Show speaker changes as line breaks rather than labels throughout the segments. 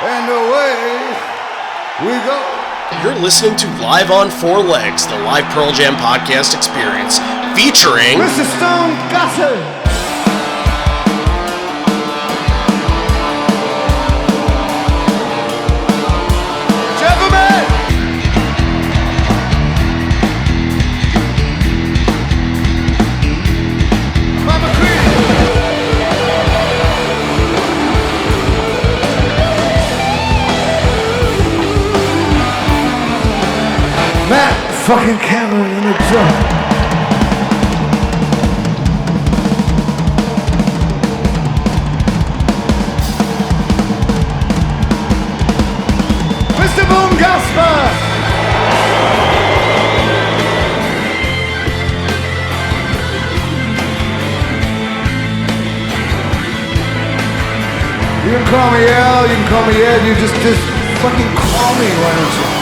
And away we go.
You're listening to Live on Four Legs, the live Pearl Jam podcast experience, featuring
Mr. Stone Gossard. Fucking Cameron in the drum. Mr. Boom Gasper. You can call me Al, you can call me Ed, you just fucking call me, why don't you?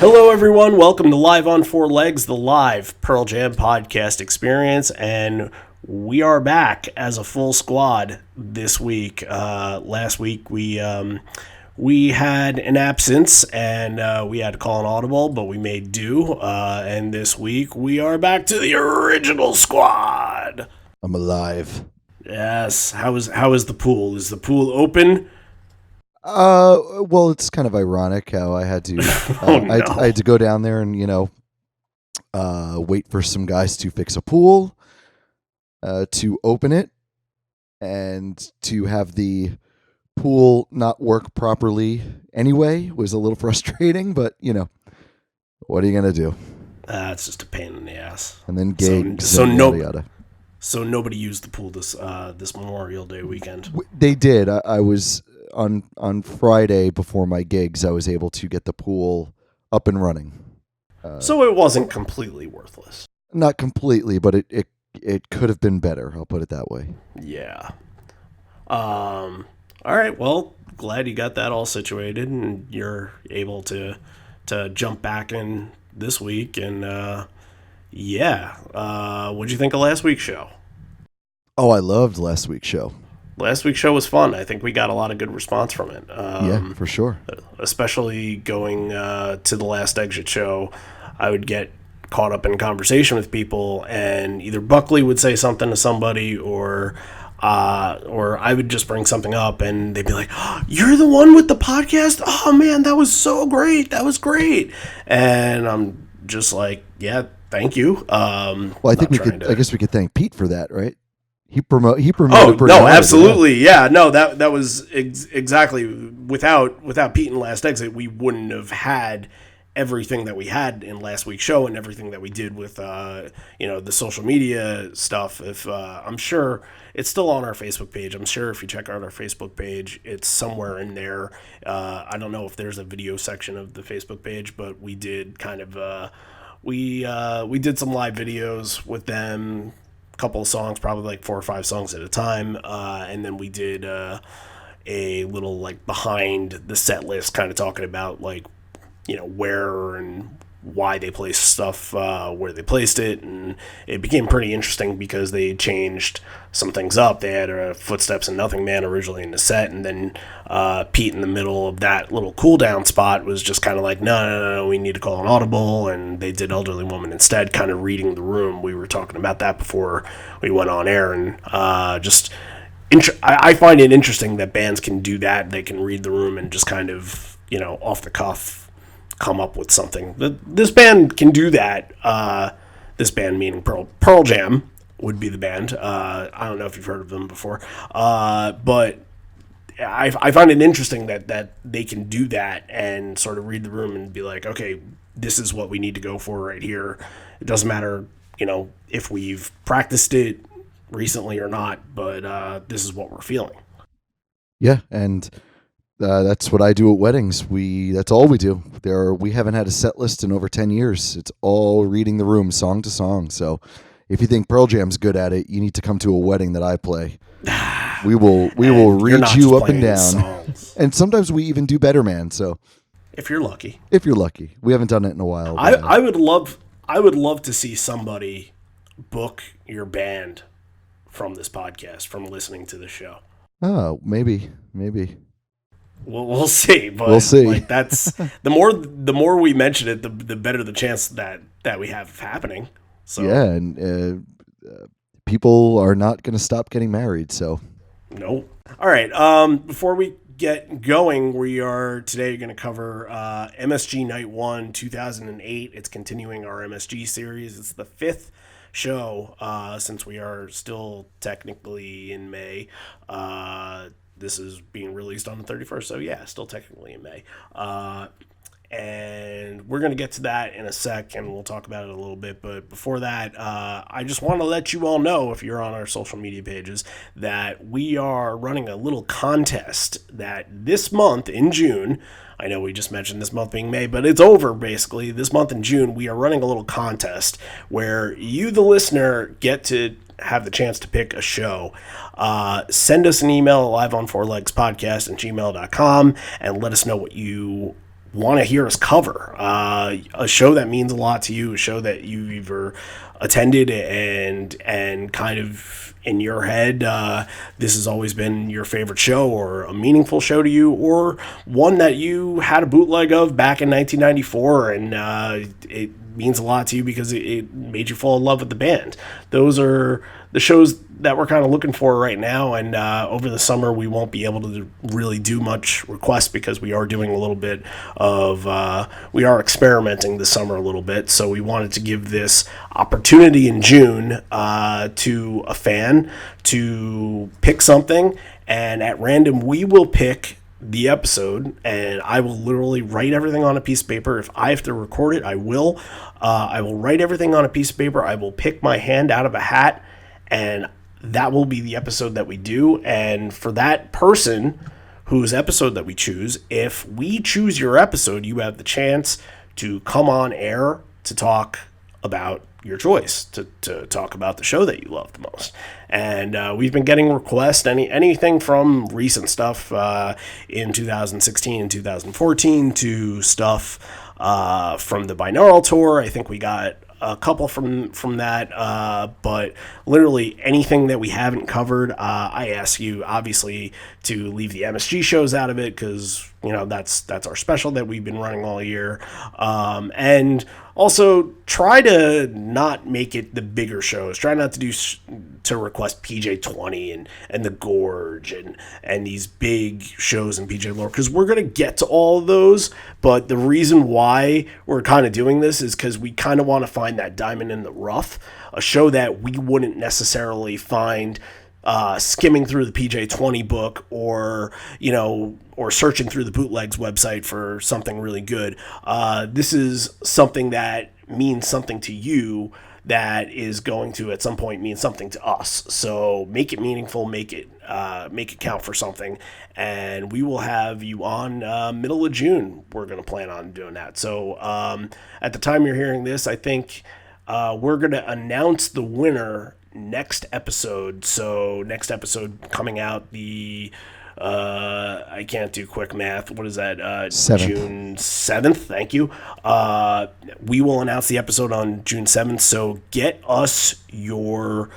Hello, everyone. Welcome to Live on Four Legs, the live Pearl Jam podcast experience, and we are back as a full squad this week. Last week we had an absence and we had to call an audible, but we made do. And this week we are back to the original squad.
I'm alive.
Yes. How is the pool? Is the pool open?
Well, it's kind of ironic how I had to, I had to go down there and, wait for some guys to fix a pool, to open it, and to have the pool not work properly anyway was a little frustrating, but, what are you going to do?
It's just a pain in the ass.
And then gigs
so
yada yada.
So nobody used the pool this Memorial Day weekend?
They did. I was... On Friday before my gigs, I was able to get the pool up and running.
So it wasn't completely worthless.
Not completely, but it could have been better. I'll put it that way.
Yeah. All right. Well, glad you got that all situated and you're able to jump back in this week. And what'd you think of last week's show?
Oh, I loved last week's show.
Last week's show was fun. I think we got a lot of good response from it.
Yeah, for sure.
Especially going to the Last Exit show, I would get caught up in conversation with people, and either Buckley would say something to somebody, or I would just bring something up, and they'd be like, "Oh, you're the one with the podcast? Oh man, that was so great! That was great!" And I'm just like, "Yeah, thank you."
Well, I guess we could thank Pete for that, right? He promoted.
Oh no, absolutely, yeah. No, that was exactly without Pete and Last Exit, we wouldn't have had everything that we had in last week's show and everything that we did with the social media stuff. If I'm sure it's still on our Facebook page. I'm sure if you check out our Facebook page, it's somewhere in there. I don't know if there's a video section of the Facebook page, but we did kind of we did some live videos with them. Couple of songs, probably like 4 or 5 songs at a time, and then we did a little like behind the set list, kind of talking about like where and why they placed stuff where they placed it, and it became pretty interesting because they changed some things up. They had Footsteps and Nothing Man originally in the set, and then Pete in the middle of that little cool down spot was just kind of like, no, we need to call an audible, and they did Elderly Woman instead, kind of reading the room. We were talking about that before we went on air, and I find it interesting that bands can do that. They can read the room and just kind of off the cuff come up with something. This band can do that. This band meaning Pearl Jam would be the band. I don't know if you've heard of them before, but I find it interesting that they can do that and sort of read the room and be like, okay, this is what we need to go for right here. It doesn't matter, if we've practiced it recently or not, but this is what we're feeling.
Yeah, and that's what I do at weddings. That's all we do. We haven't had a set list in over 10 years. It's all reading the room song to song. So if you think Pearl Jam's good at it, you need to come to a wedding that I play. We will read you up and down.
Songs.
And sometimes we even do better, man. So
if you're lucky.
We haven't done it in a while.
I would love to see somebody book your band from this podcast, from listening to the show.
Oh, maybe.
We'll see,
We'll
but
see.
like that's the more we mention it, the better the chance that we have happening.
Yeah,
So
and people are not going to stop getting married. So
no. All right. Before we get going, we are today going to cover MSG Night 1 2008. It's continuing our MSG series. It's the fifth show since we are still technically in May. This is being released on the 31st, so yeah, still technically in May. And we're going to get to that in a sec, and we'll talk about it a little bit. But before that, I just want to let you all know, if you're on our social media pages, that we are running a little contest that this month in June. I know we just mentioned this month being May, but it's over basically. This month in June, we are running a little contest where you, the listener, get to have the chance to pick a show. Send us an email at liveonfourlegspodcast at gmail.com and let us know what you want to hear us cover. A show that means a lot to you, a show that you either attended and kind of in your head, this has always been your favorite show, or a meaningful show to you, or one that you had a bootleg of back in 1994 and it means a lot to you because it made you fall in love with the band. Those are the shows that we're kind of looking for right now, and over the summer we won't be able to really do much requests because we are doing a little bit of we are experimenting this summer a little bit, so we wanted to give this opportunity in June to a fan to pick something, and at random we will pick the episode, and I will literally write everything on a piece of paper. If I have to record it, I will. I will write everything on a piece of paper. I will pick my hand out of a hat, and that will be the episode that we do. And for that person whose episode that we choose, if we choose your episode, you have the chance to come on air to talk about your choice, to talk about the show that you love the most. And we've been getting requests, anything from recent stuff in 2016 and 2014 to stuff from the binaural tour. I think we got a couple from that, but literally anything that we haven't covered, I ask you obviously to leave the MSG shows out of it, because that's our special that we've been running all year, and also try to not make it the bigger shows. Try not to request PJ20 and the Gorge and these big shows in PJ lore, because we're gonna get to all of those. But the reason why we're kind of doing this is because we kind of want to find that diamond in the rough, a show that we wouldn't necessarily find skimming through the PJ20 book, or searching through the bootlegs website for something really good. This is something that means something to you, that is going to at some point mean something to us. So make it meaningful, make it count for something, and we will have you on middle of June. We're going to plan on doing that. So at the time you're hearing this, I think we're going to announce the winner next episode. So next episode coming out the I can't do quick math. What is that?
7th.
June 7th. Thank you. We will announce the episode on June 7th. So get us your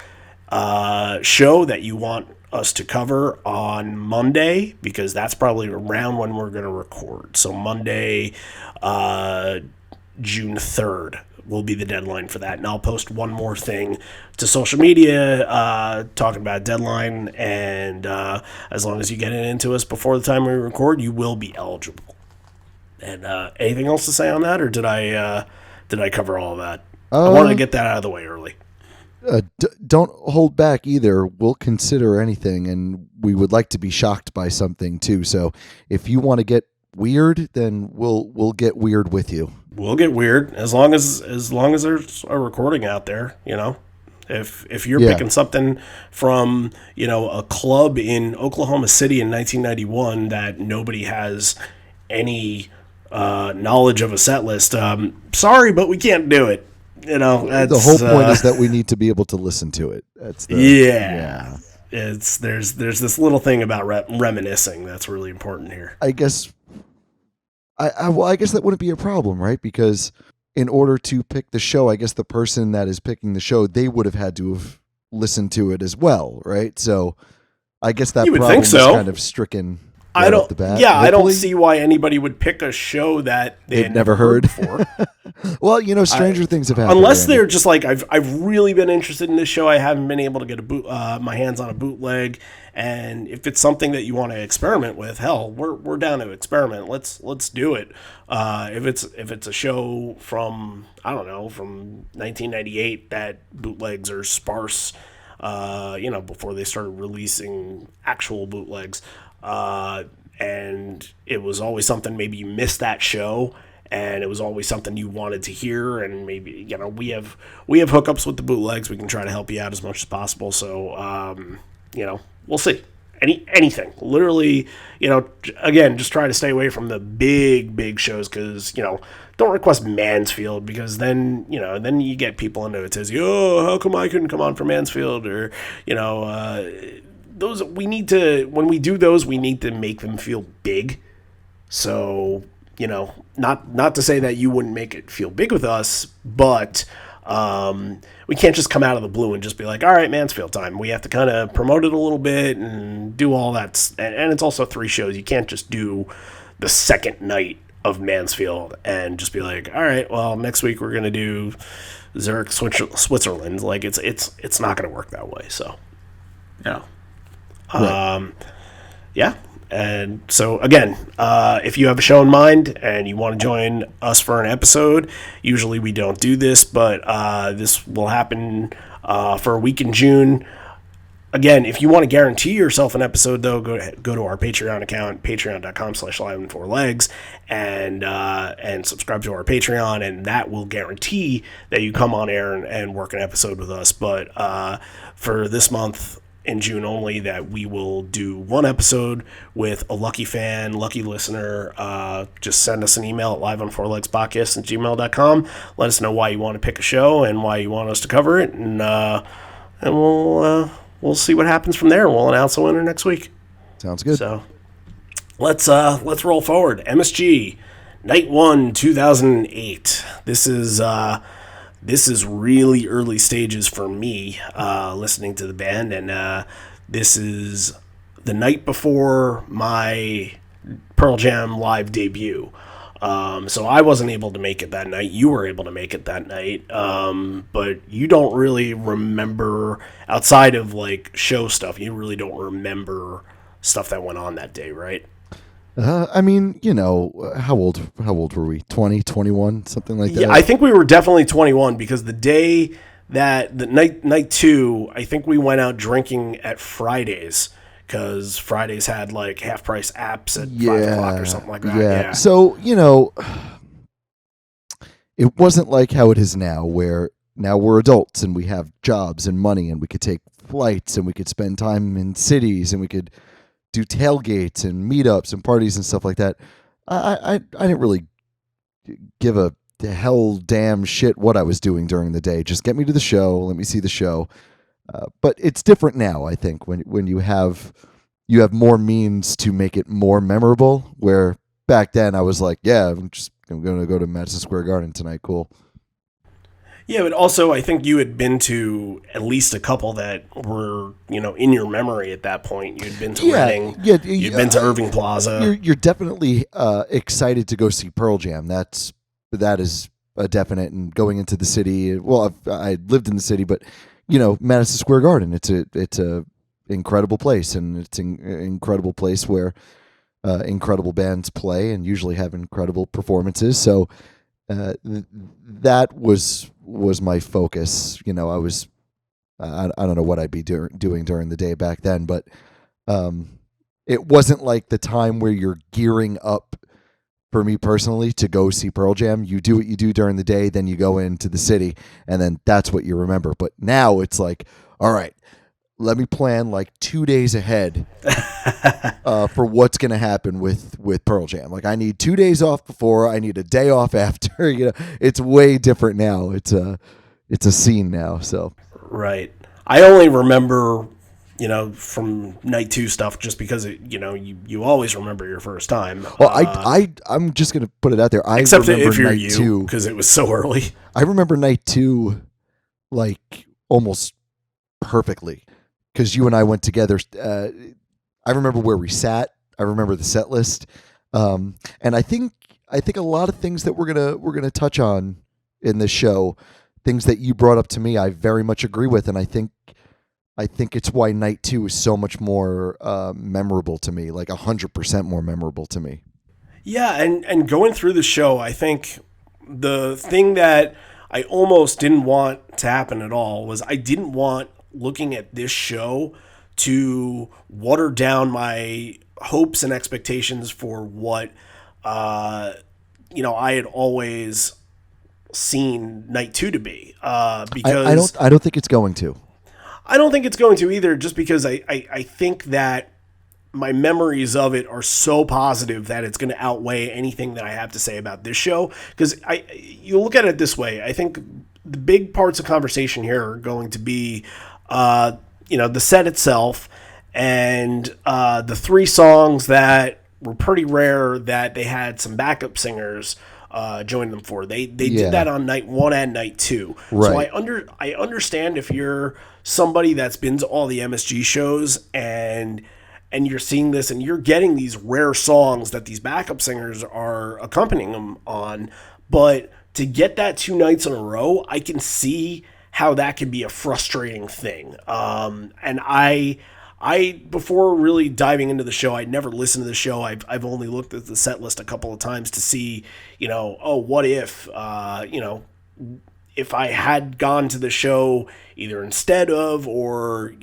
show that you want us to cover on Monday, because that's probably around when we're going to record. So Monday, June 3rd will be the deadline for that. And I'll post one more thing to social media talking about deadline, and as long as you get it into us before the time we record, you will be eligible. And anything else to say on that, or did I cover all of that? I wanted to get that out of the way early.
Don't hold back either. We'll consider anything, and we would like to be shocked by something too. So if you want to get weird, then we'll get weird with you.
We'll get weird as long as there's a recording out there. If you're picking something from a club in Oklahoma City in 1991 that nobody has any knowledge of a set list, sorry, but we can't do it.
The whole point is that we need to be able to listen to it. That's
yeah. It's there's this little thing about reminiscing that's really important here.
I guess. I guess that wouldn't be a problem, right? Because in order to pick the show, I guess the person that is picking the show, they would have had to have listen to it as well, right? So I guess
You
that
would think
problem is
so.
kind of stricken
I
right off
don't.
the bat.
Yeah, I don't
Hopefully,
see why anybody would pick a show that they
they've
had
never
never heard
heard.
before.
Well,
I,
stranger things have happened,
unless
Randy.
they're just like I've really been interested in this show. I haven't been able to get my hands on a bootleg, and if it's something that you want to experiment with, hell, we're down to experiment. Let's do it. If it's a show from I don't know from 1998 that bootlegs are sparse, before they started releasing actual bootlegs, and it was always something maybe you missed that show and it was always something you wanted to hear, and maybe we have hookups with the bootlegs. We can try to help you out as much as possible. So we'll see. Anything, literally, again, just try to stay away from the big shows, because don't request Mansfield, because then you get people into it says, oh, how come I couldn't come on for Mansfield, or those we need to when we do those we need to make them feel big. So not to say that you wouldn't make it feel big with us, but we can't just come out of the blue and just be like, all right, Mansfield time. We have to kind of promote it a little bit and do all that. And it's also 3 shows. You can't just do the second night of Mansfield and just be like, all right, well, next week we're going to do Zurich, Switzerland. Like it's not going to work that way. So,
Right.
yeah. And so, again, if you have a show in mind and you want to join us for an episode, usually we don't do this, but this will happen for a week in June. Again, if you want to guarantee yourself an episode, though, go to our Patreon account, patreon.com/live4legs, and subscribe to our Patreon, and that will guarantee that you come on air and work an episode with us. But for this month, in June only, that we will do 1 episode with a lucky fan, lucky listener. Just send us an email at liveon4legspodcast@gmail.com. Let us know why you want to pick a show and why you want us to cover it, and we'll see what happens from there. We'll announce the winner next week.
Sounds good.
So let's roll forward. MSG, Night 1, 2008. This is really early stages for me listening to the band, and this is the night before my Pearl Jam live debut. So I wasn't able to make it that night. You were able to make it that night, but you don't really remember, outside of like show stuff, you really don't remember stuff that went on that day, right?
I mean, how old were we? 20, 21, something like that?
Yeah, I think we were definitely 21, because the day that the night 2, I think we went out drinking at Fridays, because Fridays had like half price apps at 5 o'clock or something like that. Yeah.
So, it wasn't like how it is now, where now we're adults and we have jobs and money and we could take flights and we could spend time in cities and we could do tailgates and meetups and parties and stuff like that. I didn't really give a hell damn shit what I was doing during the day. Just get me to the show. Let me see the show. But it's different now, I think, when you have more means to make it more memorable. Where back then I was like, yeah, I'm going to go to Madison Square Garden tonight. Cool.
Yeah, but also I think you had been to at least a couple that were, in your memory at that point. You'd been to Reading.
Yeah,
you'd been to Irving Plaza.
You're definitely excited to go see Pearl Jam. That is a definite. And going into the city, well, I lived in the city, but Madison Square Garden, it's a incredible place, and it's an incredible place where incredible bands play and usually have incredible performances. So that was my focus. I don't know what I'd be doing during the day back then, but it wasn't like the time where you're gearing up, for me personally, to go see Pearl Jam. You do what you do during the day, then you go into the city, and then that's what you remember. But now it's like, all right, let me plan like 2 days ahead for what's going to happen with Pearl Jam. Like, I need 2 days off before, I need a day off after. It's way different now. It's a scene now. So
Right. I only remember, from night 2 stuff, just because you always remember your first time.
Well, I'm just gonna put it out there. I
except
remember
if you're
night 2
because it was so early.
I remember night 2 like almost perfectly because you and I went together. I remember where we sat. I remember the set list, and I think a lot of things that we're gonna touch on in this show, things that you brought up to me, I very much agree with, and I think it's why night two is so much more memorable to me, like 100% more memorable to me.
Yeah, and going through the show, I think the thing that I almost didn't want to happen at all was I didn't want looking at this show to water down my hopes and expectations for what uh, I had always seen Night Two to be.
I
Because
don't think it's going to.
I don't think it's going to either, just because I think that my memories of it are so positive that it's going to outweigh anything that I have to say about this show. Because you look at it this way, I think the big parts of conversation here are going to be, the set itself and the three songs that were pretty rare that they had some backup singers join them for. They did
Yeah.
that on night one and night two. So
Right.
I understand if you're somebody that's been to all the MSG shows and you're seeing this and you're getting these rare songs that these backup singers are accompanying them on, but to get that two nights in a row, I can see how that can be a frustrating thing. And I before really diving into the show, I'd never listened to the show. I've only looked at the set list a couple of times to see, oh, what if, if I had gone to the show either instead of or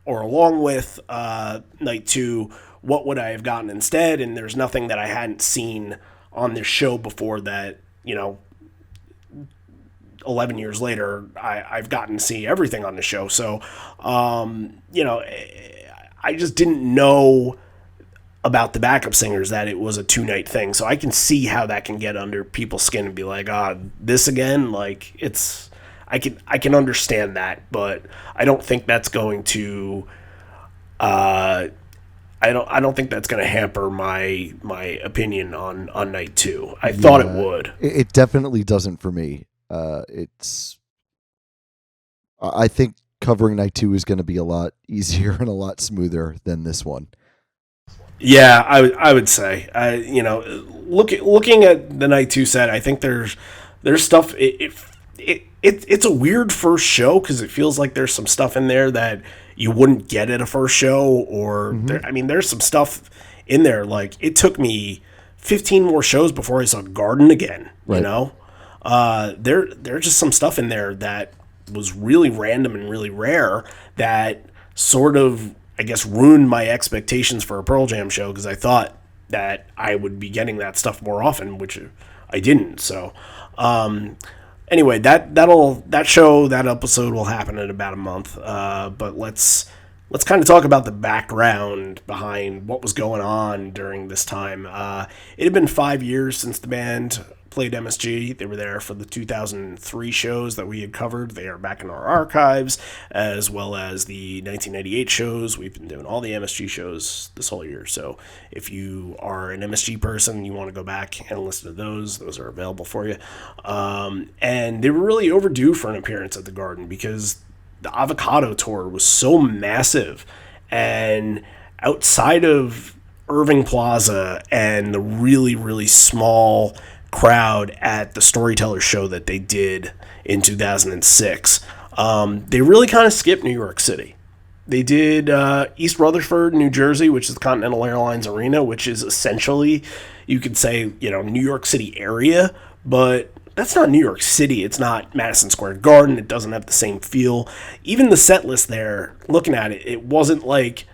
along with night two, what would I have gotten instead? And there's nothing that I hadn't seen on this show before that 11 years later, I've gotten to see everything on the show. So, I just didn't know about the backup singers that it was a two-night thing. So I can see how that can get under people's skin and be like, this again? Like, I can understand that, but I don't think that's going to I don't think that's going to hamper my opinion on night two. I thought it
Yeah.
would.
It definitely doesn't for me. It's I think covering night two is going to be a lot easier and a lot smoother than this one.
Yeah, I would say, looking at the night two set, I think there's stuff. It's a weird first show because it feels like there's some stuff in there that you wouldn't get at a first show, or
Hmm.
there's some stuff in there. Like, it took me 15 more shows before I saw Garden again.
Right.
There's just some stuff in there that was really random and really rare that sort of, I guess, ruined my expectations for a Pearl Jam show because I thought that I would be getting that stuff more often, which I didn't. So, anyway, that episode will happen in about a month. But let's kind of talk about the background behind what was going on during this time. It had been 5 years since the band played MSG. They were there for the 2003 shows that we had covered. They are back in our archives, as well as the 1998 shows. We've been doing all the MSG shows this whole year. So if you are an MSG person, you want to go back and listen to those are available for you. And they were really overdue for an appearance at the Garden because the Avocado tour was so massive, and outside of Irving Plaza and the really, really small crowd at the Storyteller show that they did in 2006, they really kind of skipped New York City. They did East Rutherford, New Jersey, which is the Continental Airlines Arena, which is essentially, you could say, New York City area, but that's not New York City. It's not Madison Square Garden. It doesn't have the same feel. Even the set list there, looking at it, it wasn't like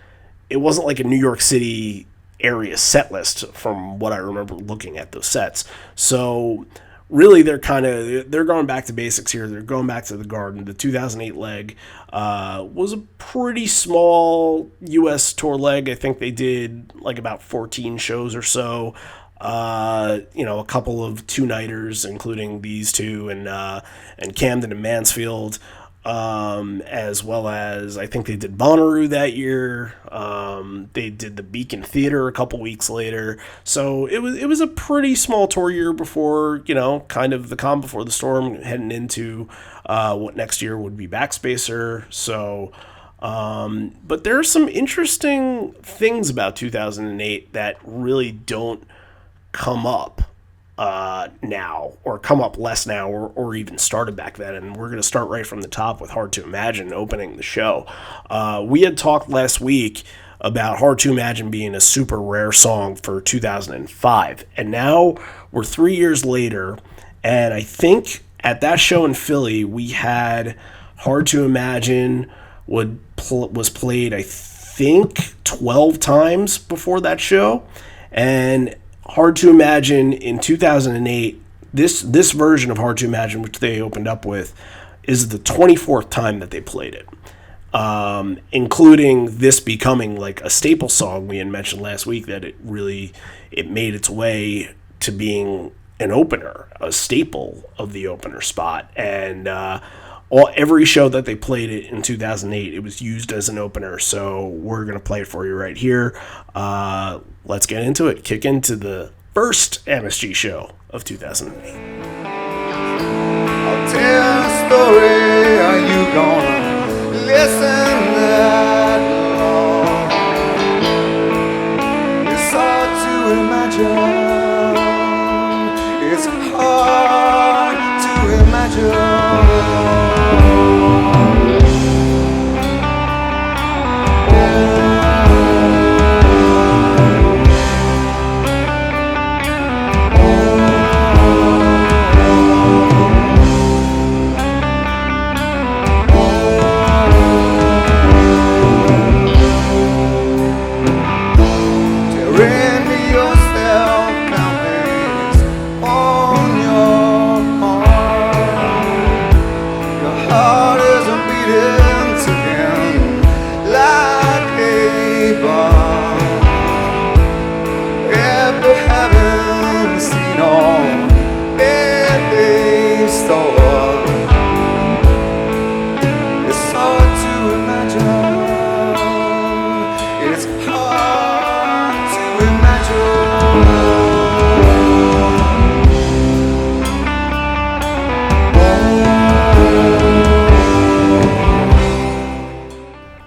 a New York City area set list from what I remember looking at those sets. So really, they're going back to basics here. They're going back to the Garden. The 2008 leg was a pretty small U.S. tour leg. I think they did like about 14 shows or so. A couple of two-nighters, including these two and Camden and Mansfield. as well as I think they did Bonnaroo that year. They did the Beacon Theater a couple weeks later. So it was a pretty small tour year before, kind of the calm before the storm, heading into what next year would be Backspacer. So, but there are some interesting things about 2008 that really don't come up now, or come up less now, or even started back then. And we're going to start right from the top with Hard to Imagine opening the show. We had talked last week about Hard to Imagine being a super rare song for 2005. And now we're 3 years later, and I think at that show in Philly, we had Hard to Imagine was played, I think, 12 times before that show. And Hard to Imagine in 2008, this version of Hard to Imagine, which they opened up with, is the 24th time that they played it, including this becoming like a staple song. We had mentioned last week that it made its way to being an opener, a staple of the opener spot, and every show that they played it in 2008, it was used as an opener. So we're gonna play it for you right here. Let's get into it. Kick into the first MSG show of 2008.
I'll tell a story. Are you gonna listen that long? It's hard to imagine. It's hard to imagine.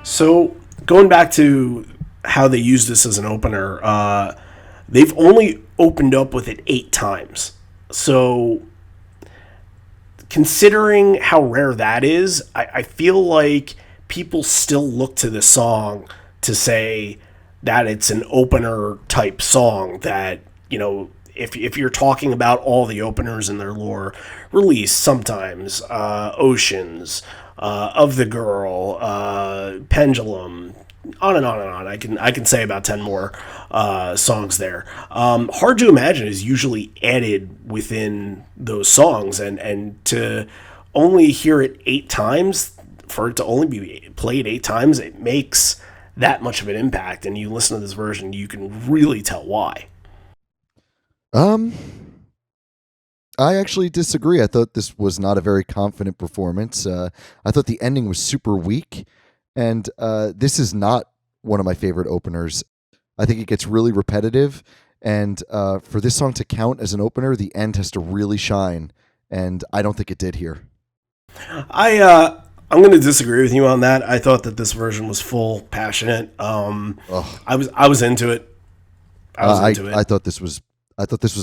So going back to how they use this as an opener, they've only opened up with it 8 times. So considering how rare that is, I feel like people still look to the song to say that it's an opener type song that, if you're talking about all the openers in their lore, Release, Sometimes, Oceans, Of the Girl, Pendulum, on and on and on. I can say about 10 more songs there. Hard to Imagine is usually added within those songs, and to only hear it 8 times, for it to only be played 8 times, it makes that much of an impact. And you listen to this version, you can really tell why.
I actually disagree. I thought this was not a very confident performance. I thought the ending was super weak, and this is not one of my favorite openers. I think it gets really repetitive, and for this song to count as an opener, the end has to really shine, and I don't think it did here.
I'm going to disagree with you on that. I thought that this version was full, passionate. I was into it.
I thought this was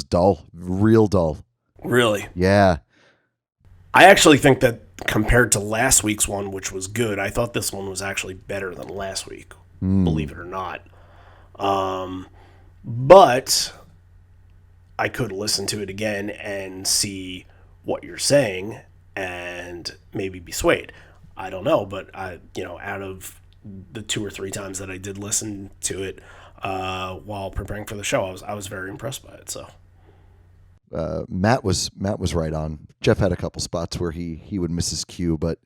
dull, real dull.
Really?
Yeah.
I actually think that compared to last week's one, which was good, I thought this one was actually better than last week, believe it or not. But I could listen to it again and see what you're saying and maybe be swayed. I don't know, but out of the 2 or 3 times that I did listen to it while preparing for the show, I was very impressed by it. So.
Matt was right on. Jeff had a couple spots where he would miss his cue, but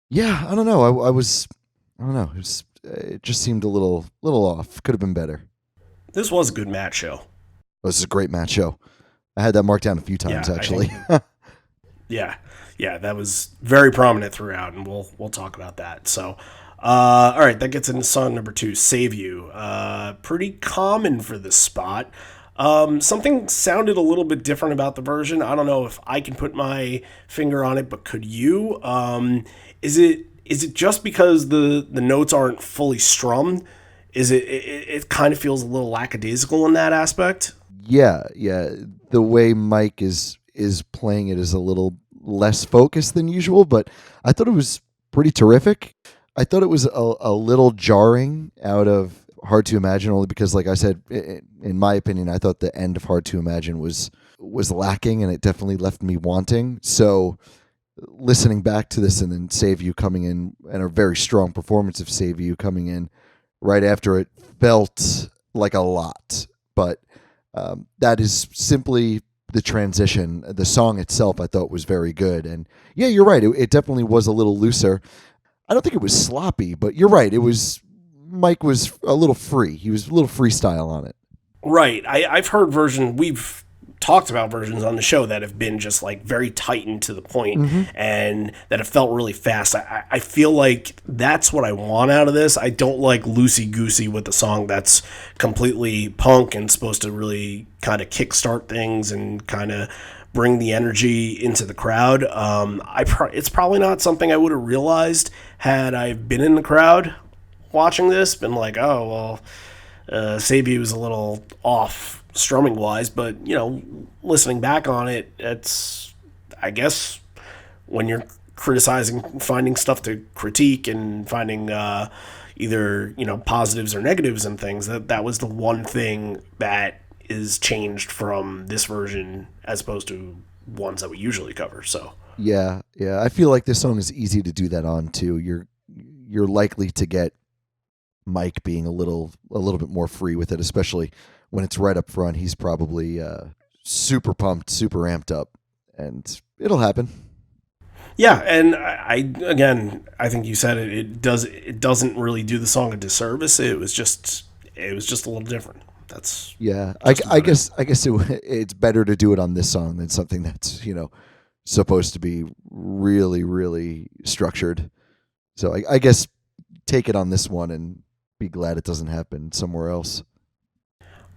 yeah, I don't know. I don't know. It just seemed a little off. Could have been better.
This was a good Matt show.
This is a great Matt show. I had that marked down a few times, actually.
Yeah, yeah, that was very prominent throughout, and we'll talk about that. So, all right, that gets into song number two, "Save You." Pretty common for this spot. Something sounded a little bit different about the version. I don't know if I can put my finger on it, but could you? Is it just because the notes aren't fully strummed? It kind of feels a little lackadaisical in that aspect?
Yeah, yeah. The way Mike is playing it is a little less focused than usual, but I thought it was pretty terrific. I thought it was a little jarring out of Hard to Imagine, only because, like I said, in my opinion, I thought the end of Hard to Imagine was lacking, and it definitely left me wanting. So listening back to this and then Save You coming in, and a very strong performance of Save You coming in right after it, felt like a lot. But that is simply the transition. The song itself I thought was very good. And yeah, you're right. It definitely was a little looser. I don't think it was sloppy, but you're right. It was, Mike was a little free. He was a little freestyle on it.
Right. I've heard we've talked about versions on the show that have been just like very tight and to the point, and that have felt really fast. I feel like that's what I want out of this. I don't like loosey goosey with the song that's completely punk and supposed to really kind of kickstart things and kind of bring the energy into the crowd. It's probably not something I would have realized had I been in the crowd watching this, been like, oh, well, Save You was a little off strumming wise, but listening back on it, it's, I guess, when you're criticizing, finding stuff to critique and finding either positives or negatives and things, that was the one thing that is changed from this version as opposed to ones that we usually cover. So
Yeah, yeah. I feel like this song is easy to do that on too. You're likely to get Mike being a little bit more free with it, especially when it's right up front. He's probably super pumped, super amped up, and it'll happen.
yeah, and I think you said it. It doesn't really do the song a disservice. It was just a little different. That's
Yeah,
just
I
about it.
guess it's better to do it on this song than something that's supposed to be really really structured. So I guess take it on this one and be glad it doesn't happen somewhere else.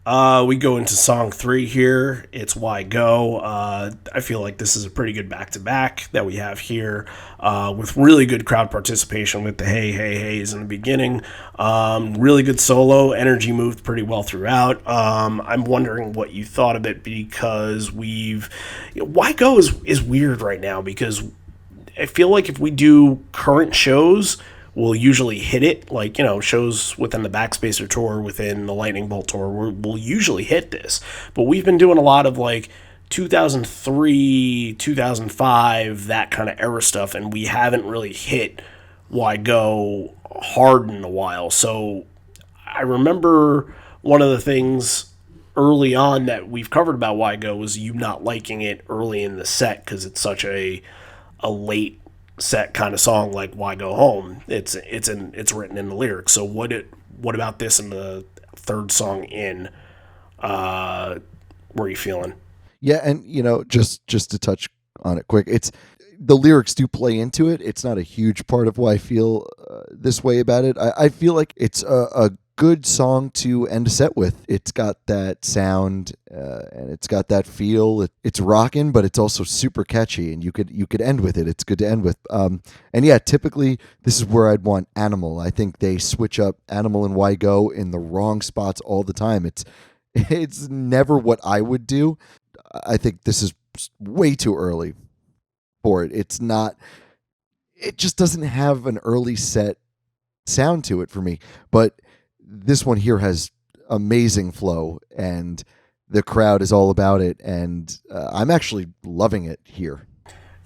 We go into song three here. It's Why Go. I feel like this is a pretty good back to back that we have here, with really good crowd participation with the hey, hey, hey's in the beginning. Really good solo. Energy moved pretty well throughout. I'm wondering what you thought of it, because Why Go is weird right now, because I feel like if we do current shows, we'll usually hit it. Like, shows within the Backspacer tour, within the Lightning Bolt tour, we'll usually hit this. But we've been doing a lot of like 2003, 2005, that kind of era stuff, and we haven't really hit Why Go hard in a while. So I remember one of the things early on that we've covered about Why Go was you not liking it early in the set because it's such a late set kind of song, like Why Go Home. It's written in the lyrics. So what about this in the third song in? Were you feeling?
Yeah, and just to touch on it quick, it's the lyrics do play into it. It's not a huge part of why I feel this way about it. I feel like it's a good song to end a set with. It's got that sound and it's got that feel. It's rocking, but it's also super catchy, and you could end with it. It's good to end with. And yeah, typically this is where I'd want Animal. I think they switch up Animal and Why Go in the wrong spots all the time. It's never what I would do. I think this is way too early for it. It's not. It just doesn't have an early set sound to it for me. But this one here has amazing flow, and the crowd is all about it, and I'm actually loving it here.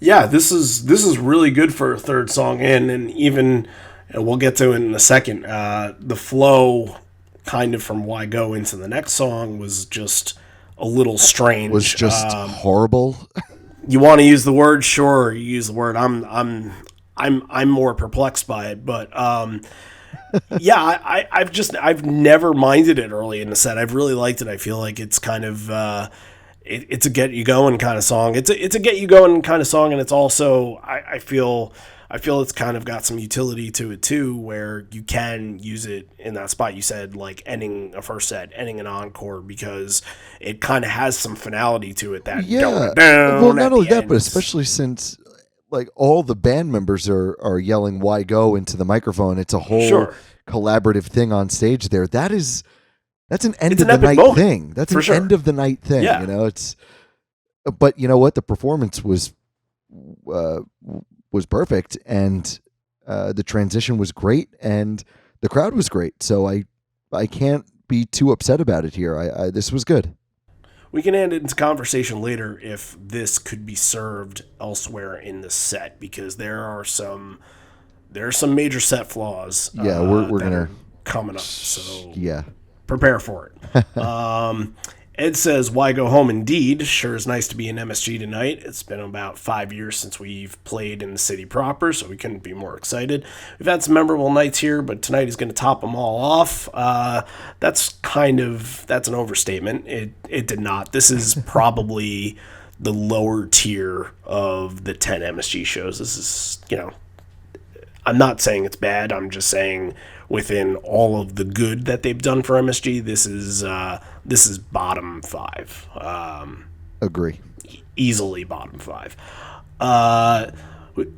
Yeah, this is really good for a third song in, and even, and we'll get to it in a second. The flow, kind of from Why Go into the next song, was just a little strange.
Was just horrible.
You want to use the word? Sure, you use the word. I'm more perplexed by it, but yeah, I've never minded it early in the set. I've really liked it. I feel like it's kind of it's a get you going kind of song. It's a get you going kind of song, and it's also I feel it's kind of got some utility to it too, where you can use it in that spot. You said like ending a first set, ending an encore, because it kind of has some finality to it. That
Yeah.
down
Well, not
at
only
the
that, but
end.
especially since like all the band members are yelling "Why go" into the microphone. It's a whole
Sure,
collaborative thing on stage there. That's an end
it's
of
an
the
epic
night
moment
thing. That's
for
an
sure.
end of the night thing.
Yeah.
You know, it's. But you know what? The performance uh, was perfect, and the transition was great, and the crowd was great. So I can't be too upset about it here. This was good.
We can end it into conversation later if this could be served elsewhere in the set, because there are some major set flaws
Yeah, we're
that
gonna.
are coming up. So
Yeah.
prepare for it. Ed says, "Why go home? Indeed, sure is nice to be in MSG tonight. It's been about 5 years since we've played in the city proper, so we couldn't be more excited. We've had some memorable nights here, but tonight is going to top them all off." That's an overstatement. It did not. This is probably the lower tier of the 10 MSG shows. This is, I'm not saying it's bad. I'm just saying within all of the good that they've done for MSG, this is bottom five,
Agree.
easily bottom five. What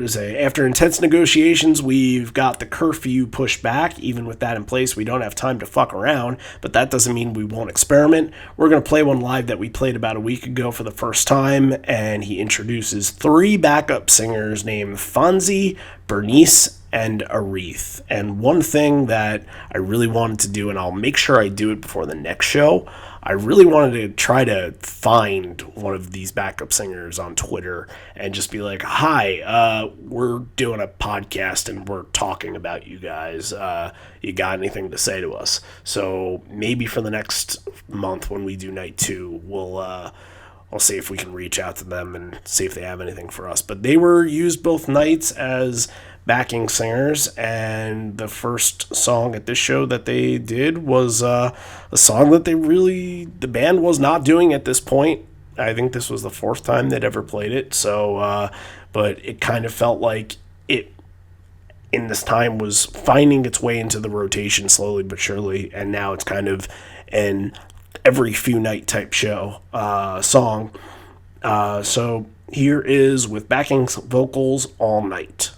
to say? After intense negotiations, we've got the curfew pushed back. Even with that in place, we don't have time to fuck around, but that doesn't mean we won't experiment. We're going to play one live that we played about a week ago for the first time, and he introduces 3 backup singers named Fonzie, Bernice, and Arethe. And one thing that I really wanted to do, and I'll make sure I do it before the next show, I really wanted to try to find one of these backup singers on Twitter and just be like, "Hi, we're doing a podcast and we're talking about you guys. You got anything to say to us?" So maybe for the next month when we do night 2, I'll see if we can reach out to them and see if they have anything for us. But they were used both nights as backing singers, and the first song at this show that they did was a song that the band was not doing at this point. I think this was the 4th time they'd ever played it. So, but it kind of felt like it in this time was finding its way into the rotation slowly but surely, and now it's kind of an every few night type show song. So here is with backing vocals All Night.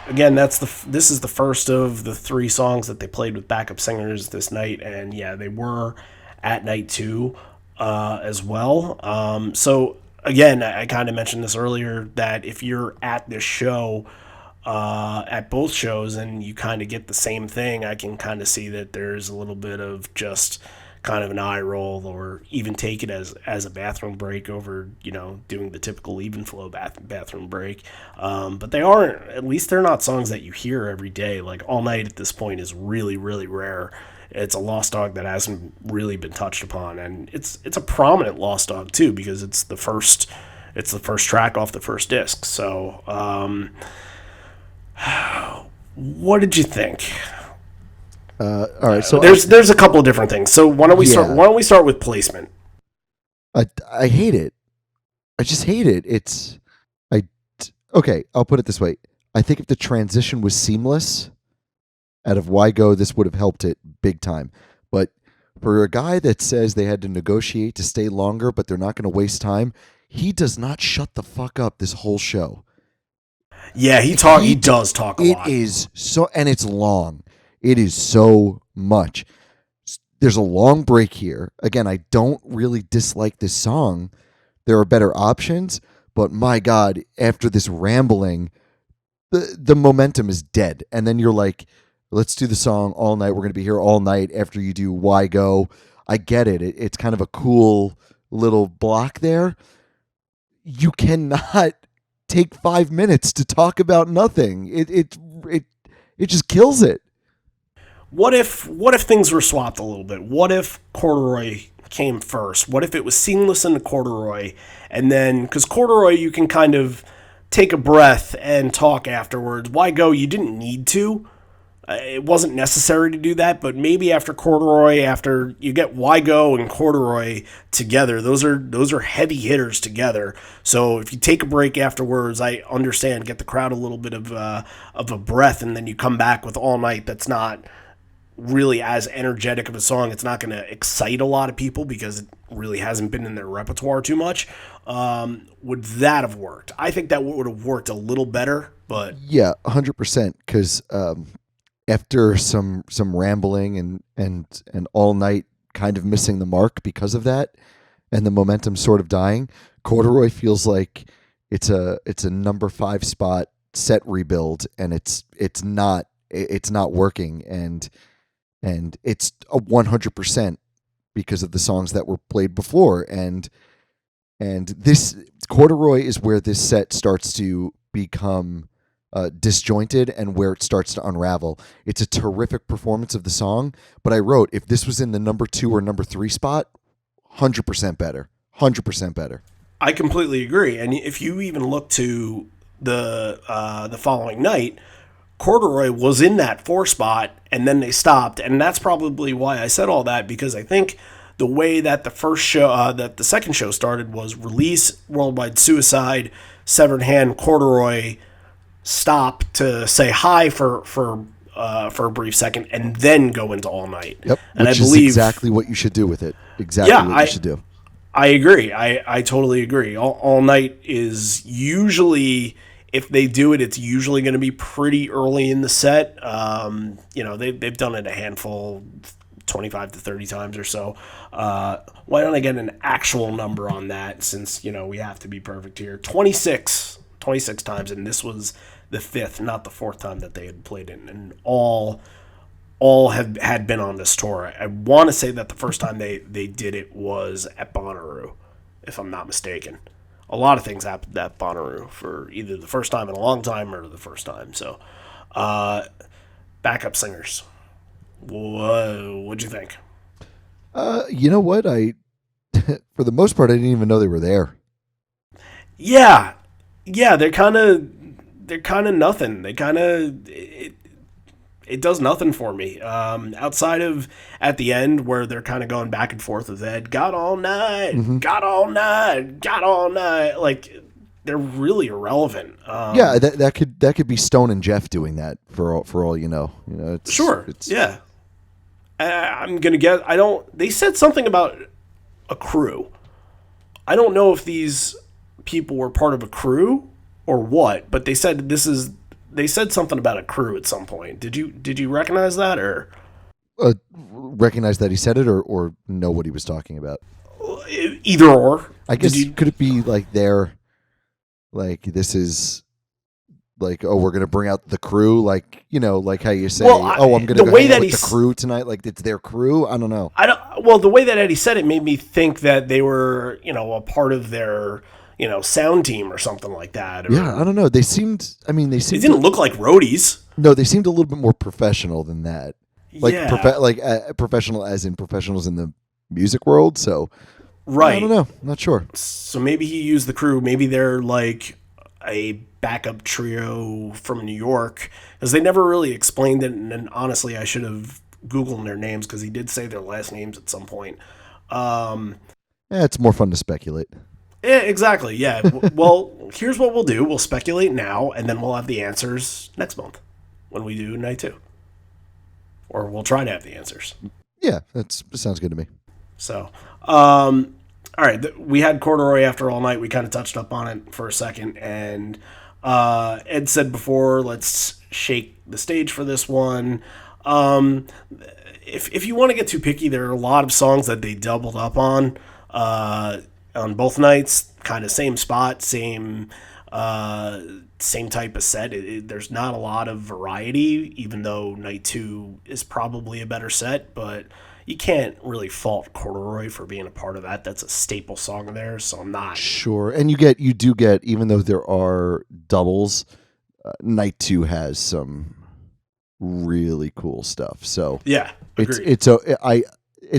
Again, this is the first of the 3 songs that they played with backup singers this night, and yeah, they were at night 2 as well. So again, I kind of mentioned this earlier, that if you're at this show, at both shows, and you kind of get the same thing, I can kind of see that there's a little bit of just kind of an eye roll, or even take it as a bathroom break over, doing the typical even flow bathroom break. But at least they're not songs that you hear every day. Like All Night at this point is really, really rare. It's a lost dog that hasn't really been touched upon, and it's a prominent lost dog too, because it's the first track off the first disc. So, what did you think?
All right, so
There's a couple of different things. So why don't we start?
Yeah.
Why don't we start with placement?
I hate it. I just hate it. I okay. I'll put it this way. I think if the transition was seamless out of Why Go, this would have helped it big time. But for a guy that says they had to negotiate to stay longer, but they're not going to waste time, he does not shut the fuck up this whole show.
Yeah, he does talk a lot.
It is so, and it's long. It is so much. There's a long break here. Again, I don't really dislike this song. There are better options, but my God, after this rambling, the momentum is dead. And then you're like, let's do the song all night. We're going to be here all night after you do Why Go. I get it. It's kind of a cool little block there. You cannot take 5 minutes to talk about nothing. It just kills it.
What if things were swapped a little bit? What if Corduroy came first? What if it was seamless into Corduroy, and then because Corduroy you can kind of take a breath and talk afterwards. Why Go? You didn't need to. It wasn't necessary to do that, but maybe after Corduroy, after you get Why Go and Corduroy together, those are heavy hitters together. So if you take a break afterwards, I understand, get the crowd a little bit of a breath, and then you come back with All Night. That's not really as energetic of a song. It's not going to excite a lot of people because it really hasn't been in their repertoire too much. Would that have worked? I think that would have worked a little better, but
yeah, 100%. Because after some rambling and All Night kind of missing the mark because of that, and the momentum sort of dying, Corduroy feels like it's a number 5 spot set rebuild, and it's not working, and it's a 100% because of the songs that were played before, and this Corduroy is where this set starts to become disjointed and where it starts to unravel. It's a terrific performance of the song, but I wrote, if this was in the number 2 or number 3 spot, 100% better. 100% better.
I completely agree. And if you even look to the following night, Corduroy was in that 4 spot, and then they stopped, and that's probably why I said all that, because I think the way that the second show started was Release, Worldwide Suicide, Severed Hand, Corduroy, stop to say hi for a brief second, and then go into All Night.
Yep,
and
which
I believe
is exactly what you should do with it. Exactly what you should do.
I agree. I totally agree. All Night is usually, if they do it, it's usually going to be pretty early in the set. They've done it a handful, 25 to 30 times or so. Why don't I get an actual number on that, since we have to be perfect here? 26 times, and this was the 5th, not the 4th time that they had played it, and all had been on this tour. I want to say that the first time they did it was at Bonnaroo, if I'm not mistaken. A lot of things happened at Bonnaroo for either the first time in a long time or the first time. So, backup singers, what'd you think?
You know what? For the most part, I didn't even know they were there.
Yeah, they're kind of nothing. They kind of it does nothing for me. Outside of at the end where they're kind of going back and forth with Ed, got all night, got all night, got all night. Like, they're really irrelevant.
Yeah, that could be Stone and Jeff doing that for all you know.
Yeah. I'm gonna guess. They said something about a crew. I don't know if these people were part of a crew or what, but they said they said something about a crew at some point. Did you recognize that, or
recognize that he said it, or know what he was talking about?
Either or.
I guess could it be like this is like, oh, we're gonna bring out the crew, like like how you say, I'm gonna go hang out with the crew tonight, like it's their crew. I don't know.
Well, the way that Eddie said it made me think that they were a part of their sound team or something like that.
Yeah, I don't know. They didn't
look like roadies.
No, they seemed a little bit more professional than that. Like,
yeah.
Professional as in professionals in the music world. So,
right.
I don't know. I'm not sure.
So maybe he used the crew. Maybe they're like a backup trio from New York, because they never really explained it. And honestly, I should have Googling their names because he did say their last names at some point.
It's more fun to speculate.
Yeah, exactly. Yeah. Well, here's what we'll do. We'll speculate now, and then we'll have the answers next month when we do night 2. Or we'll try to have the answers.
Yeah, that sounds good to me.
So, all right. We had Corduroy after all night. We kind of touched up on it for a second. And Ed said before, let's shake the stage for this one. If you want to get too picky, there are a lot of songs that they doubled up on both nights. Kind of same spot, same type of set. There's not a lot of variety, even though night 2 is probably a better set, but you can't really fault Corduroy for being a part of that. That's a staple song of theirs, so I'm not
sure. And you do get, even though there are doubles, night 2 has some really cool stuff. So
yeah,
it's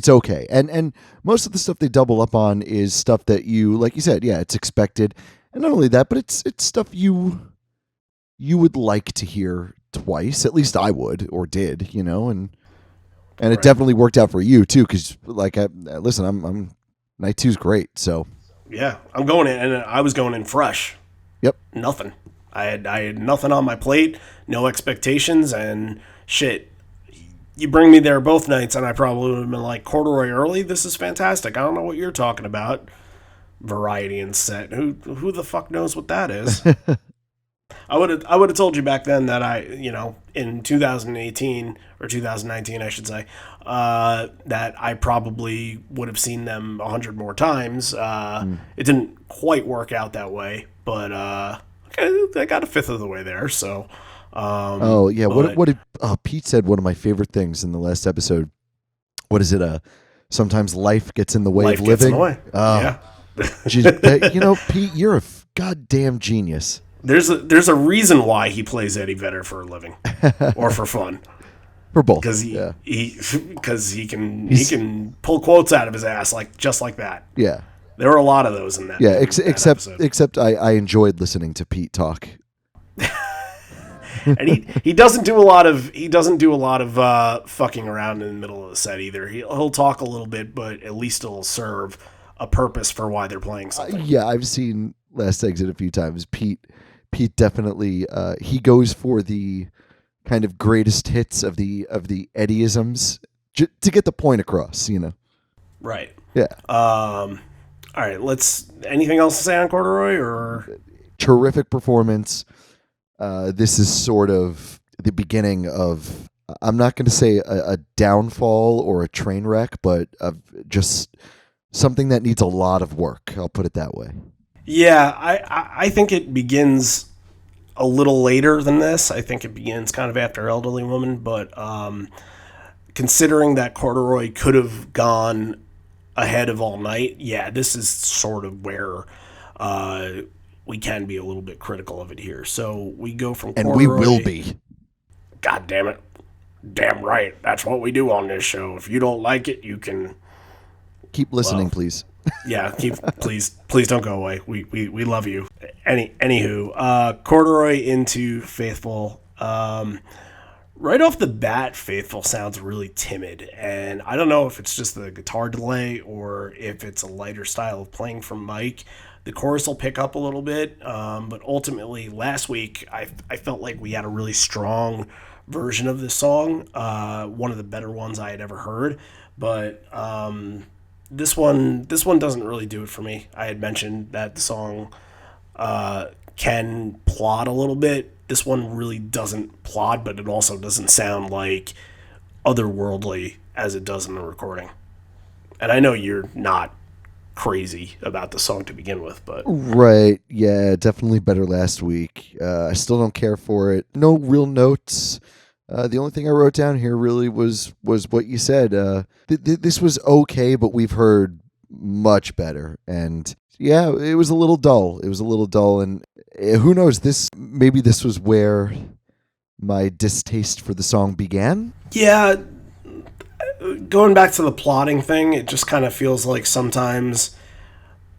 okay. And most of the stuff they double up on is stuff that you, like you said, yeah, it's expected. And not only that, but it's stuff you would like to hear twice. At least I would, or did, and it definitely worked out for you too. Because listen, I'm night 2's great. So
yeah, I'm going in, and I was going in fresh.
Yep,
nothing. I had nothing on my plate, no expectations, and shit. You bring me there both nights, and I probably would have been like, Corduroy early. This is fantastic. I don't know what you're talking about. Variety and set. Who the fuck knows what that is? I would have told you back then that in 2018 or 2019, I should say, that I probably would have seen them 100 more times. It didn't quite work out that way, but I got a fifth of the way there. So,
oh yeah, what did Pete said? One of my favorite things in the last episode. What is it? Sometimes life gets in the way of living.
Gets in the way. Yeah.
Pete, you're a goddamn genius.
There's a reason why he plays Eddie Vedder for a living, or for fun,
for both.
Because he can pull quotes out of his ass just like that.
Yeah,
there were a lot of those in that.
Yeah, except I enjoyed listening to Pete talk.
And he doesn't do a lot of fucking around in the middle of the set either. He'll talk a little bit, but at least it'll serve a purpose for why they're playing something.
Yeah, I've seen Last Exit a few times. Pete definitely he goes for the kind of greatest hits of the Eddieisms to get the point across.
Right.
Yeah.
All right. Anything else to say on Corduroy or?
Terrific performance. This is sort of the beginning of, I'm not going to say a downfall or a train wreck, but just something that needs a lot of work. I'll put it that way.
Yeah, I think it begins a little later than this. I think it begins kind of after Elderly Woman, but considering that Corduroy could have gone ahead of All Night, yeah, this is sort of where we can be a little bit critical of it here. So we go from Corduroy.
And we will be.
God damn it. Damn right. That's what we do on this show. If you don't like it, you can...
Keep listening, please.
Yeah, please don't go away. We love you. Anywho, Corduroy into Faithful. Right off the bat, Faithful sounds really timid, and I don't know if it's just the guitar delay or if it's a lighter style of playing from Mike. The chorus will pick up a little bit, but ultimately, last week I felt like we had a really strong version of this song, one of the better ones I had ever heard, but this one doesn't really do it for me. I had mentioned that the song can plod a little bit. This one really doesn't plod, but it also doesn't sound like otherworldly as it does in the recording. And I know you're not crazy about the song to begin with, but
right, yeah, definitely better last week. I still don't care for it. No real notes. The only thing I wrote down here really was what you said. This was okay, but we've heard much better. And yeah, it was a little dull. And who knows? Maybe this was where my distaste for the song began.
Yeah, going back to the plotting thing, it just kind of feels like sometimes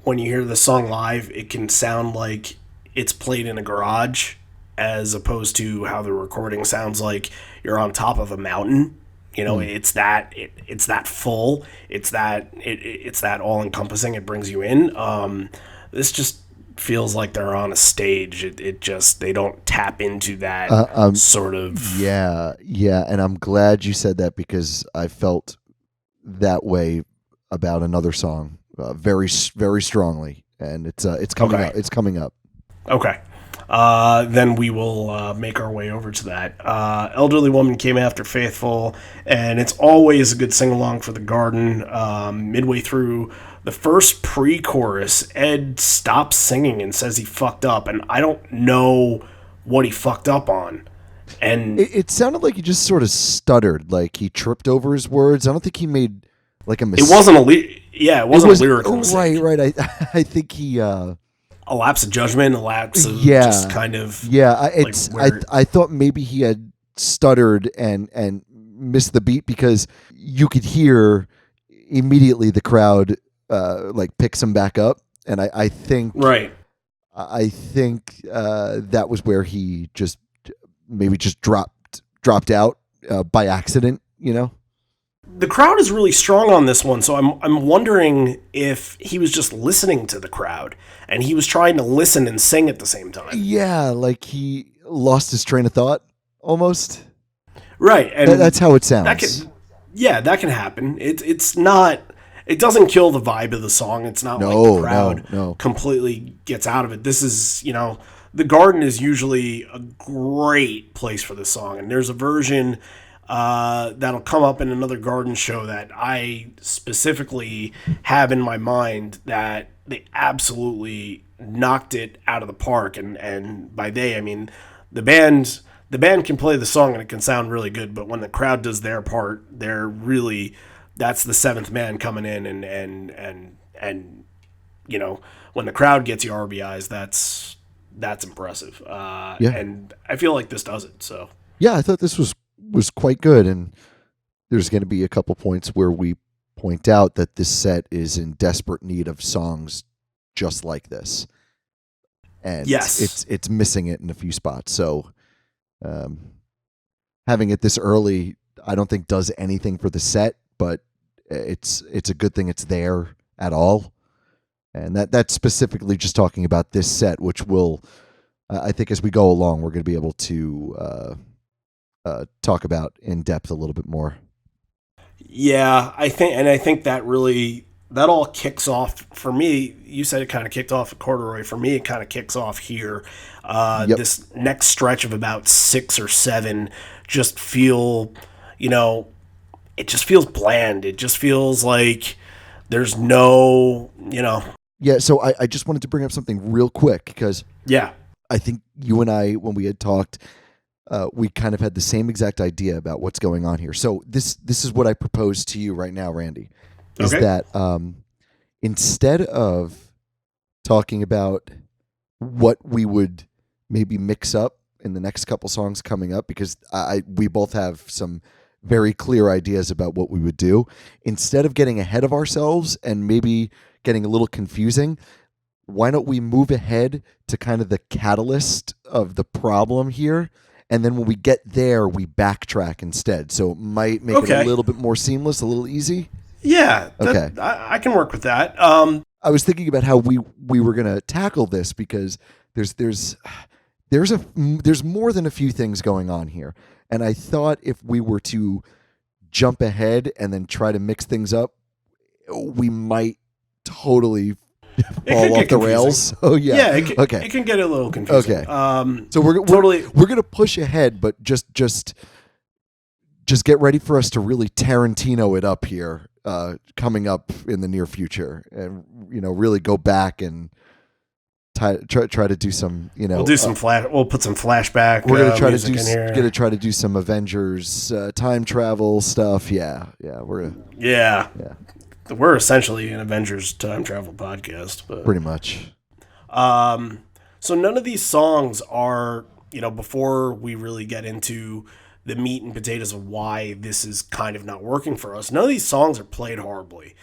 when you hear the song live, it can sound like it's played in a garage, as opposed to how the recording sounds like you're on top of a mountain. It's that full. It's that all encompassing. It brings you in. This just feels like they're on a stage. It just they don't tap into that sort of.
Yeah, and I'm glad you said that because I felt that way about another song very very strongly, and it's coming
Okay.
up. It's coming up.
Okay. Then we will make our way over to that. Elderly Woman came after Faithful, and it's always a good sing along for the Garden. Midway through the first pre chorus, Ed stops singing and says he fucked up, and I don't know what he fucked up on. And
It sounded like he just sort of stuttered, like he tripped over his words. I don't think he made like a
it
mistake.
wasn't it wasn't a lyrical mistake.
Right. I think he.
A lapse of judgment, a lapse of
Yeah,
just kind of
I thought maybe he had stuttered and missed the beat because you could hear immediately the crowd like picks him back up, and I think
right.
that was where he just maybe just dropped out by accident, you know.
The crowd is really strong on this one, so I'm wondering if he was just listening to the crowd and he was trying to listen and sing at the same time.
Yeah, like he lost his train of thought almost.
Right, and
That's how it sounds.
That can happen. It's not. It doesn't kill the vibe of the song. It's not like the crowd completely gets out of it. This is, the Garden is usually a great place for this song, and there's a version that'll come up in another Garden show that I specifically have in my mind that they absolutely knocked it out of the park. And by they, I mean the band can play the song and it can sound really good, but when the crowd does their part, that's the seventh man coming in and when the crowd gets your RBIs, that's impressive. And I feel like this does it. So
yeah, I thought this was quite good, and there's going to be a couple points where we point out that this set is in desperate need of songs just like this, and
yes,
it's missing it in a few spots. So having it this early, I don't think does anything for the set, but it's a good thing it's there at all. And that's specifically just talking about this set, which will, I think, as we go along, we're going to be able to talk about in depth a little bit more.
Yeah, I think that all kicks off for me. You said it kind of kicked off at Corduroy. For me, it kind of kicks off here. This next stretch of about 6 or 7 just feel, it just feels bland. It just feels like there's no,
Yeah, so I just wanted to bring up something real quick because
yeah,
I think you and I, when we had talked, we kind of had the same exact idea about what's going on here. So this is what I propose to you right now, Randy, is that instead of talking about what we would maybe mix up in the next couple songs coming up, because we both have some very clear ideas about what we would do, instead of getting ahead of ourselves and maybe getting a little confusing, why don't we move ahead to kind of the catalyst of the problem here? And then when we get there, we backtrack instead. So it might make it a little bit more seamless, a little easy.
Yeah. I can work with that.
I was thinking about how we were going to tackle this because there's more than a few things going on here. And I thought if we were to jump ahead and then try to mix things up, we might totally fall off the rails. Oh yeah.
It can get a little confusing.
Okay. So we're gonna push ahead, but just get ready for us to really Tarantino it up here, coming up in the near future, and really go back and try to do some.
We'll do some We'll put some flashback.
We're gonna try to do some Avengers time travel stuff. Yeah.
We're essentially an Avengers time travel podcast, but
pretty much.
So none of these songs are, before we really get into the meat and potatoes of why this is kind of not working for us, none of these songs are played horribly.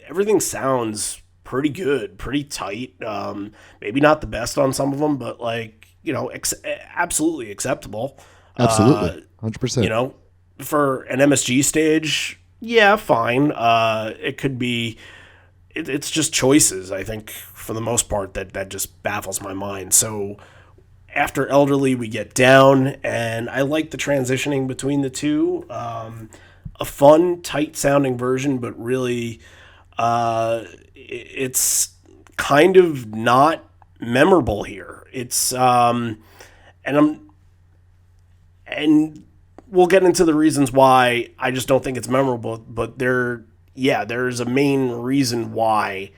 Everything sounds pretty good, pretty tight. Maybe not the best on some of them, but absolutely acceptable.
Absolutely. 100%.
for an MSG stage, yeah, fine. It could be. It's just choices. I think for the most part that just baffles my mind. So after Elderly, we get Down, and I like the transitioning between the two. A fun, tight sounding version, but really, it's kind of not memorable here. It's and we'll get into the reasons why I just don't think it's memorable. But there's a main reason why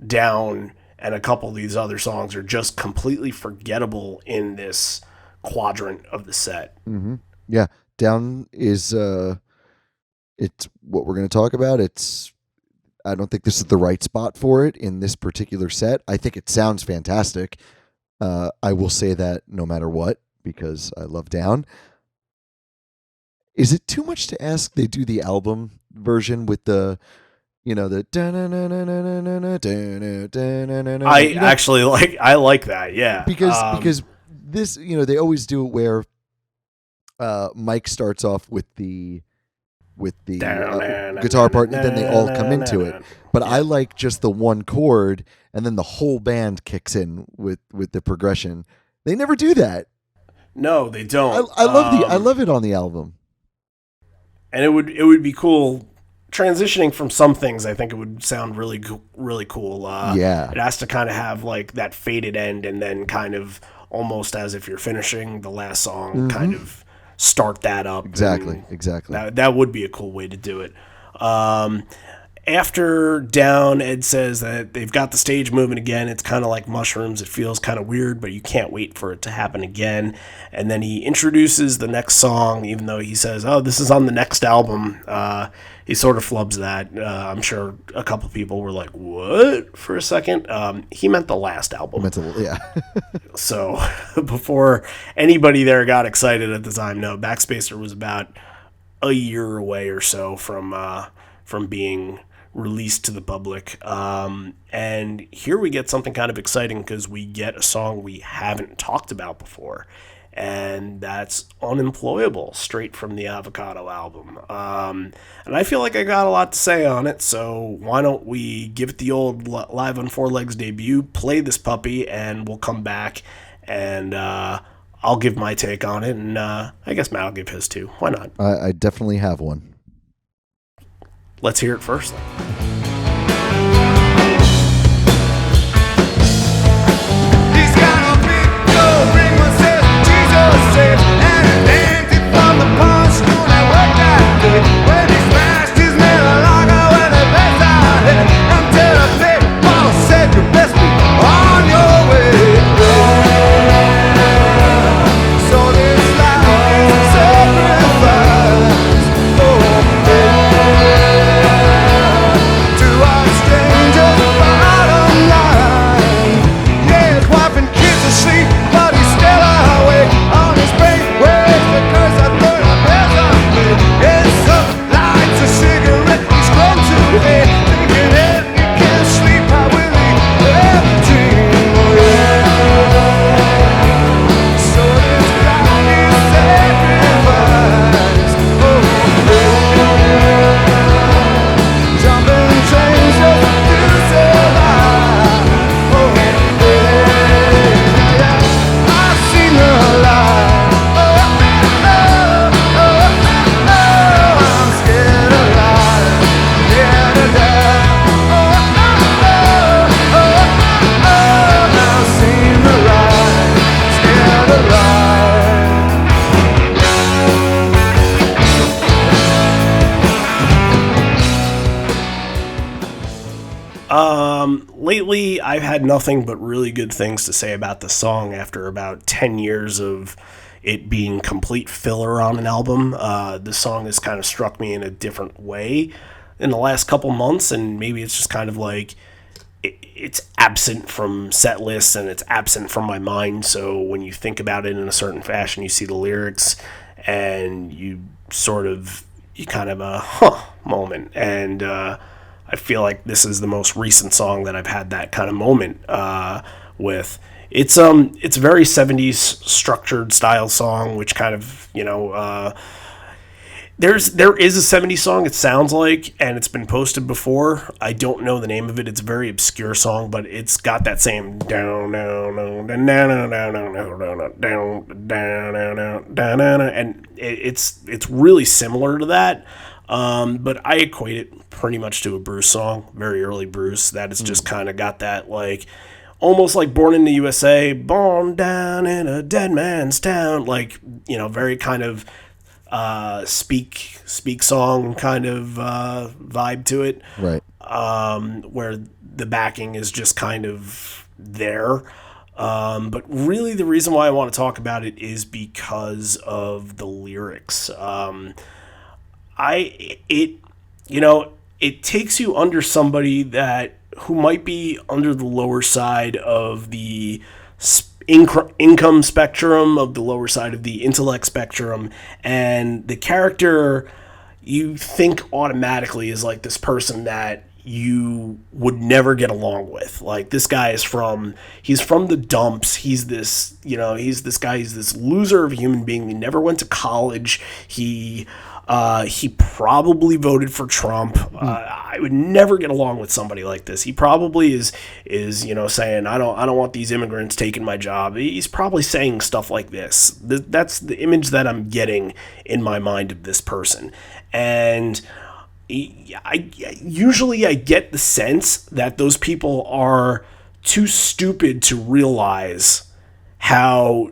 Down and a couple of these other songs are just completely forgettable in this quadrant of the set.
Yeah, Down is it's what we're going to talk about. I don't think this is the right spot for it in this particular set. I think it sounds fantastic. I will say that no matter what, because I love Down. Is it too much to ask they do the album version with the
I like that, yeah.
Because this, they always do it where Mike starts off with the guitar part, and then they all come into it. But I like just the one chord, and then the whole band kicks in with the progression. They never do that.
No, they don't.
I love it on the album.
And it would be cool transitioning from some things. I think it would sound really cool.
Yeah,
it has to kind of have like that faded end, and then kind of almost as if you're finishing the last song, kind of start that up.
Exactly.
That would be a cool way to do it. After Down, Ed says that they've got the stage moving again. It's kind of like mushrooms. It feels kind of weird, but you can't wait for it to happen again. And then he introduces the next song, even though he says, "Oh, this is on the next album." He sort of flubs that. I'm sure a couple people were like, "What?" for a second. He meant the last album.
Yeah.
So before anybody there got excited at the time, no, Backspacer was about a year away or so from being released to the public. And here we get something kind of exciting because we get a song we haven't talked about before. And that's Unemployable, straight from the Avocado album. And I feel like I got a lot to say on it, so why don't we give it the old Live on Four Legs debut, play this puppy, and we'll come back and I'll give my take on it, and I guess Matt will give his too. Why not?
I definitely have one.
Let's hear it first.
He's got a big gold ring that says Jesus said, and a dainty from the pawn school that worked that day. When he smashed his nail locker with the best I had, until a big boss said you best be on your way. So this life is a sacrifice. Oh, yeah. To our strangers, bottom line. Yeah, his wife and kids asleep, but he's still awake on his brain waves because I burn a bells on me. His son lights a cigarette, he's grown to it, thinking if he can't sleep, how will he ever dream? Oh yeah. So this life is sacrifice. Oh yeah. Jumping trains just to survive. Oh yeah. I've seen the light. I'm scared of life. Scared to die. I've seen the light. Scared of life.
Lately, I've had nothing but really good things to say about the song after about 10 years of it being complete filler on an album. The song has kind of struck me in a different way in the last couple months, and maybe it's just kind of like it's absent from set lists and it's absent from my mind. So when you think about it in a certain fashion, you see the lyrics and you kind of a moment. And I feel like this is the most recent song that I've had that kind of moment with. It's a very 70s structured style song, which kind of, There is a '70s song, it sounds like, and it's been posted before. I don't know the name of it. It's a very obscure song, but it's got that same down down down down down down down down down down, and it's really similar to that. But I equate it pretty much to a Bruce song, very early Bruce. That has just kind of got that, like, almost like Born in the USA, born down in a dead man's town, like, very kind of speak song kind of vibe to it,
Right.
where the backing is just kind of there. But really, the reason why I want to talk about it is because of the lyrics. It it takes you under somebody that who might be under the lower side of the income spectrum, of the lower side of the intellect spectrum, and the character you think automatically is like this person that you would never get along with. Like, this guy he's from the dumps. He's this, he's this guy, he's this loser of a human being. He never went to college. He probably voted for Trump. I would never get along with somebody like this. He probably is saying, I don't want these immigrants taking my job. He's probably saying stuff like this. That's the image that I'm getting in my mind of this person. And I usually get the sense that those people are too stupid to realize how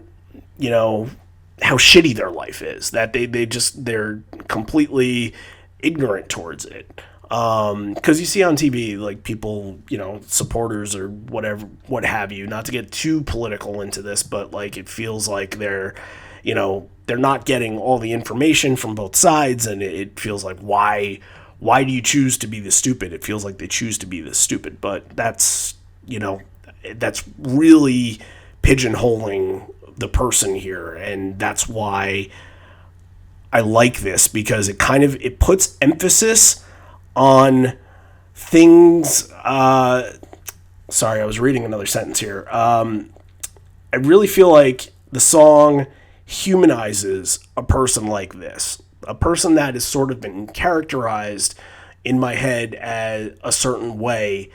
how shitty their life is, that they're completely ignorant towards it. Because you see on TV, like, people, supporters or whatever, what have you, not to get too political into this, but, like, it feels like they're not getting all the information from both sides, and it feels like, why do you choose to be this stupid? It feels like they choose to be this stupid, but that's really pigeonholing the person here, and that's why I like this, because it puts emphasis on things. Sorry, I was reading another sentence here. I really feel like the song humanizes a person like this, a person that has sort of been characterized in my head as a certain way.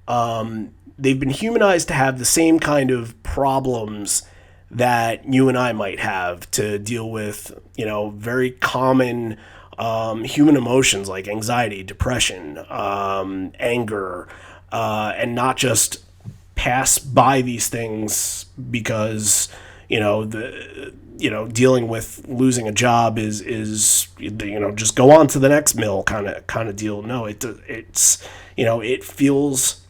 They've been humanized to have the same kind of problems that you and I might have to deal with, very common human emotions like anxiety, depression, anger, and not just pass by these things because dealing with losing a job is just go on to the next mill kind of deal. No, it's it feels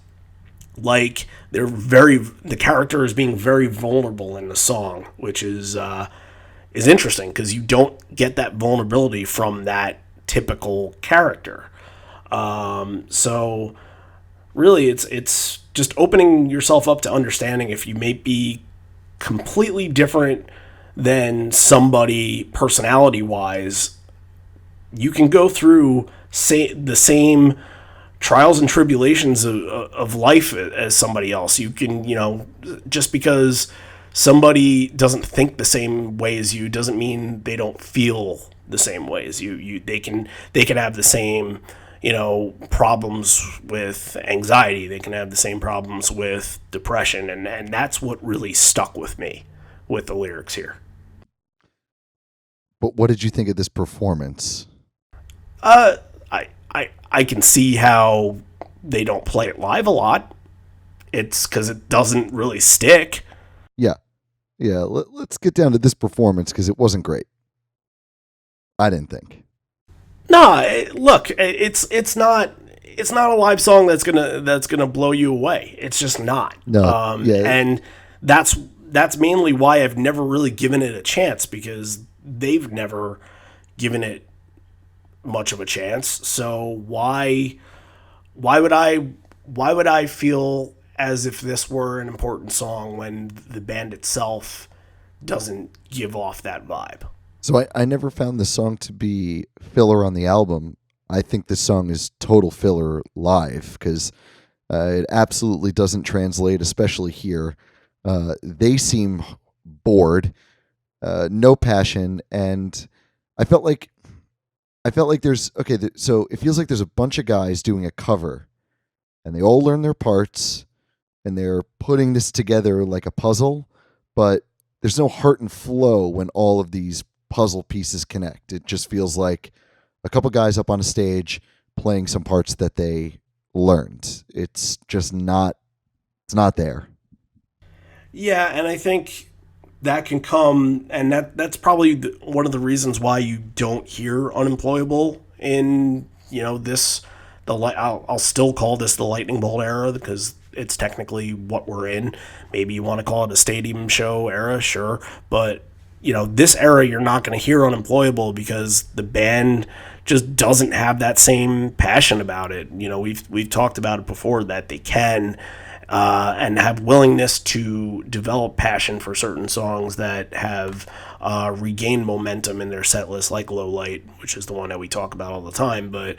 like the character is being very vulnerable in the song, which is interesting because you don't get that vulnerability from that typical character. So really, it's just opening yourself up to understanding if you may be completely different than somebody personality wise. You can go through the same trials and tribulations of life as somebody else. You can, just because somebody doesn't think the same way as you doesn't mean they don't feel the same way as you. They can have the same, problems with anxiety. They can have the same problems with depression, and that's what really stuck with me with the lyrics here.
But what did you think of this performance?
I can see how they don't play it live a lot. It's because it doesn't really stick.
Yeah. Let's get down to this performance because it wasn't great. I didn't think.
No, look, it's not a live song that's gonna blow you away. It's just not.
No.
And that's mainly why I've never really given it a chance, because they've never given it much of a chance. So why would I feel as if this were an important song when the band itself doesn't give off that vibe?
So I never found this song to be filler on the album. I think this song is total filler live because it absolutely doesn't translate, especially here. They seem bored, no passion, and I felt like I felt like so it feels like there's a bunch of guys doing a cover, and they all learn their parts, and they're putting this together like a puzzle, but there's no heart and flow when all of these puzzle pieces connect. It just feels like a couple guys up on a stage playing some parts that they learned. It's just not. It's not there.
Yeah, and I think that can come, and that's probably one of the reasons why you don't hear unemployable in this I'll still call this the lightning bolt era because it's technically what we're in. Maybe you want to call it a stadium show era, sure, but this era you're not going to hear unemployable because the band just doesn't have that same passion about it. We've talked about it before that they can and have willingness to develop passion for certain songs that have regained momentum in their set list, like Low Light, which is the one that we talk about all the time. But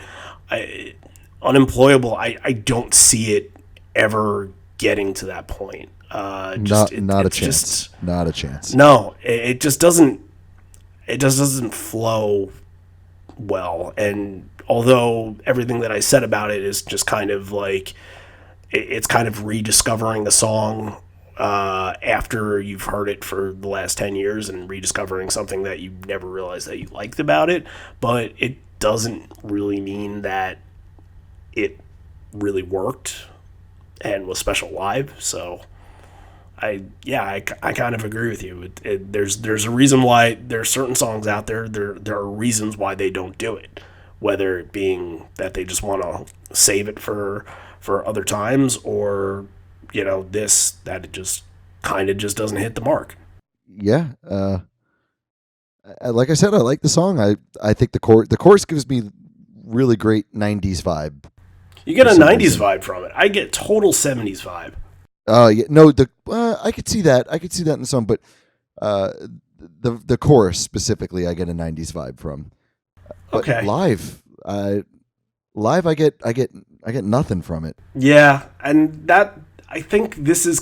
Unemployable, I don't see it ever getting to that point.
Not a chance. Not a chance.
No, it just doesn't. It just doesn't flow well. And although everything that I said about it is just kind of like it's kind of rediscovering the song after you've heard it for the last 10 years and rediscovering something that you never realized that you liked about it, but it doesn't really mean that it really worked and was special live. So I kind of agree with you. There's a reason why there's certain songs out there. There are reasons why they don't do it, whether it being that they just want to save it for other times, or that it just kind of just doesn't hit the mark.
Yeah. Like I said, I like the song. I think the chorus gives me really great 90s vibe.
You get a 90s vibe from it. I get total 70s vibe.
Yeah, no, I could see that. I could see that in the song, but the chorus specifically, I get a 90s vibe from. But
okay.
Live, I get nothing from it.
Yeah, and that I think this was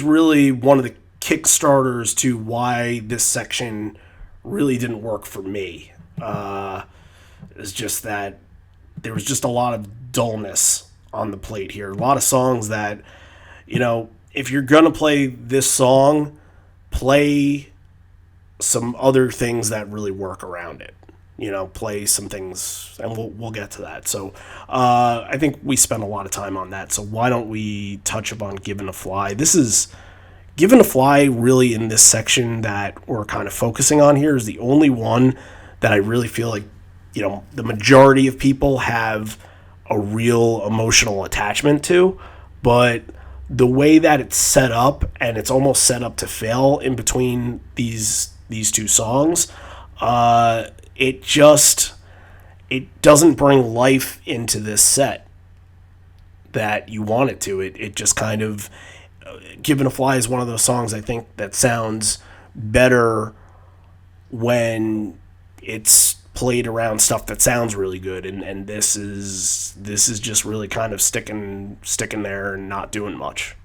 really one of the kickstarters to why this section really didn't work for me. It's just that there was just a lot of dullness on the plate here. A lot of songs that, if you're gonna play this song, play some other things that really work around it. Play some things, and we'll get to that. So I think we spent a lot of time on that. So why don't we touch upon Given a Fly? This is Given a Fly really in this section that we're kind of focusing on here is the only one that I really feel like, the majority of people have a real emotional attachment to, but the way that it's set up, and it's almost set up to fail in between these two songs, it doesn't bring life into this set that you want it to. It just kind of, Given a Fly is one of those songs I think that sounds better when it's played around stuff that sounds really good, and this is just really kind of sticking there and not doing much.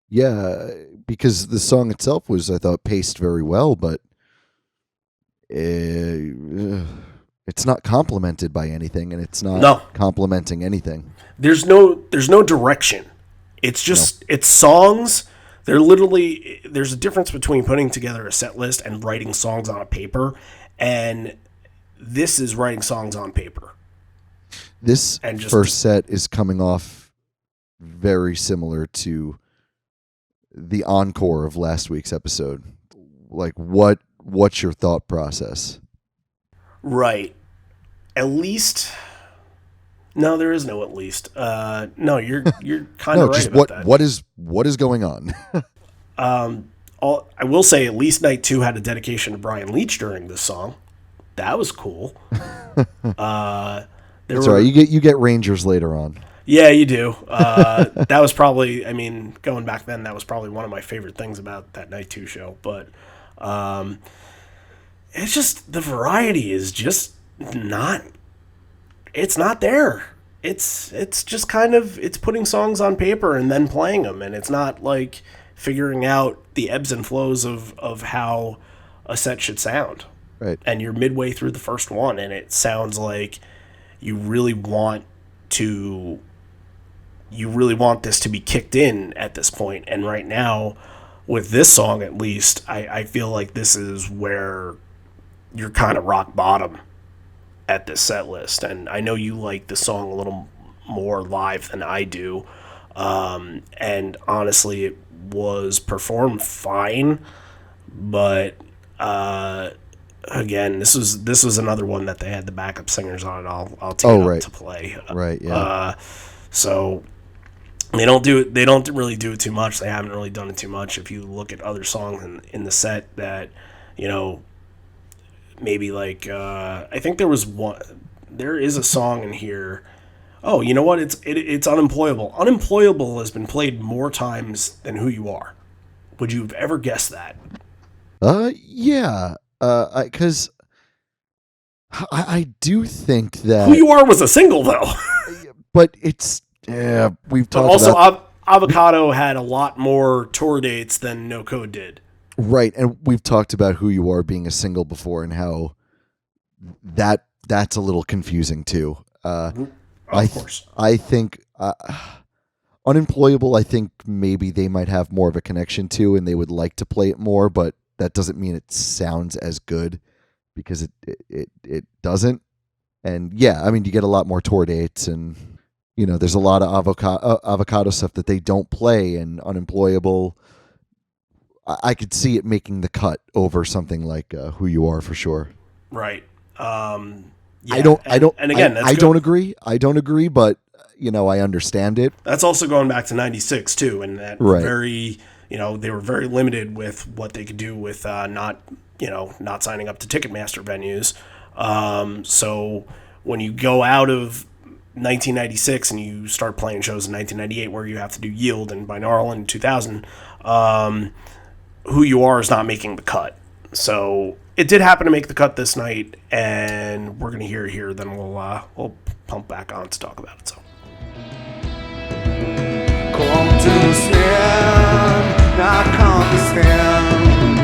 Yeah, because the song itself was, I thought, paced very well, but it's not complemented by anything, and it's not complementing anything.
There's no direction. It's just It's songs. There's a difference between putting together a set list and writing songs on a paper, and this is writing songs on paper.
This first set is coming off very similar to the encore of last week's episode. Like, what's your thought process?
Right. At least. No, there is no at least. No, you're kind of right
just
about that.
What is going on?
I will say, at least Night 2 had a dedication to Brian Leach during this song. That was cool.
That's all right. You get Rangers later on.
Yeah, you do. That was probably, going back then, that was probably one of my favorite things about that Night 2 show. But it's just, the variety is just not, it's not there. It's just kind of, it's putting songs on paper and then playing them. And it's not like figuring out the ebbs and flows of how a set should sound.
Right.
And you're midway through the first one, and it sounds like you really want to this to be kicked in at this point. And right now, with this song at least, I feel like this is where you're kind of rock bottom at this set list. And I know you like the song a little more live than I do. And honestly, it was performed fine, but again, this was another one that they had the backup singers on. I'll take it up to play.
Right. Yeah.
So they don't really do it too much. They haven't really done it too much. If you look at other songs in the set that, maybe like I think there is a song in here. Oh, you know what? It's Unemployable. Unemployable has been played more times than Who You Are. Would you have ever guessed that?
Yeah. Because I do think that
Who You Are was a single though.
but it's we've
But
talked
also,
about
Avocado had a lot more tour dates than No Code did.
right, and we've talked about Who You Are being a single before and how that's a little confusing too.
Of course.
I think Unemployable. I think maybe they might have more of a connection to, and they would like to play it more, but that doesn't mean it sounds as good because it doesn't. And yeah, I mean, you get a lot more tour dates, and there's a lot of avocado stuff that they don't play, and Unemployable. I could see it making the cut over something like Who You Are for sure.
Right. Yeah.
I don't.
And again,
I don't agree. I don't agree, but I understand it.
That's also going back to '96 too, and that very, they were very limited with what they could do with not signing up to Ticketmaster venues. So when you go out of 1996 and you start playing shows in 1998 where you have to do Yield and Binaural in 2000, Who You Are is not making the cut. So it did happen to make the cut this night, and we're going to hear it here. Then we'll pump back on to talk about it. So.
Come to stand, not comprehend,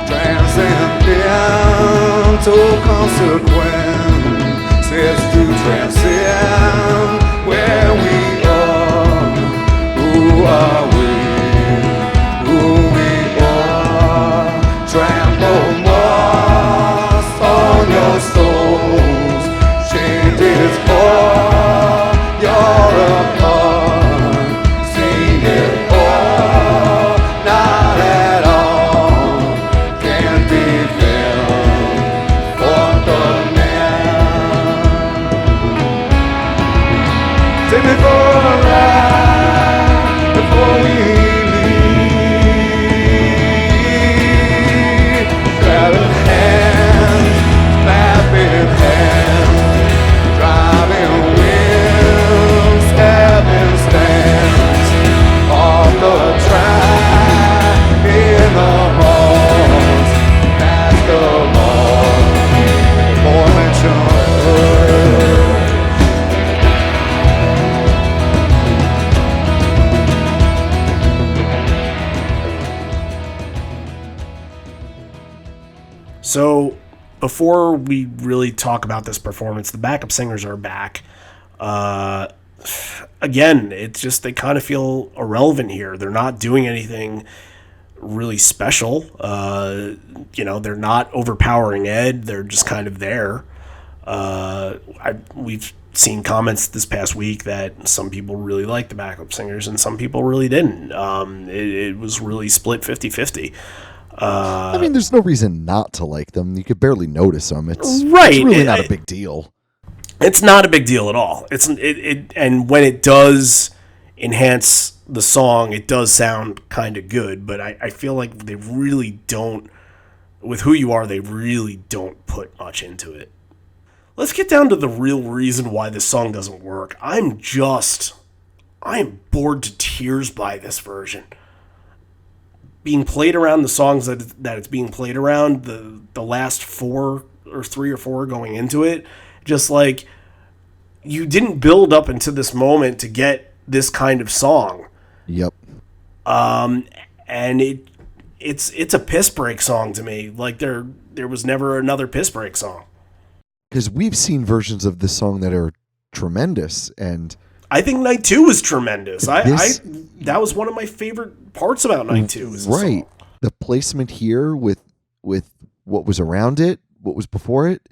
transcendent to consequence, says to transcend where we are. Who are we? Who we are? Trample moss on your souls, changes all you're apart.
So before we really talk about this performance, the backup singers are back. Again, it's just they kind of feel irrelevant here. They're not doing anything really special. They're not overpowering Ed. They're just kind of there. We've seen comments this past week that some people really liked the backup singers and some people really didn't. It was really split 50-50.
I mean, there's no reason not to like them. You could barely notice them. It's
right.
It's really not a big deal.
It's not a big deal at all. And when it does enhance the song, it does sound kind of good. But I feel like they really don't. With Who You Are, they really don't put much into it. Let's get down to the real reason why this song doesn't work. I am bored to tears by this version. Being played around the songs that it's being played around, the last 3 or 4 going into it, just like you didn't build up into this moment to get this kind of song.
Yep.
And it's a piss break song to me. Like there was never another piss break song.
Because we've seen versions of this song that are tremendous, and
I think Night 2 was tremendous.
This-
That was one of my favorite parts about Night 2 is the
right,
song.
the placement here with what was around it, what was before it.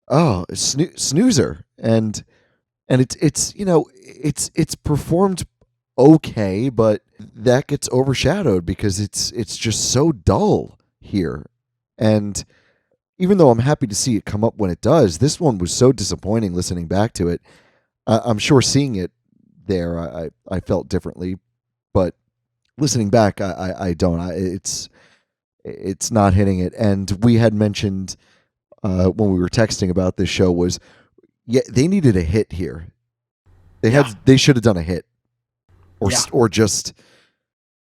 Oh, snoozer, and it's it's performed okay, but that gets overshadowed because it's just so dull here. And even though I'm happy to see it come up when it does, this one was so disappointing listening back to it. I'm sure seeing it there, I felt differently, but listening back, I don't. It's not hitting it. And we had mentioned when we were texting about this show was, yeah, they needed a hit here. They should have done a hit, or just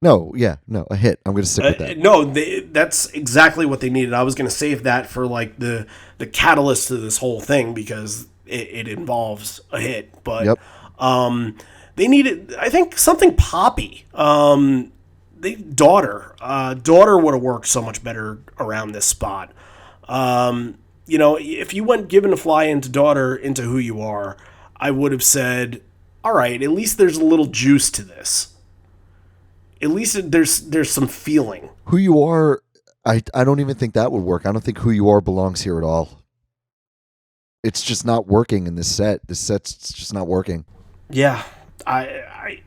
a hit. I'm going to stick with that.
No, that's exactly what they needed. I was going to save that for like the catalyst to this whole thing because it involves a hit. But
Yep.
they needed, I think, something poppy. Daughter would have worked so much better around this spot. If you went Given to Fly into Daughter into Who You Are, I would have said, all right, at least there's a little juice to this. At least there's some feeling.
Who You Are, I don't even think that would work. I don't think Who You Are belongs here at all. It's just not working in this set. This set's just not working.
Yeah, I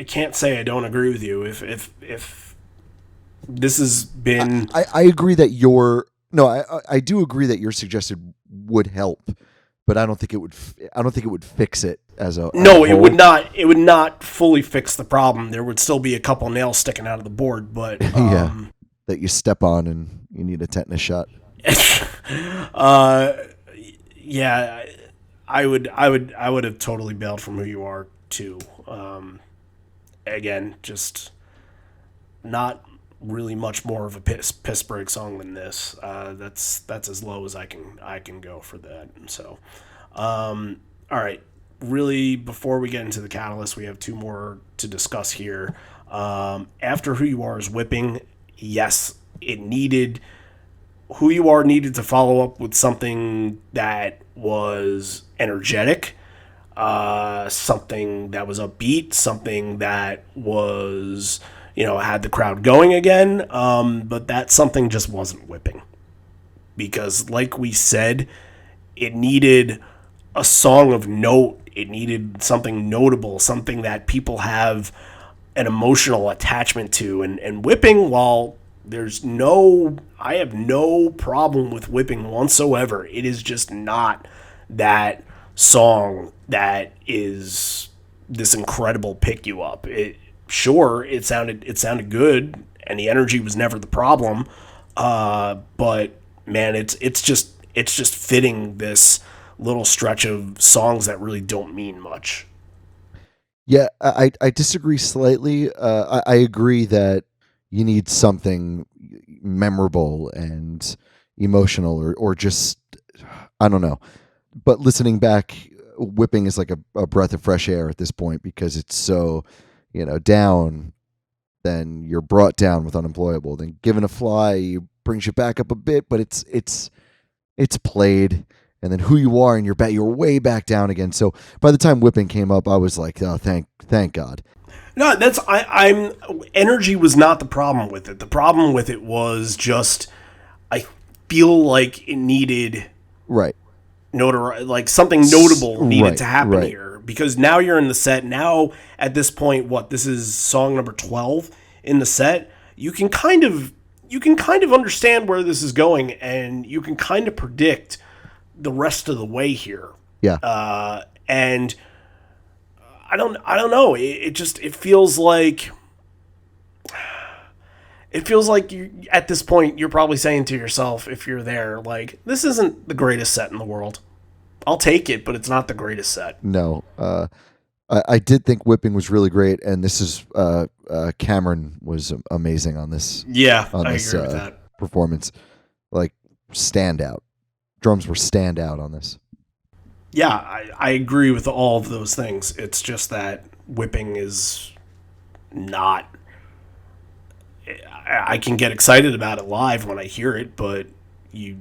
can't say I don't agree with you. If this has been,
I agree that I do agree that your suggested would help, but I don't think it would. I don't think it would fix it as a.
No, it would not. It would not fully fix the problem. There would still be a couple nails sticking out of the board, but
that you step on and you need a tetanus shot.
Yeah, I would have totally bailed from Who You Are too. Again, just not really much more of a piss break song than this. That's as low as I can go for that. So, all right. Really, before we get into the catalyst, we have two more to discuss here. After Who You Are is whipping, yes, it needed. Who You Are needed to follow up with something that was energetic, something that was upbeat, something that was, had the crowd going again. But that something just wasn't whipping. Because, like we said, it needed a song of note. It needed something notable, something that people have an emotional attachment to. And whipping, while I have no problem with whipping whatsoever. It is just not that song that is this incredible pick you up. It sounded good, and the energy was never the problem. But man, it's just fitting this little stretch of songs that really don't mean much.
Yeah, I disagree slightly. I agree that you need something memorable and emotional or just, I don't know. But listening back, whipping is like a breath of fresh air at this point because it's so, down. Then you're brought down with Unemployable. Then Given a Fly brings you back up a bit, but it's played. And then Who You Are, and you're way back down again. So by the time whipping came up, I was like, oh, thank God.
No, I'm energy was not the problem with it. The problem with it was just I feel like it needed
Right.
like something notable needed to happen
right.
here because now you're in the set. Now at this point, this is song number 12 in the set. You can kind of understand where this is going, and you can kind of predict the rest of the way here.
Yeah.
And I don't know. It feels like you, at this point, you're probably saying to yourself, if you're there, like, this isn't the greatest set in the world. I'll take it, but it's not the greatest set.
No. I did think whipping was really great, and this is Cameron was amazing on this.
Yeah,
on
I
this
agree with that
performance. Like, standout. Drums were standout on this.
Yeah, I agree with all of those things. It's just that whipping is not I can get excited about it live when I hear it, but you,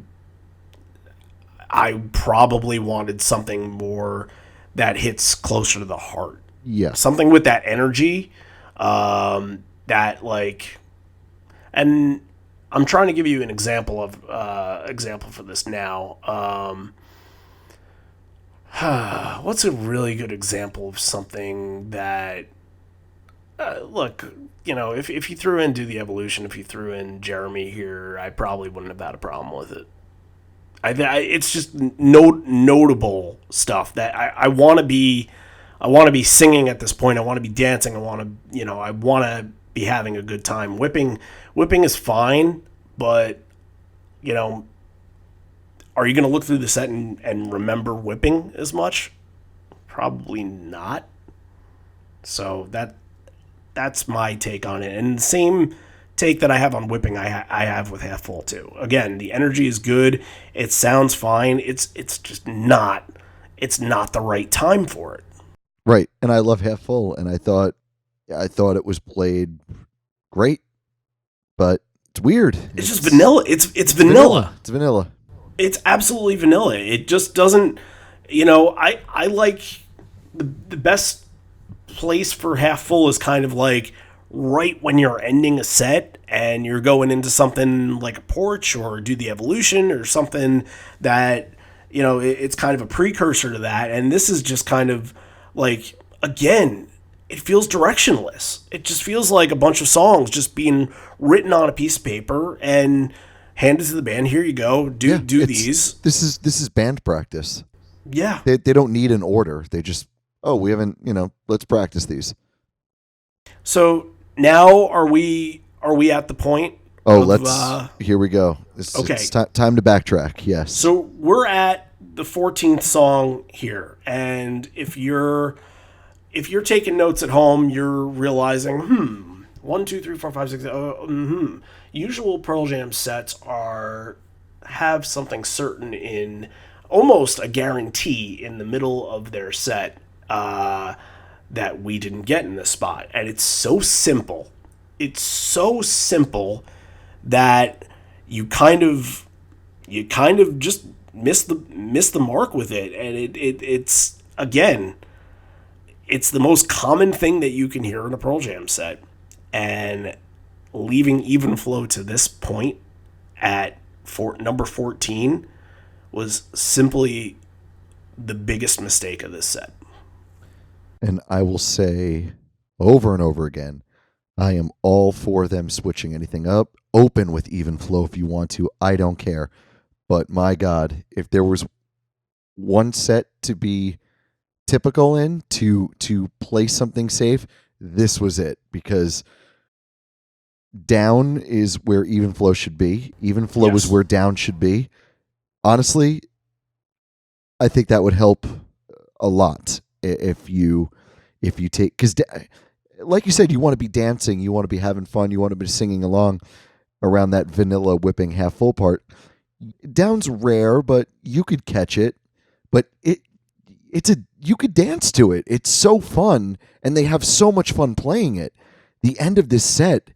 I probably wanted something more that hits closer to the heart,
Yeah.
something with that energy, that like, and I'm trying to give you an example for this now. What's a really good example of something that look, if you threw in Do the Evolution, if you threw in Jeremy here, I probably wouldn't have had a problem with it. It's just notable stuff that I want to be. I want to be singing at this point. I want to be dancing. I want to, I want to be having a good time. Whipping is fine, but you know, are you going to look through the set and remember whipping as much? Probably not. So that's my take on it. And the same take that I have on whipping, I have with Half Full too. Again, the energy is good. It sounds fine. It's just not. It's not the right time for it.
Right. And I love Half Full, and I thought it was played great, but it's weird.
It's just vanilla. It's vanilla.
It's vanilla.
It's absolutely vanilla. It just doesn't. I like the best place for Half Full is kind of like right when you're ending a set and you're going into something like a porch or Do the Evolution or something that it's kind of a precursor to that. And this is just kind of like, again, it feels directionless. It just feels like a bunch of songs just being written on a piece of paper and handed to the band. Here you go. Do these.
This is band practice.
Yeah.
They don't need an order. They just, we haven't, let's practice these.
So now are we at the point?
Here we go.
Okay.
It's time to backtrack. Yes.
So we're at the 14th song here, and if you're taking notes at home, you're realizing, 1, 2, 3, 4, 5, 6. Usual Pearl Jam sets have something certain in almost a guarantee in the middle of their set that we didn't get in this spot, and it's so simple. It's so simple that you kind of just miss the mark with it, and it's again, it's the most common thing that you can hear in a Pearl Jam set, and leaving Even Flow to this point at number 14 was simply the biggest mistake of this set.
And I will say over and over again, I am all for them switching anything up. Open with Even Flow if you want to. I don't care. But my God, if there was one set to be typical in to play something safe, this was it, because down is where Even Flow should be. Even Flow is where down should be. Honestly, I think that would help a lot if you take, because like you said, you want to be dancing, you want to be having fun, you want to be singing along around that vanilla whipping Half Full part. Down's rare, but you could catch it. But you could dance to it. It's so fun, and they have so much fun playing it. The end of this set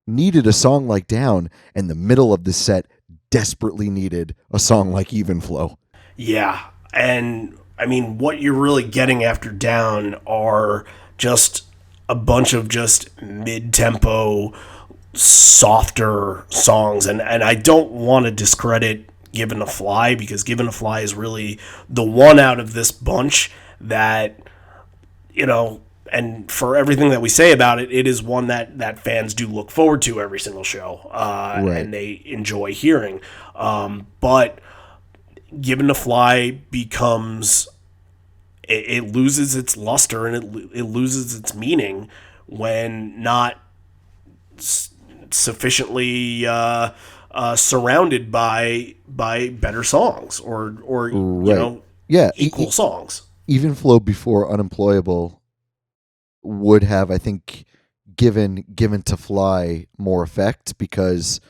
needed a song like Down, and the middle of this set desperately needed a song like Even Flow.
Yeah, and I mean, what you're really getting after Down are just a bunch of just mid-tempo, softer songs, and I don't want to discredit Given a Fly, because Given a Fly is really the one out of this bunch that, and for everything that we say about it, it is one that fans do look forward to every single show,
Right.
and they enjoy hearing. But Given a Fly becomes, it loses its luster, and it loses its meaning when not sufficiently surrounded by better songs or
Right.
equal songs.
Even Flow before Unemployable would have, I think, given to Fly more effect, because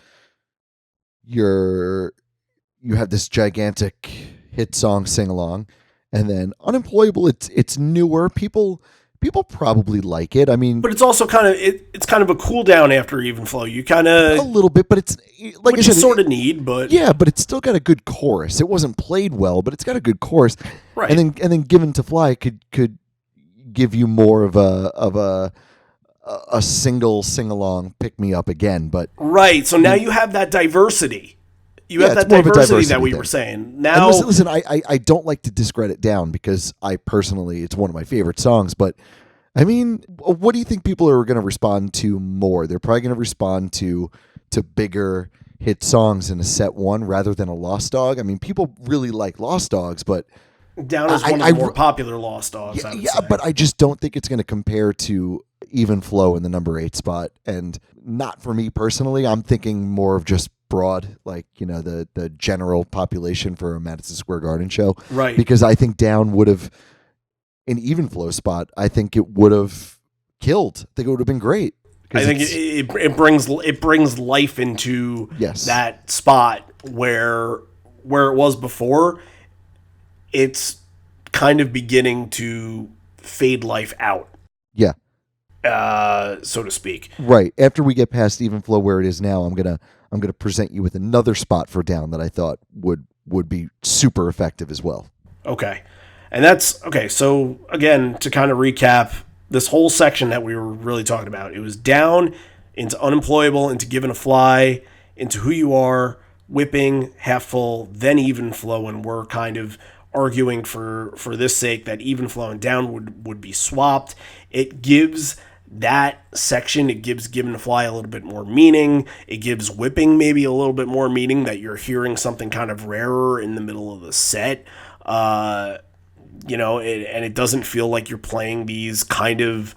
you have this gigantic hit song sing along, and then Unemployable, it's newer. People people probably like it. I mean,
But it's also kind of it's kind of a cool down after even flow. You kind
a
of,
little bit, but it's like I
which
said,
you sort of need, but
yeah, but it's still got a good chorus. It wasn't played well, but it's got a good chorus.
right.
And then Given to Fly could give you more of a single sing along pick me up again. But
Right. So now you have that diversity. You
Yeah,
have
it's
that
more of a
diversity that
diversity
we
thing.
were saying.
and
Now,
listen, I don't like to discredit Down because I personally it's one of my favorite songs. But I mean, what do you think people are going to respond to more? They're probably going to respond to bigger hit songs in a set one rather than a Lost Dog. I mean, people really like Lost Dogs, but
Down is one of the more popular Lost Dogs, I would say.
but I just don't think it's going to compare to Even Flow in the number 8 spot. And not for me personally. I'm thinking more of just broad, like, the general population for a Madison Square Garden show.
Right.
Because I think Down would have, an Even Flow spot, I think it would have killed. I think it would have been great.
I think it brings life into
Yes.
that spot where it was before. It's kind of beginning to fade life out,
Yeah.
so to speak.
Right. After we get past Even Flow where it is now, I'm gonna present you with another spot for Down that I thought would be super effective as well.
Okay. And that's okay. So again, to kind of recap this whole section that we were really talking about, it was Down into Unemployable, into Given a Fly, into Who You Are, Whipping, Half Full, then Even Flow, and we're kind of arguing for this sake that Even Flow and Down would be swapped. It gives that section, it gives Given a Fly a little bit more meaning. It gives Whipping maybe a little bit more meaning, that you're hearing something kind of rarer in the middle of the set. And it doesn't feel like you're playing these kind of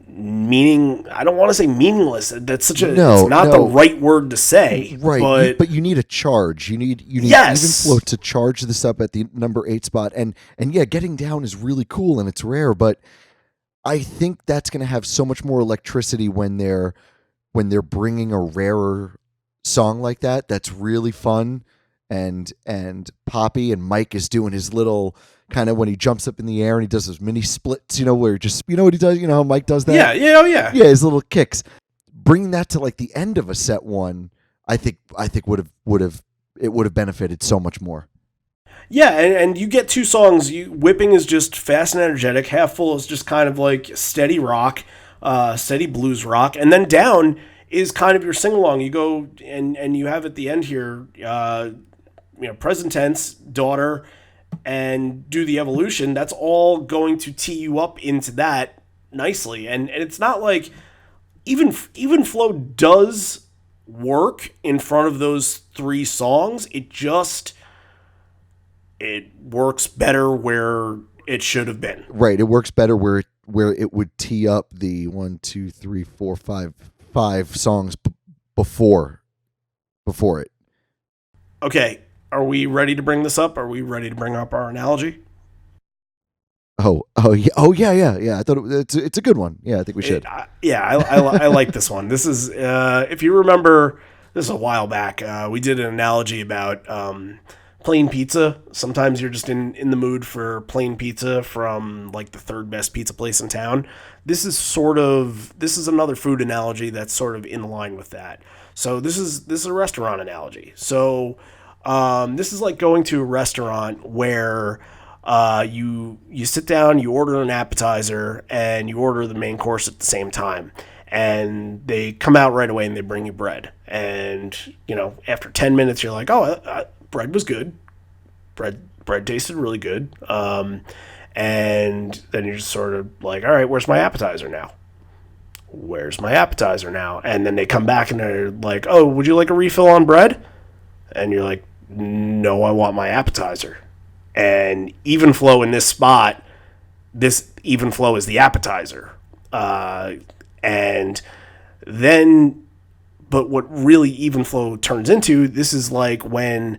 I don't want to say meaningless. That's such a, it's not the right word to say.
Right. But you need a charge. You need
Yes.
Even Flow to charge this up at the number 8 spot. And yeah, Getting Down is really cool and it's rare, but I think that's going to have so much more electricity when they're bringing a rarer song like that. That's really fun and poppy, and Mike is doing his little kind of when he jumps up in the air and he does those mini splits, where just what he does, how Mike does that.
Yeah, yeah.
His little kicks. Bringing that to like the end of a set one, I think would have benefited so much more.
Yeah, and you get two songs. Whipping is just fast and energetic. Half Full is just kind of like steady rock, steady blues rock. And then Down is kind of your sing-along. You go and you have at the end here, present tense, daughter, and do the evolution. That's all going to tee you up into that nicely. And it's not like even Flow does work in front of those three songs. It works better where it should have been.
Right. It works better where it would tee up the 1, 2, 3, 4, 5 songs before it.
Okay. Are we ready to bring this up? Are we ready to bring up our analogy?
Oh yeah. I thought it's a good one. Yeah, I think we should.
I like this one. This is if you remember, this is a while back. We did an analogy about plain pizza. Sometimes you're just in the mood for plain pizza from like the third best pizza place in town. This is another food analogy that's sort of in line with that. So this is a restaurant analogy. So this is like going to a restaurant where you sit down, you order an appetizer, and you order the main course at the same time. And they come out right away and they bring you bread. And, after 10 minutes, you're like, bread was good. Bread tasted really good. And then you're just sort of like, all right, where's my appetizer now? And then they come back and they're like, oh, would you like a refill on bread? And you're like, no, I want my appetizer. And Even Flow in this spot, this Even Flow is the appetizer. And then, but what really Even Flow turns into, this is like when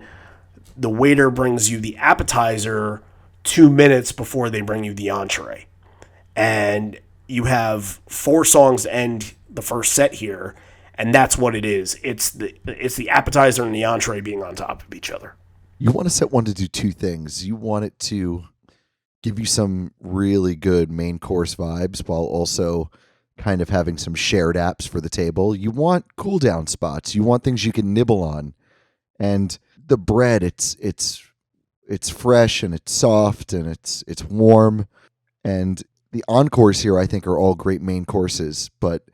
the waiter brings you the appetizer 2 minutes before they bring you the entree. And you have 4 songs to end the first set here, and that's what it is. It's the appetizer and the entree being on top of each other.
You want a set one to do two things. You want it to give you some really good main course vibes while also kind of having some shared apps for the table. You want cool down spots. You want things you can nibble on. And the bread, it's fresh and it's soft and it's warm. And the encores here, I think, are all great main courses, but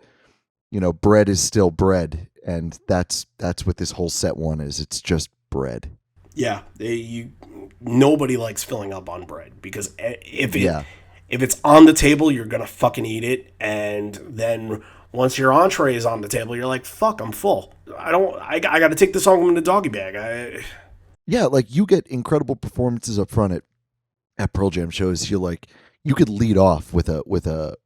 bread is still bread, and that's what this whole set one is. It's just bread.
Yeah, nobody likes filling up on bread because if it's on the table, you're gonna fucking eat it, and then once your entree is on the table, you're like, fuck, I'm full. I got to take this home in the doggy bag.
Yeah, like you get incredible performances up front at Pearl Jam shows. You could lead off with a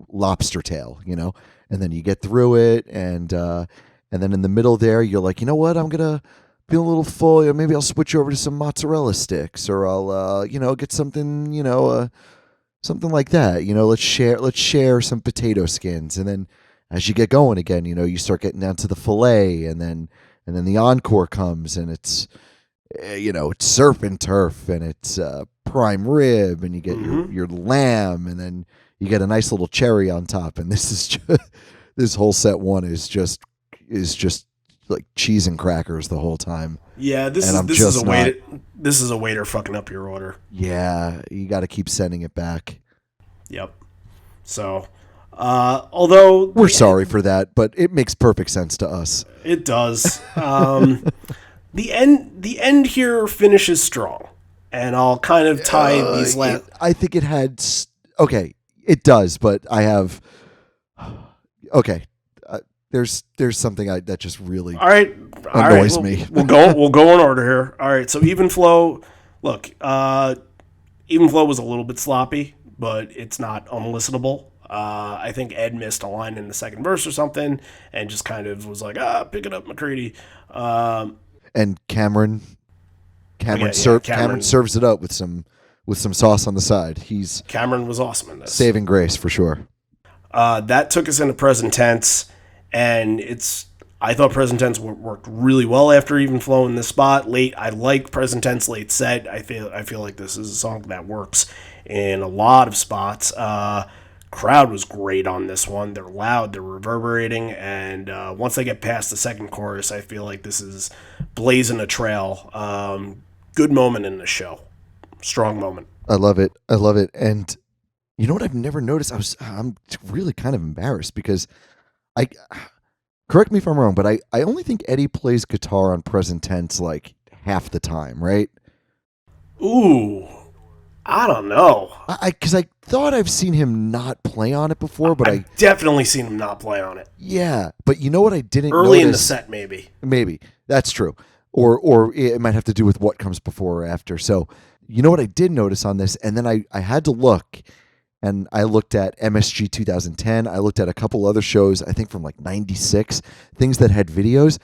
lobster tail, and then you get through it, and then in the middle there, you're like, you know what, I'm gonna feel a little full. Maybe I'll switch over to some mozzarella sticks, or I'll get something, something like that. Let's share some potato skins, and then as you get going again, you start getting down to the fillet, and then the encore comes, and it's it's surf and turf, and it's prime rib, and you get your lamb, and then you get a nice little cherry on top, and this is just, this whole set one is just like cheese and crackers the whole time.
Yeah, this is a waiter fucking up your order.
Yeah, you got to keep sending it back.
Yep. So, although
we're sorry for that, but it makes perfect sense to us.
It does. The end here finishes strong, and I'll kind of tie these last.
I think it had. Okay, it does, but I have. Okay, there's something that just really annoys me.
We'll go in order here. All right, so even flow. Look, even flow was a little bit sloppy, but it's not unlistenable. I think Ed missed a line in the second verse or something, and just kind of was like, pick it up, McCready.
And Cameron serves it up with some sauce on the side.
Cameron was awesome in this.
Saving grace for sure.
That took us into present tense, and I thought present tense worked really well after even flow in this spot. Late, I like present tense late set. I feel like this is a song that works in a lot of spots. Crowd was great on this one. They're loud, they're reverberating, and once they get past the second chorus, I feel like this is blazing a trail. Good moment in the show. Strong moment.
I love it. And you know what I've never noticed? I'm really kind of embarrassed because correct me if I'm wrong, but I only think Eddie plays guitar on present tense like half the time, right?
Ooh. I don't know.
Because I thought I've seen him not play on it before, but
I've definitely seen him not play on it.
Yeah, but you know what I didn't
early
notice?
In the set, maybe.
Maybe that's true, or it might have to do with what comes before or after. So you know what I did notice on this, and then I had to look, and I looked at MSG 2010. I looked at a couple other shows, I think from like '96, things that had videos.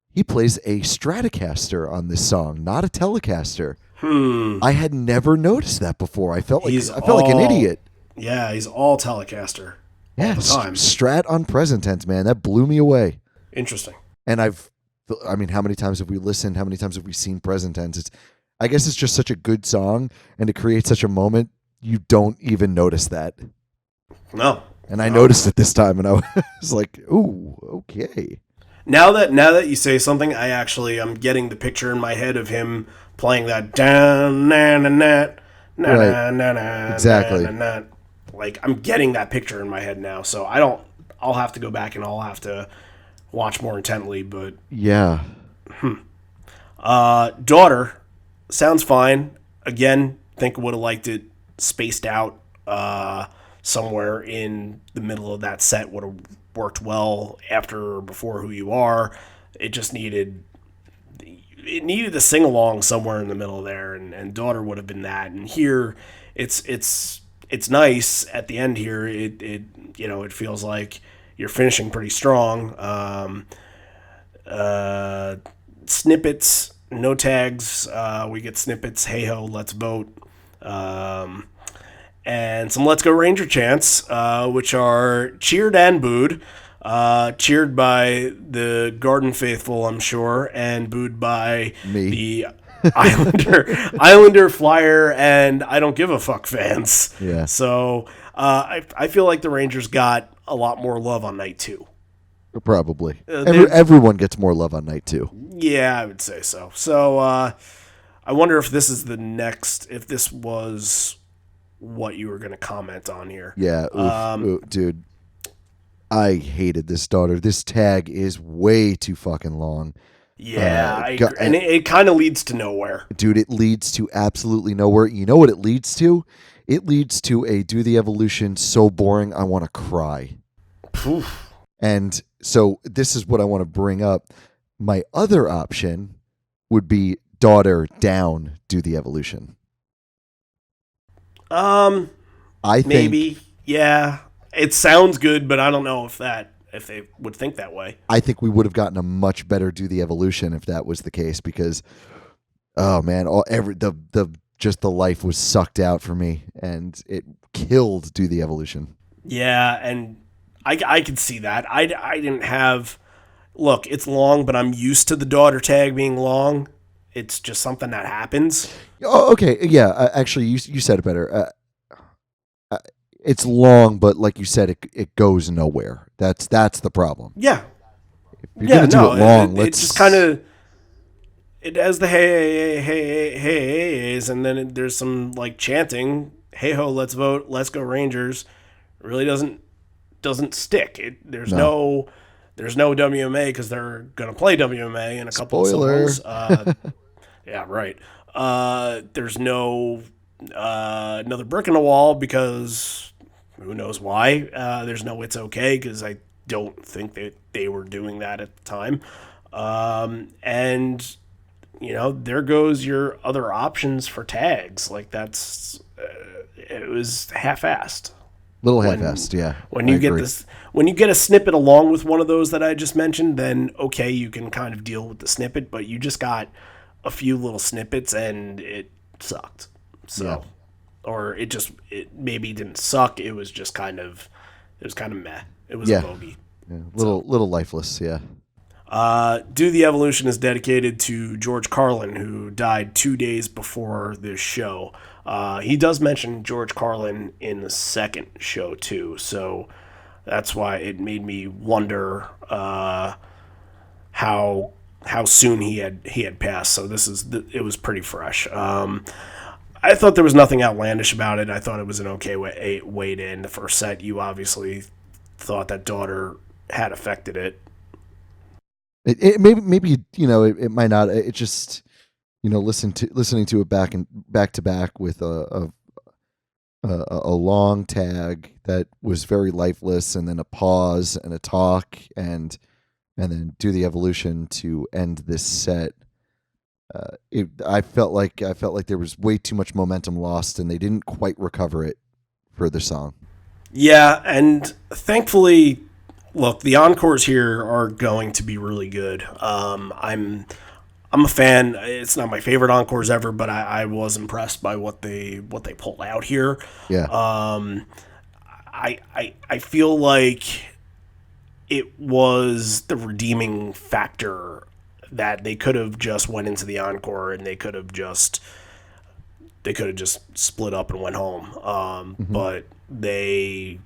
He plays a Stratocaster on this song, not a Telecaster. I had never noticed that before. I felt like an idiot.
Yeah, he's all Telecaster.
Yeah,
all the time.
Strat on present tense, man. That blew me away.
Interesting.
And how many times have we listened? How many times have we seen present tense? I guess it's just such a good song, and to create such a moment, you don't even notice that.
No.
And I noticed it this time, and I was like, "Ooh, okay."
Now that you say something, I'm getting the picture in my head of him playing that down na na na na na na.
Exactly.
Like I'm getting that picture in my head now. So I'll have to go back and I'll have to watch more intently. But
yeah.
Daughter sounds fine. Again, think would have liked it spaced out somewhere in the middle of that set. Would have worked well after or before Who You Are. It just needed a sing along somewhere in the middle there, and Daughter would have been that. And here, it's nice at the end here. It feels like you're finishing pretty strong. Snippets, no tags. We get snippets. Hey ho, let's vote. And some Let's Go Ranger chants, which are cheered and booed. Cheered by the Garden faithful, I'm sure, and booed by
me.
the Islander, Flyer, and I don't give a fuck fans.
Yeah.
So I feel like the Rangers got a lot more love on night 2.
Probably.
They're-
Everyone gets more love on night 2.
Yeah, I would say so. So I wonder if this is the next. If this was what you were going to comment on here.
Yeah, dude. I hated this daughter. This tag is way too fucking long.
Yeah, I agree. And it kind of leads to nowhere.
Dude, it leads to absolutely nowhere. You know what it leads to? It leads to a do the evolution so boring I want to cry.
Oof.
And so this is what I want to bring up. My other option would be daughter down, do the evolution. I think
Maybe. Yeah. It sounds good, but I don't know if they would think that way.
I think we would have gotten a much better do the evolution if that was the case, because oh man, just the life was sucked out for me and it killed do the evolution.
Yeah, and I could see that. I didn't have look, it's long, but I'm used to the daughter tag being long. It's just something that happens.
Oh, okay. Yeah, actually you said it better. It's long, but like you said, it goes nowhere. That's the problem.
Yeah.
If you're gonna do it long,
it just kind of it has the hey, and then there's some like chanting, hey ho, let's vote, let's go Rangers. It really doesn't stick. There's no WMA because they're gonna play WMA in a couple
Spoiler.
of songs. Yeah, right. There's no another brick in the wall because who knows why. There's no it's okay because I don't think that they were doing that at the time. And there goes your other options for tags. Like that's it was half-assed.
Little half-assed, yeah.
When you get a snippet along with one of those that I just mentioned, then okay, you can kind of deal with the snippet, but you just got a few little snippets and it sucked. So,
yeah.
Or it maybe didn't suck. It was kind of meh. It was
Yeah.
a bogey.
Yeah. Little lifeless, yeah.
Do the Evolution is dedicated to George Carlin, who died 2 days before this show. He does mention George Carlin in the second show too, so that's why it made me wonder how soon he had passed. So it was pretty fresh. I thought there was nothing outlandish about it. I thought it was an okay way to end the first set. You obviously thought that daughter had affected it.
It maybe it might not. It just listening to it back to back with a long tag that was very lifeless, and then a pause and a talk, and then do the evolution to end this set. I felt like there was way too much momentum lost, and they didn't quite recover it for the song.
Yeah, and thankfully, look, the encores here are going to be really good. I'm a fan. It's not my favorite encores ever, but I was impressed by what they pulled out here.
Yeah.
I feel like it was the redeeming factor that they could have just went into the encore and they could have just split up and went home. But they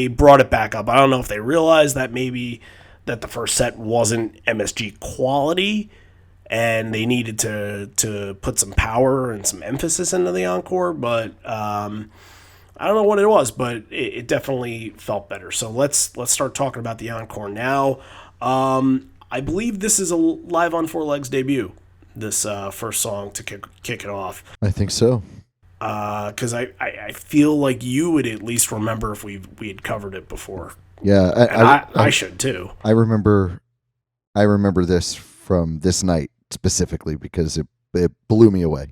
brought it back up. I don't know if they realized that maybe that the first set wasn't MSG quality and they needed to put some power and some emphasis into the encore, but I don't know what it was, but it definitely felt better. So let's start talking about the encore now. I believe this is a Live on Four Legs debut, this first song to kick it off.
I think so.
Because I feel like you would at least remember if we had covered it before.
Yeah,
I should too.
I remember this from this night specifically because it blew me away.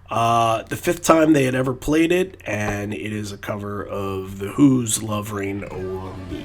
The fifth time they had ever played it, and it is a cover of The Who's Love Reign Over Me.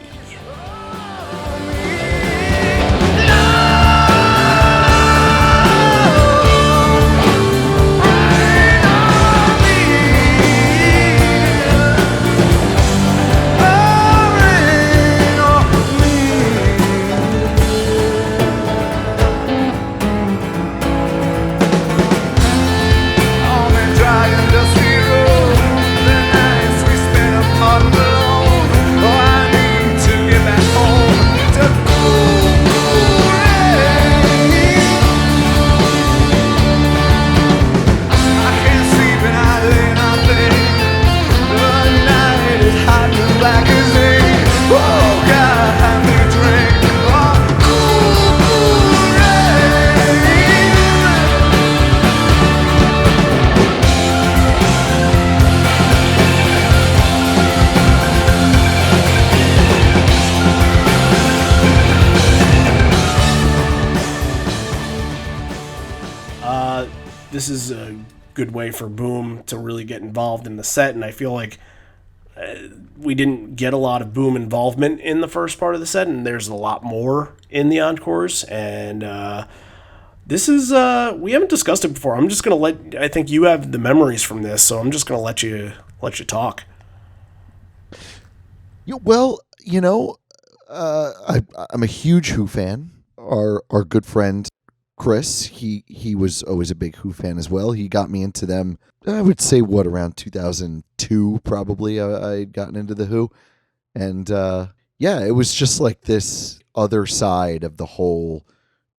this is a good way for Boom to really get involved in the set, and I feel like we didn't get a lot of Boom involvement in the first part of the set, and there's a lot more in the encores. And this is we haven't discussed it before. I'm just gonna I think you have the memories from this, so I'm just gonna let you talk.
Yeah, well, I'm a huge Who fan. Our good friend Chris, he was always a big Who fan as well. He got me into them. I would say around 2002 probably. I'd gotten into the Who, and yeah, it was just like this other side of the whole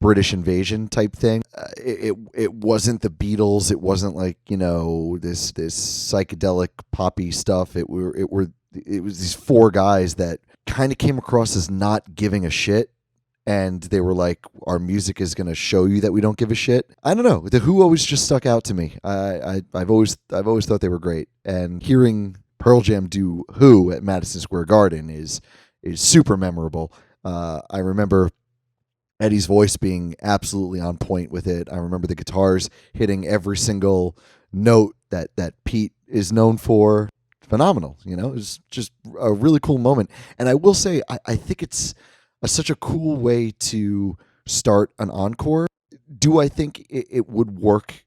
British invasion type thing. It wasn't the Beatles. It wasn't like this psychedelic poppy stuff. It was these four guys that kind of came across as not giving a shit, and they were like, our music is going to show you that we don't give a shit. I don't know. The Who always just stuck out to me. I've always thought they were great, and hearing Pearl Jam do Who at Madison Square Garden is super memorable. I remember Eddie's voice being absolutely on point with it. I remember the guitars hitting every single note that Pete is known for. Phenomenal. It was just a really cool moment. And I will say, I think it's such a cool way to start an encore. Do I think it would work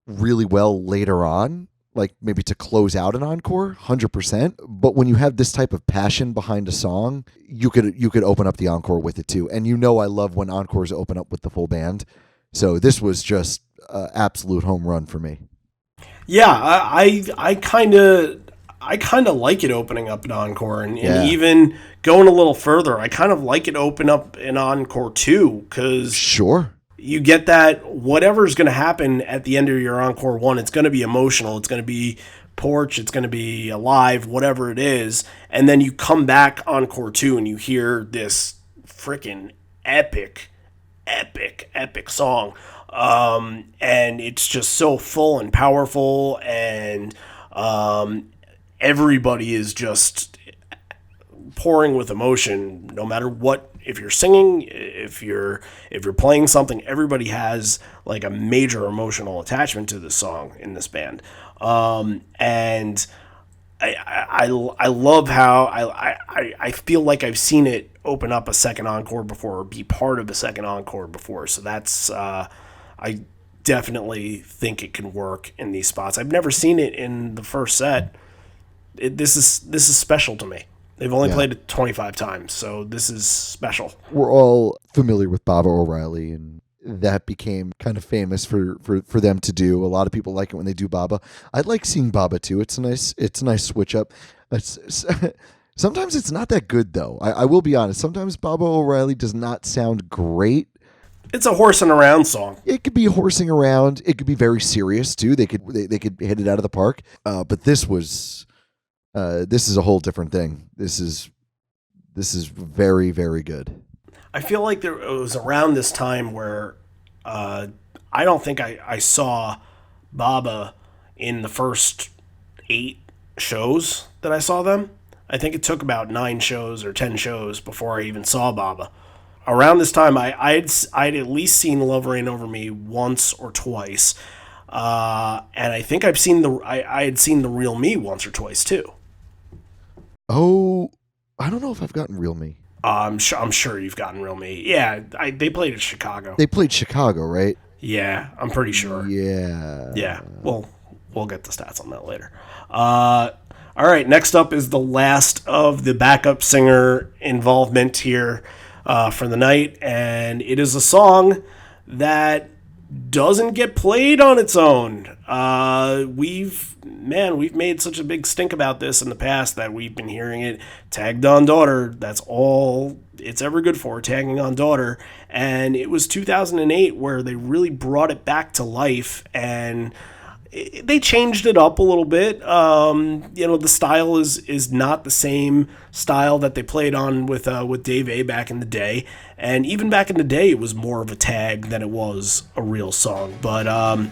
really well later on? Like maybe to close out an encore, 100%. But when you have this type of passion behind a song, you could open up the encore with it too. And I love when encores open up with the full band. So this was just an absolute home run for me.
Yeah, I kind of like it opening up an encore, and even going a little further, I kind of like it open up an encore too, because
sure,
you get that whatever's going to happen at the end of your encore one, it's going to be emotional, it's going to be Porch, it's going to be Alive, whatever it is, and then you come back encore two and you hear this freaking epic song, and it's just so full and powerful, and everybody is just pouring with emotion, no matter what. If you're singing, if you're playing something, everybody has like a major emotional attachment to this song in this band, and I love how I feel like I've seen it open up a second encore before, or be part of a second encore before. So that's I definitely think it can work in these spots. I've never seen it in the first set. This is special to me. They've only played it 25 times, so this is special.
We're all familiar with Baba O'Reilly, and that became kind of famous for them to do. A lot of people like it when they do Baba. I like seeing Baba too. It's a nice switch up. Sometimes it's not that good though. I will be honest. Sometimes Baba O'Reilly does not sound great.
It's a horsing around song.
It could be horsing around. It could be very serious too. They could hit it out of the park. But this is a whole different thing. This is very, very good.
I feel like it was around this time where I don't think I saw Baba in the first 8 shows that I saw them. I think it took about 9 shows or 10 shows before I even saw Baba. Around this time, I'd at least seen Love Reign Over Me once or twice, and I think I had seen The Real Me once or twice too.
Oh, I don't know if I've gotten Real Me.
I'm sure you've gotten Real Me. Yeah, they played in Chicago.
They played Chicago, right?
Yeah, I'm pretty sure.
Yeah.
Yeah. We'll get the stats on that later. All right. Next up is the last of the backup singer involvement here for the night, and it is a song that doesn't get played on its own. We've made such a big stink about this in the past that we've been hearing it tagged on Daughter. That's all it's ever good for, tagging on Daughter. And it was 2008 where they really brought it back to life, and they changed it up a little bit. The style is not the same style that they played on with Dave A back in the day. And even back in the day, it was more of a tag than it was a real song. But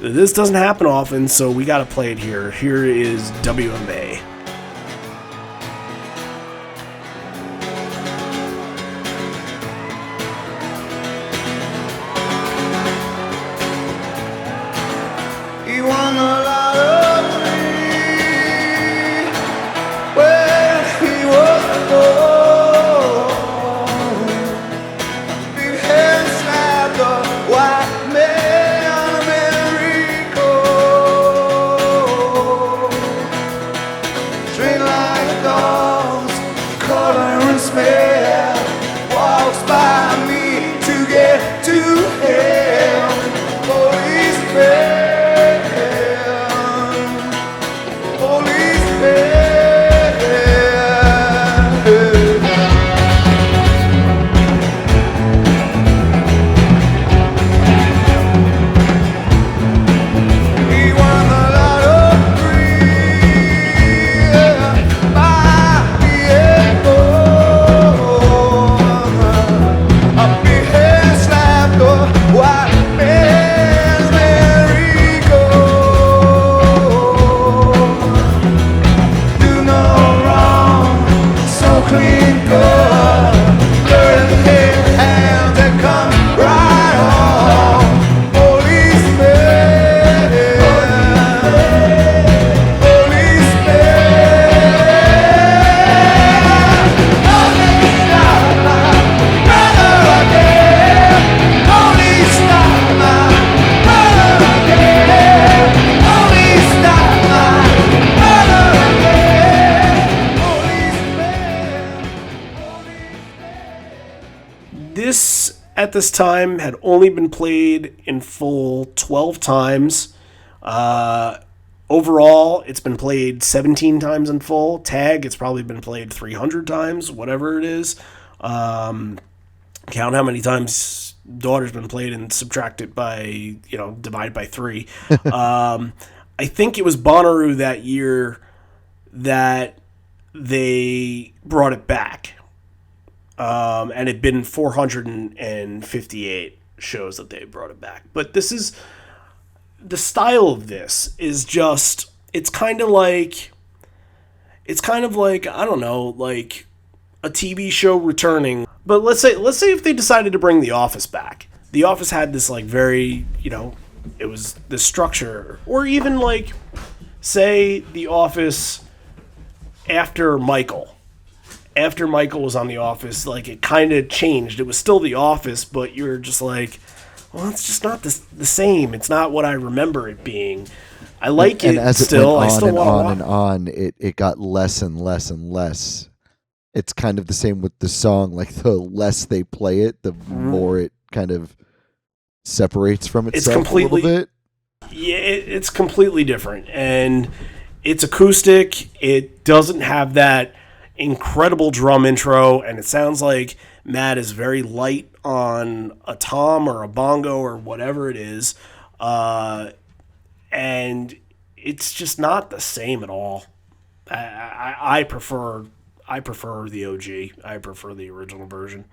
this doesn't happen often, so we got to play it here. Here is W.M.A. This, at this time, had only been played in full 12 times. Overall, it's been played 17 times in full. Tag, it's probably been played 300 times, whatever it is. Count how many times Daughter's been played and subtract it by, divide by 3. I think it was Bonnaroo that year that they brought it back. And it'd been 458 shows that they brought it back. But this is, the style of this is just, it's kind of like, I don't know, like a TV show returning. But let's say if they decided to bring The Office back. The Office had this like very, it was this structure. Or even like, say The Office after Michael. After Michael was on The Office, like, it kind of changed. It was still The Office, but you're just like, well, it's just not the same. It's not what I remember it being. I like
and
it
as
still.
It
I
went
still want to
on and on, it got less and less and less. It's kind of the same with the song. Like, the less they play it, the more it kind of separates from itself a little bit.
Yeah, it's completely different. And it's acoustic. It doesn't have that incredible drum intro, and it sounds like Matt is very light on a tom or a bongo or whatever it is, and it's just not the same at all. I prefer the OG. I prefer the original version.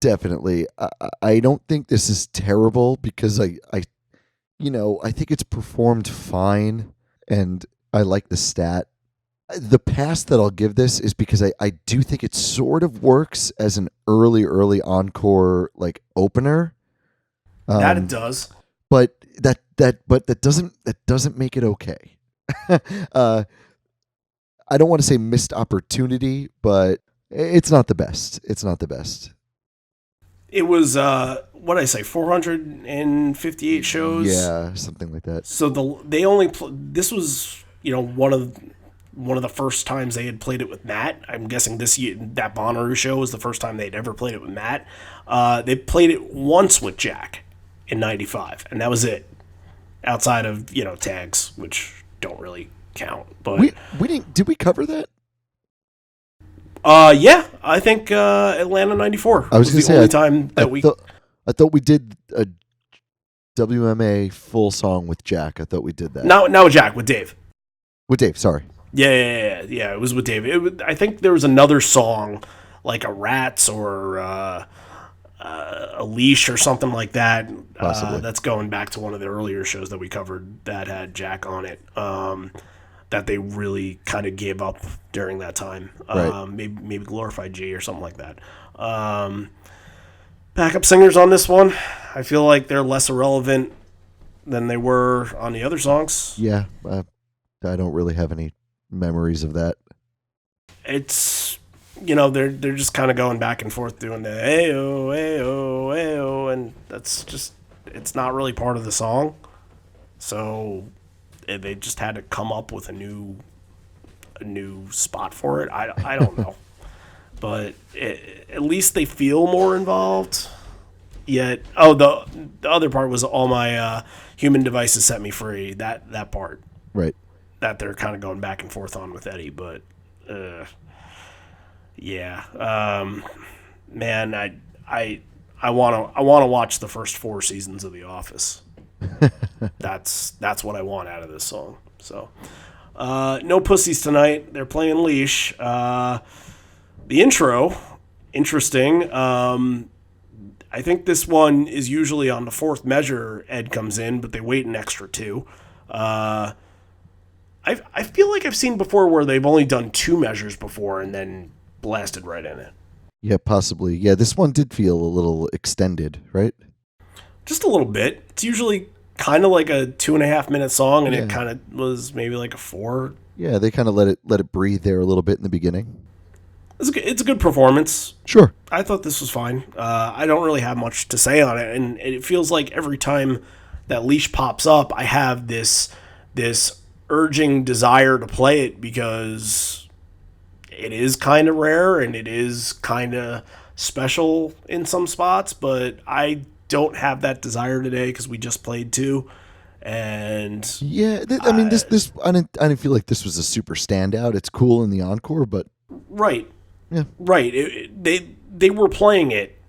Definitely. I don't think this is terrible because I think it's performed fine, and I like the stat. The pass that I'll give this is because I do think it sort of works as an early encore like opener.
That it does,
but that doesn't make it okay. I don't want to say missed opportunity, but it's not the best. It's not the best.
It was what did I say, 458 shows.
Yeah, something like that.
So this was one of the first times they had played it with Matt. I'm guessing this year, that Bonnaroo show was the first time they'd ever played it with Matt. They played it once with Jack in '95, and that was it. Outside of tags, which don't really count. But
we didn't. Did we cover that?
Yeah, I think Atlanta '94.
I was going to say
the only time that
I thought we did a W.M.A. full song with Jack. I thought we did that.
No, with Jack, with Dave.
With Dave, sorry.
Yeah. It was with Dave. I think there was another song, like a Rats or a Leash or something like that.
Possibly.
That's going back to one of the earlier shows that we covered that had Jack on it. That they really kind of gave up during that time.
Right.
Maybe Glorified G or something like that. Backup singers on this one, I feel like they're less irrelevant than they were on the other songs.
Yeah, I don't really have any memories of that.
It's, they're just kind of going back and forth doing the ayo, ayo, ayo, and that's just, it's not really part of the song. So they just had to come up with a new spot for it. I don't know. But at least they feel more involved. yet. Oh, the other part was all my human devices set me free. That part
Right.
that they're kind of going back and forth on with Eddie, but yeah, man, I want to watch the first 4 seasons of The Office. That's what I want out of this song. So, no pussies tonight. They're playing Leash. The intro, interesting. I think this one is usually on the 4th measure. Ed comes in, but they wait an extra 2. I feel like I've seen before where they've only done 2 measures before and then blasted right in it.
Yeah, possibly. Yeah, this one did feel a little extended, right?
Just a little bit. It's usually kind of like a 2.5-minute song, and
Yeah.
it kind of was maybe like a 4.
Yeah, they kind of let it breathe there a little bit in the beginning.
It's a good performance.
Sure.
I thought this was fine. I don't really have much to say on it, and it feels like every time that Leash pops up, I have this urging desire to play it because it is kind of rare and it is kind of special in some spots, but I don't have that desire today because we just played 2, and
Yeah, I mean, this I didn't feel like this was a super standout. It's cool in the encore, but
right,
yeah,
right. They were playing it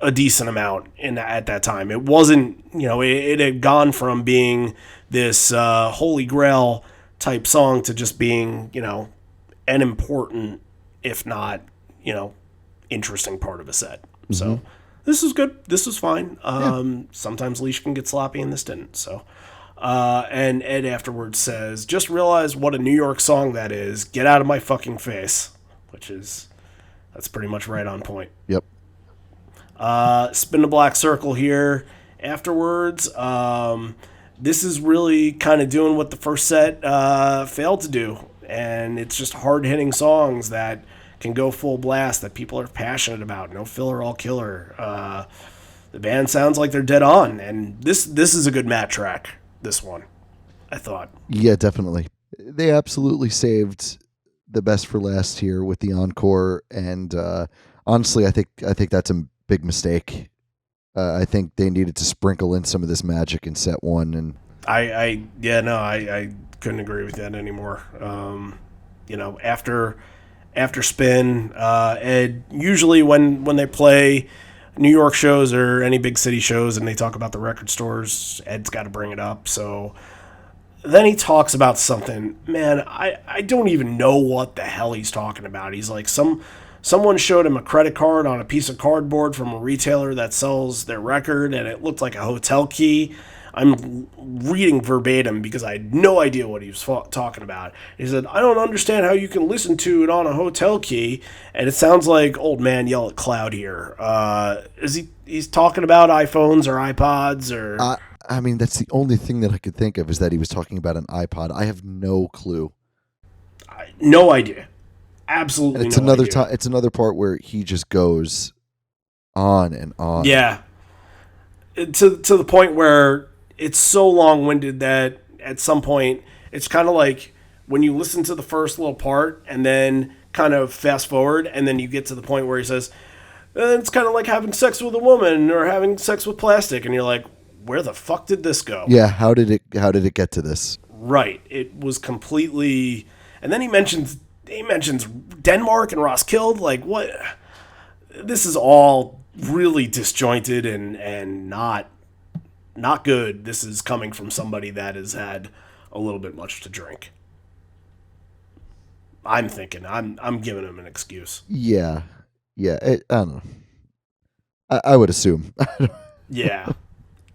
a decent amount at that time. It wasn't, it had gone from being this holy grail type song to just being, an important, if not, interesting part of a set. Mm-hmm. So this was good. This was fine. Sometimes Leash can get sloppy, and this didn't. So, and Ed afterwards says, "Just realize what a New York song that is. Get out of my fucking face," that's pretty much right on point.
Yep.
Spin the black circle here afterwards. This is really kind of doing what the first set failed to do, and it's just hard-hitting songs that can go full blast that people are passionate about. No filler, all killer. The band sounds like they're dead on, and this is a good Matt track. This one, I thought.
Yeah, definitely. They absolutely saved the best for last here with the encore, and honestly, I think that's a big mistake. I think they needed to sprinkle in some of this magic in set 1, and
I couldn't agree with that anymore. After Spin, Ed, usually when they play New York shows or any big city shows and they talk about the record stores, Ed's got to bring it up. So then he talks about something, man, I don't even know what the hell he's talking about. He's like, someone showed him a credit card on a piece of cardboard from a retailer that sells their record, and it looked like a hotel key. I'm reading verbatim because I had no idea what he was talking about. He said, "I don't understand how you can listen to it on a hotel key," and it sounds like old man yell at cloud here. He's talking about iPhones or iPods or?
I mean, that's the only thing that I could think of is that he was talking about an iPod. I have no clue.
No idea. Absolutely.
And it's
no
another
idea.
It's another part where he just goes on and on.
Yeah. To the point where it's so long-winded that at some point it's kind of like when you listen to the first little part and then kind of fast forward and then you get to the point where he says, it's kind of like having sex with a woman or having sex with plastic, and you're like, where the fuck did this go?
Yeah, how did it get to this?
Right. It was completely. And then he mentions Denmark and Roskilde. Like, what? This is all really disjointed and not good. This is coming from somebody that has had a little bit much to drink. I'm thinking. I'm giving him an excuse.
Yeah. I don't know. I would assume.
Yeah.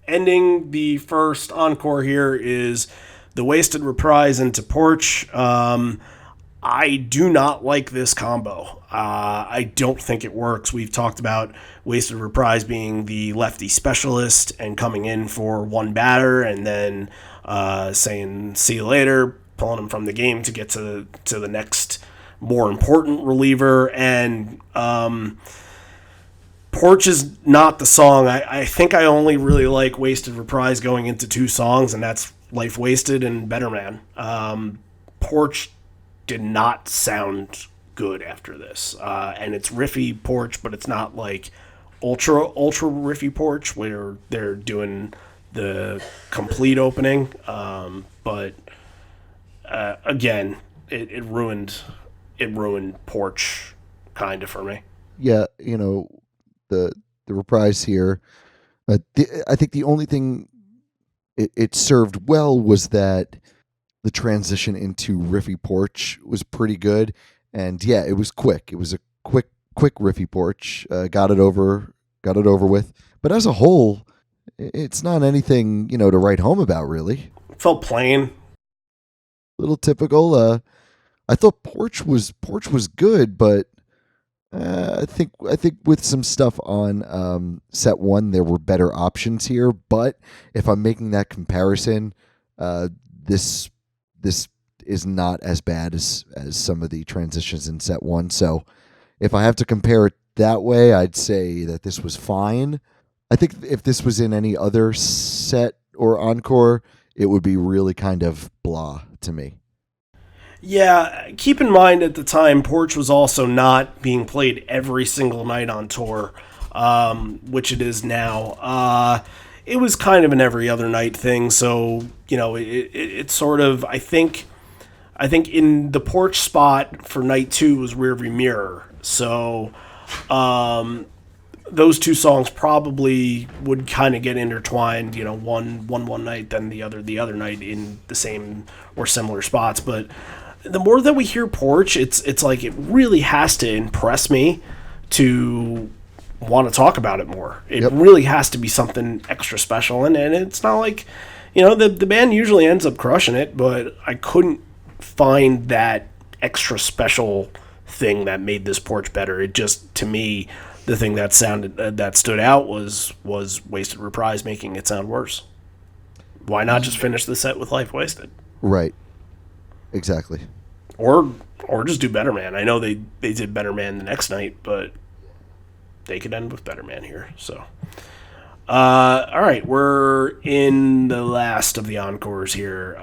Ending the first encore here is the Wasted Reprise into Porch. I do not like this combo. I don't think it works. We've talked about Wasted Reprise being the lefty specialist and coming in for one batter and then saying, see you later, pulling him from the game to get to the next more important reliever. And Porch is not the song. I think I only really like Wasted Reprise going into 2 songs, and that's Life Wasted and Better Man. Porch did not sound good after this. And it's riffy Porch, but it's not like ultra riffy porch where they're doing the complete opening. But again, it ruined porch kind of for me.
Yeah, the reprise here. I think the only thing it served well was that the transition into riffy porch was pretty good, and yeah, it was quick. It was a quick riffy porch. Got it over with. But as a whole, it's not anything to write home about, really.
Felt plain.
Little typical. I thought porch was good, but I think with some stuff on set one, there were better options here. But if I'm making that comparison, this is not as bad as some of the transitions in set one. So if I have to compare it that way, I'd say that this was fine. I think if this was in any other set or encore, it would be really kind of blah to me.
Yeah, keep in mind at the time, Porch was also not being played every single night on tour, which it is now. It was kind of an every other night thing, so it sort of I think in the Porch spot for night two was Rearview Mirror, so those two songs probably would kind of get intertwined. One night, then the other night in the same or similar spots, but the more that we hear Porch, it's like it really has to impress me to want to talk about it more. It really has to be something extra special, and it's not like the band usually ends up crushing it, but I couldn't find that extra special thing that made this Porch better. It just, to me, the thing that stood out was Wasted Reprise making it sound worse. Why not just finish the set with Life Wasted?
Right. Exactly.
Or just do Better Man. I know they did Better Man the next night, but they could end with Better Man here. So, all right, we're in the last of the encores here.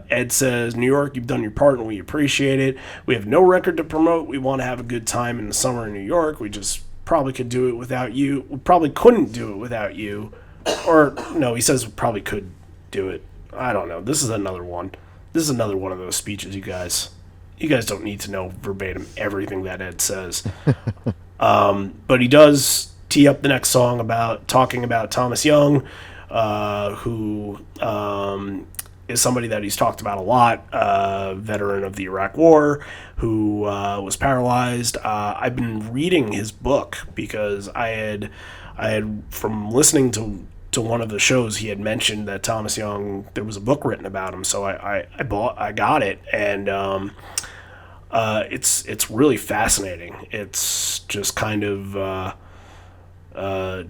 Ed says, New York, you've done your part and we appreciate it. We have no record to promote. We want to have a good time in the summer in New York. We just probably could do it without you. We probably couldn't do it without you. Or, no, he says we probably could do it. I don't know. This is another one. This is another one of those speeches, you guys. You guys don't need to know verbatim everything that Ed says. But he does tee up the next song talking about Thomas Young, who is somebody that he's talked about a lot, veteran of the Iraq War, who was paralyzed. I've been reading his book because I had from listening to one of the shows, he had mentioned that Thomas Young, there was a book written about him, so I got it, and it's really fascinating. It's just kind of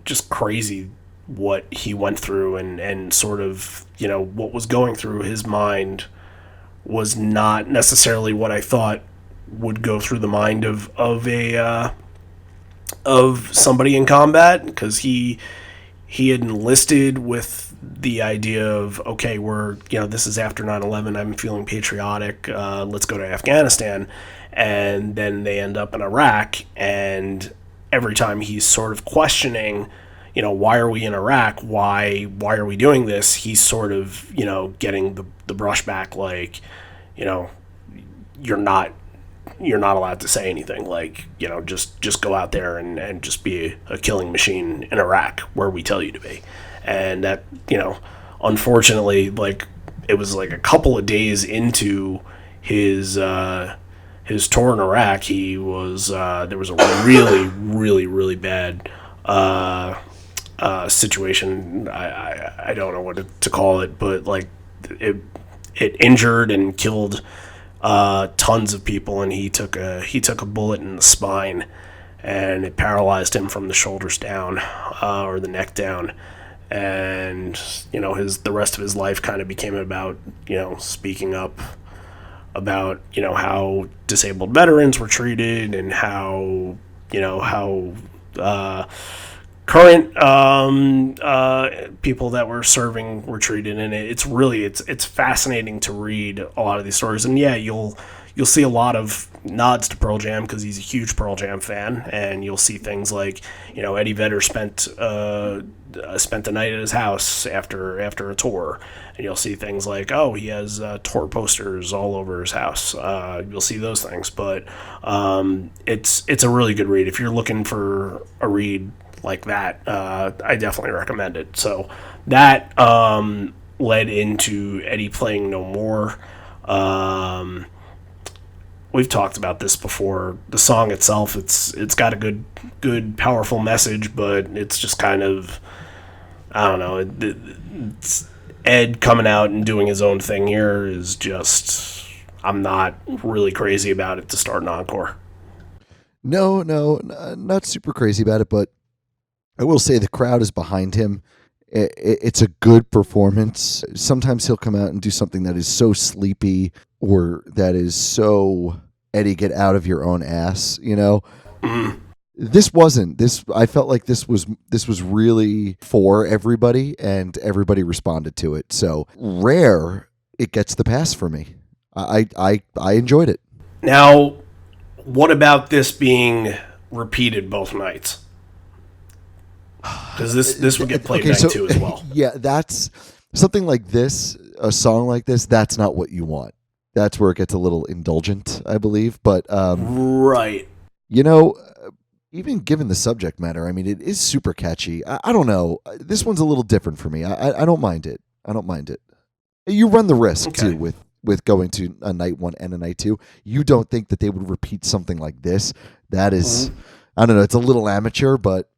just crazy what he went through, and sort of what was going through his mind was not necessarily what I thought would go through the mind of somebody in combat, because he had enlisted with the idea of, okay, this is after 9/11, I'm feeling patriotic, let's go to Afghanistan. And then they end up in Iraq, and every time he's sort of questioning, why are we in Iraq? Why are we doing this? He's sort of, getting the brush back, like, you're not allowed to say anything, like, just go out there and just be a killing machine in Iraq where we tell you to be. And that, unfortunately, like, it was like a couple of days into his tour in Iraq, he was there was a really, really, really bad situation. I don't know what to call it, but like it injured and killed tons of people, and he took a bullet in the spine, and it paralyzed him from the shoulders down, or the neck down, and the rest of his life kind of became about speaking up about how disabled veterans were treated, and how current people that were serving were treated. And it's fascinating to read a lot of these stories. And yeah, you'll you'll see a lot of nods to Pearl Jam because he's a huge Pearl Jam fan, and you'll see things like, Eddie Vedder spent the night at his house after a tour, and you'll see things like, oh, he has tour posters all over his house. You'll see those things, but it's a really good read if you're looking for a read like that. I definitely recommend it. So that led into Eddie playing No More. We've talked about this before. The song itself, it's got a good, powerful message, but it's just kind of, I don't know. It's Ed coming out and doing his own thing here is just, I'm not really crazy about it to start an encore.
No, not super crazy about it, but I will say the crowd is behind him. It's a good performance. Sometimes he'll come out and do something that is so sleepy or that is so Eddie, get out of your own ass, This wasn't. This I felt like this was really for everybody, and everybody responded to it. So Rare, it gets the pass for me. I enjoyed it.
Now, what about this being repeated both nights? Because this would get played night two as well.
Yeah, that's something like this, a song like this, that's not what you want. That's where it gets a little indulgent, I believe. But
right.
Even given the subject matter, I mean, it is super catchy. I don't know. This one's a little different for me. I don't mind it. You run the risk too with going to a night one and a night two. You don't think that they would repeat something like this? That is, I don't know. It's a little amateur, but.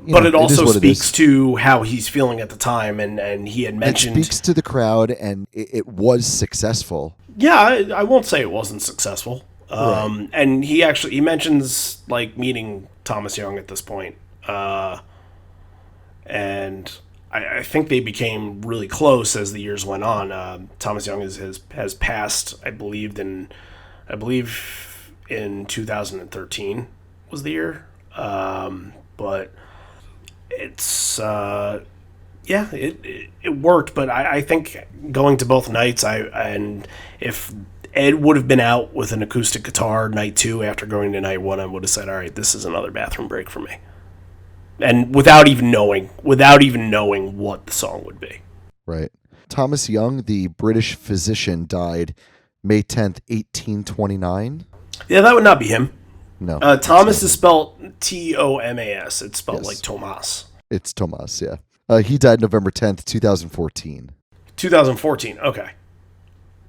But it also speaks to how he's feeling at the time, and he had mentioned...
It speaks to the crowd, and it was successful.
Yeah, I won't say it wasn't successful. Right. And he mentions, like, meeting Thomas Young at this point. And I think they became really close as the years went on. Thomas Young has passed, I believe in 2013 was the year. But... It's it worked, but I think going to both nights, and if Ed would have been out with an acoustic guitar night two after going to night one, I would have said, all right, this is another bathroom break for me, and without even knowing what the song would be.
Right. Thomas Young, the British physician, died May 10th, 1829.
Yeah, that would not be him.
No.
Thomas is spelled Tomas. It's spelled like Tomas.
It's Tomas, yeah. He died November 10th, 2014.
2014, okay.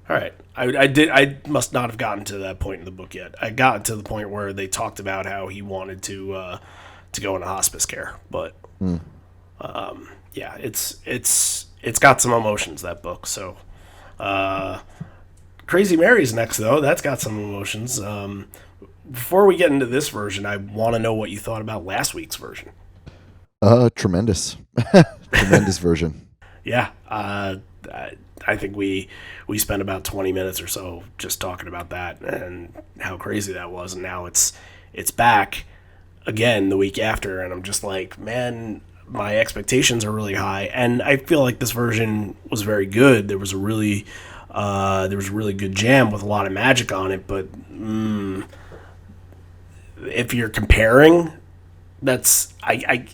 All right. I must not have gotten to that point in the book yet. I got to the point where they talked about how he wanted to go into hospice care. But, yeah, it's got some emotions, that book. So, Crazy Mary's next, though. That's got some emotions. Before we get into this version, I want to know what you thought about last week's version.
Tremendous. Tremendous version.
Yeah. I think we spent about 20 minutes or so just talking about that and how crazy that was. And now it's back again the week after. And I'm just like, man, my expectations are really high. And I feel like this version was very good. There was a really good jam with a lot of magic on it. But, if you're comparing, that's I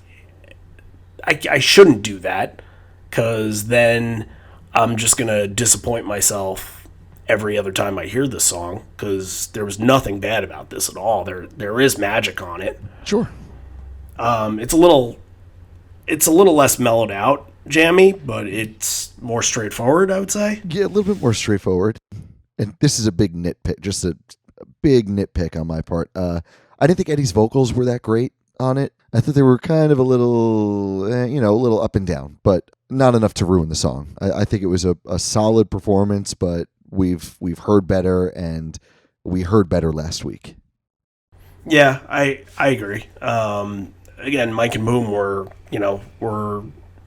shouldn't do that, because then I'm just gonna disappoint myself every other time I hear this song, because there was nothing bad about this at all. There is magic on it.
Sure.
It's a little less mellowed out, jammy, but it's more straightforward, I would say.
Yeah, a little bit more straightforward. And this is a big nitpick, just a big nitpick on my part. I didn't think Eddie's vocals were that great on it. I thought they were kind of a little, a little up and down, but not enough to ruin the song. I think it was a solid performance, but we've heard better, and we heard better last week.
Yeah, I agree. Again, Mike and Boom were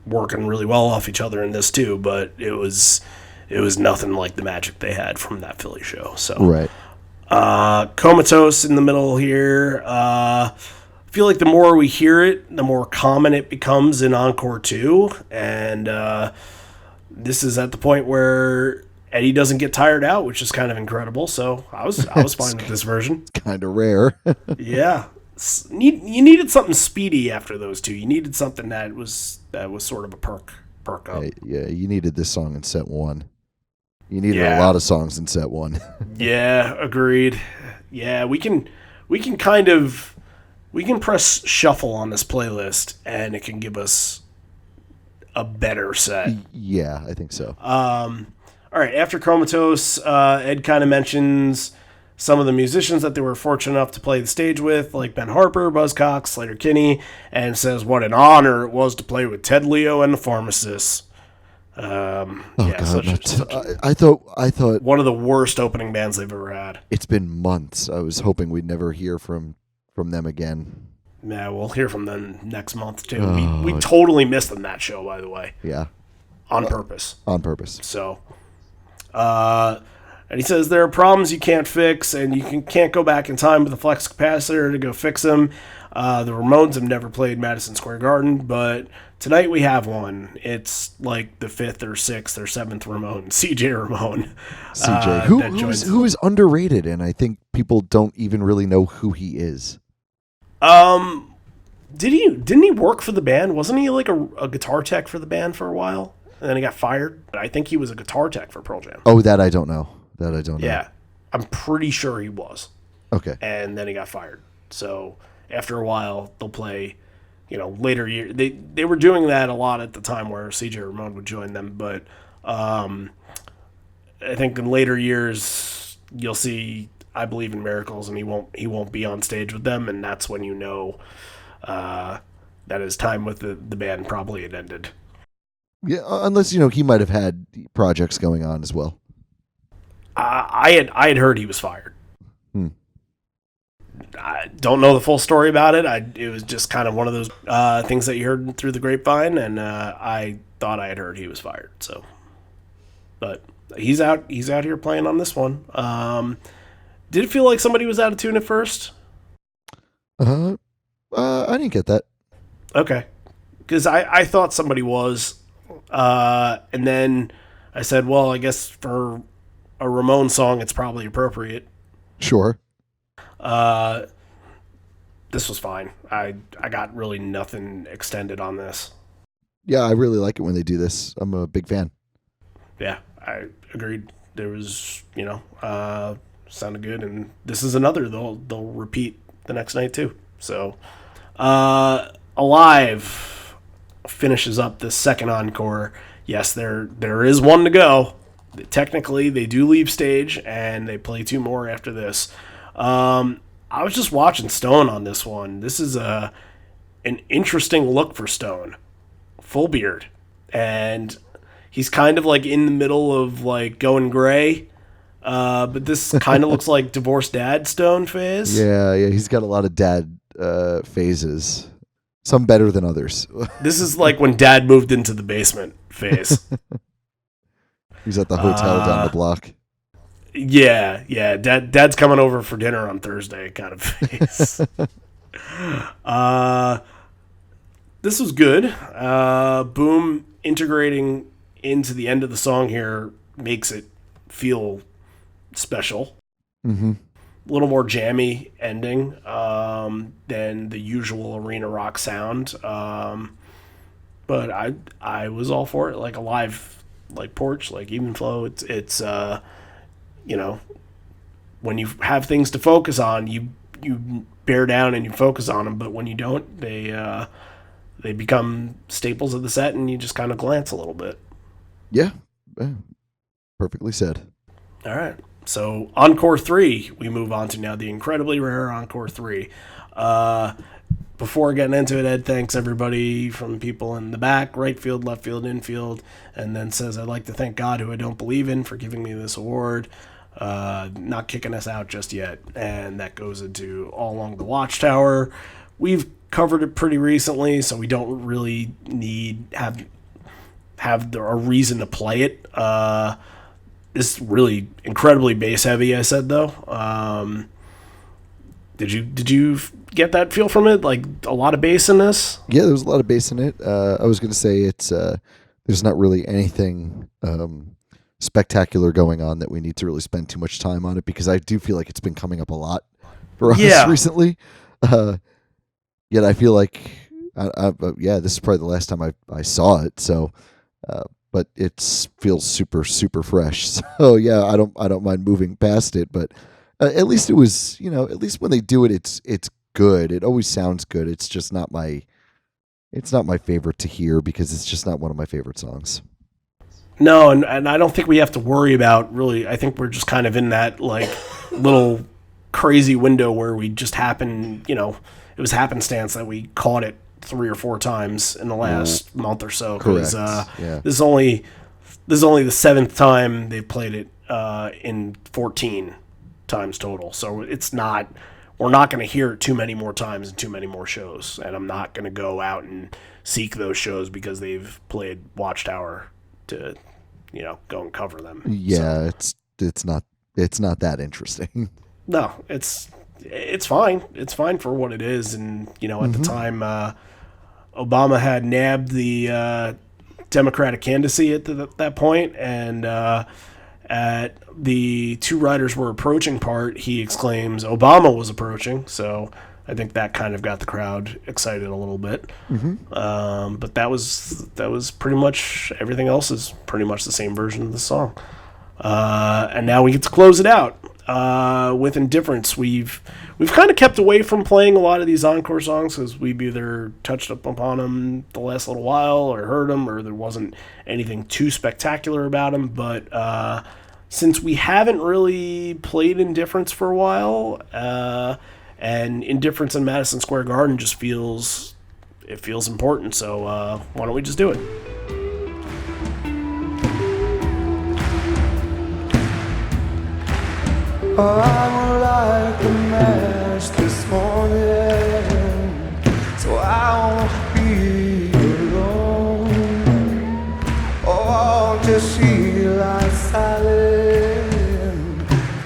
working really well off each other in this too, but it was nothing like the magic they had from that Philly show. So
right.
Comatose in the middle here. I feel like the more we hear it, the more common it becomes in Encore 2. And this is at the point where and he doesn't get tired out, which is kind of incredible. So I was fine with this version.
It's kind of rare.
Yeah, you needed something speedy after those two. You needed something that was sort of a perk up.
Yeah, you needed this song in set 1. You needed
Yeah.
a lot of songs in set 1.
Yeah, agreed. Yeah, we can press shuffle on this playlist, and it can give us a better set.
Yeah, I think so.
All right, after Comatose, Ed kind of mentions some of the musicians that they were fortunate enough to play the stage with, like Ben Harper, Buzzcocks, Slater-Kinney, and says what an honor it was to play with Ted Leo and the Pharmacists.
God,
such
I thought
one of the worst opening bands they've ever had.
it's been months. I was hoping we'd never hear from them again.
Yeah, we'll hear from them next month too.
Oh.
We totally missed them that show, by the way,
Yeah,
on purpose.
on purpose.
So, and he says there are problems you can't fix, and you can't go back in time with a flux capacitor to go fix them. The Ramones have never played Madison Square Garden, but tonight we have one. It's like the 5th or 6th or 7th Ramone, CJ Ramone.
CJ, who is underrated, and I think people don't even really know who he is.
Didn't he work for the band? Wasn't he like a guitar tech for the band for a while? And then he got fired. But I think he was a guitar tech for Pearl Jam.
Oh, that I don't know.
Yeah, I'm pretty sure he was.
Okay.
And then he got fired. So after a while, they'll play, later year. They were doing that a lot at the time where CJ Ramone would join them. But I think in later years, you'll see I Believe in Miracles, and he won't be on stage with them, and that's when that his time with the band probably had ended.
Yeah, unless he might have had projects going on as well.
I had heard he was fired.
Hmm.
I don't know the full story about it. It was just kind of one of those things that you heard through the grapevine, and I thought I had heard he was fired. So, but he's out here playing on this one. Did it feel like somebody was out of tune at first?
I didn't get that.
Okay, because I thought somebody was, and then I said, well, I guess for a Ramon song, it's probably appropriate.
Sure.
This was fine. I got really nothing extended on this.
Yeah, I really like it when they do this. I'm a big fan.
Yeah, I agreed. There was, sounded good, and this is another they'll repeat the next night too. So, Alive finishes up the second encore. Yes, there is one to go. Technically, they do leave stage, and they play 2 more after this. I was just watching Stone on this one. This is an interesting look for Stone. Full beard. And he's kind of like in the middle of like going gray. But this kind of looks like divorced dad Stone phase.
Yeah, he's got a lot of dad phases. Some better than others.
This is like when dad moved into the basement phase.
He's at the hotel down the block.
Yeah. Dad's coming over for dinner on Thursday kind of phase. This was good. Boom integrating into the end of the song here makes it feel special.
Mm-hmm.
A little more jammy ending than the usual arena rock sound. But I was all for it. Like Alive, like Porch, like Even Flow. It's when you have things to focus on, you bear down and you focus on them. But when you don't, they become staples of the set, and you just kind of glance a little bit.
Yeah, perfectly said.
All right. So Encore 3, we move on to now, the incredibly rare Encore 3. Before getting into it, Ed thanks everybody from people in the back, right field, left field, infield, and then says, I'd like to thank God, who I don't believe in, for giving me this award, not kicking us out just yet. And that goes into All Along the Watchtower. We've covered it pretty recently, so we don't really have a reason to play it. It's really incredibly bass heavy, I said, though. Did you get that feel from it? Like a lot of bass in this?
Yeah, there was a lot of bass in it. I was going to say it's there's not really anything spectacular going on that we need to really spend too much time on it, because I do feel like it's been coming up a lot for us
Yeah.
recently. Uh, Yet I feel like, yeah, this is probably the last time I saw it. So, but it feels super super fresh. So yeah, I don't mind moving past it. But at least it was, at least when they do it, it's good. It always sounds good. It's not my favorite to hear, because it's just not one of my favorite songs.
No, and I don't think we have to worry about really. I think we're just kind of in that like little crazy window where we just happen, it was happenstance that we caught it 3 or 4 times in the last month or so.
Correct.
Because
Yeah.
this is only the 7th time they've played it in 14 times total. So it's not. We're not going to hear it too many more times and too many more shows. And I'm not going to go out and seek those shows because they've played Watchtower to, go and cover them.
Yeah, it's not that interesting.
No, it's fine. It's fine for what it is. And at the time, Obama had nabbed the Democratic candidacy at that point, and at the two riders were approaching part, he exclaims Obama was approaching. So I think that kind of got the crowd excited a little bit. But that was pretty much everything else is pretty much the same version of the song. And now we get to close it out with Indifference. We've kind of kept away from playing a lot of these encore songs because we've either touched up upon them the last little while or heard them, or there wasn't anything too spectacular about them. But since we haven't really played Indifference for a while, and Indifference in Madison Square Garden just feels important. So why don't we just do it?
I'm like a mess this morning, so I won't be alone. Oh, just she like silent,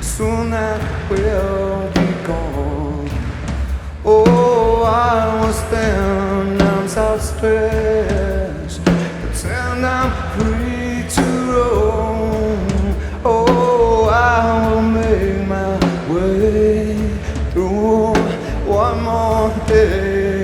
soon that will be gone. Oh, I will spend nights out stressed, pretend I'm free to roam. Oh, I will make my way through one more day.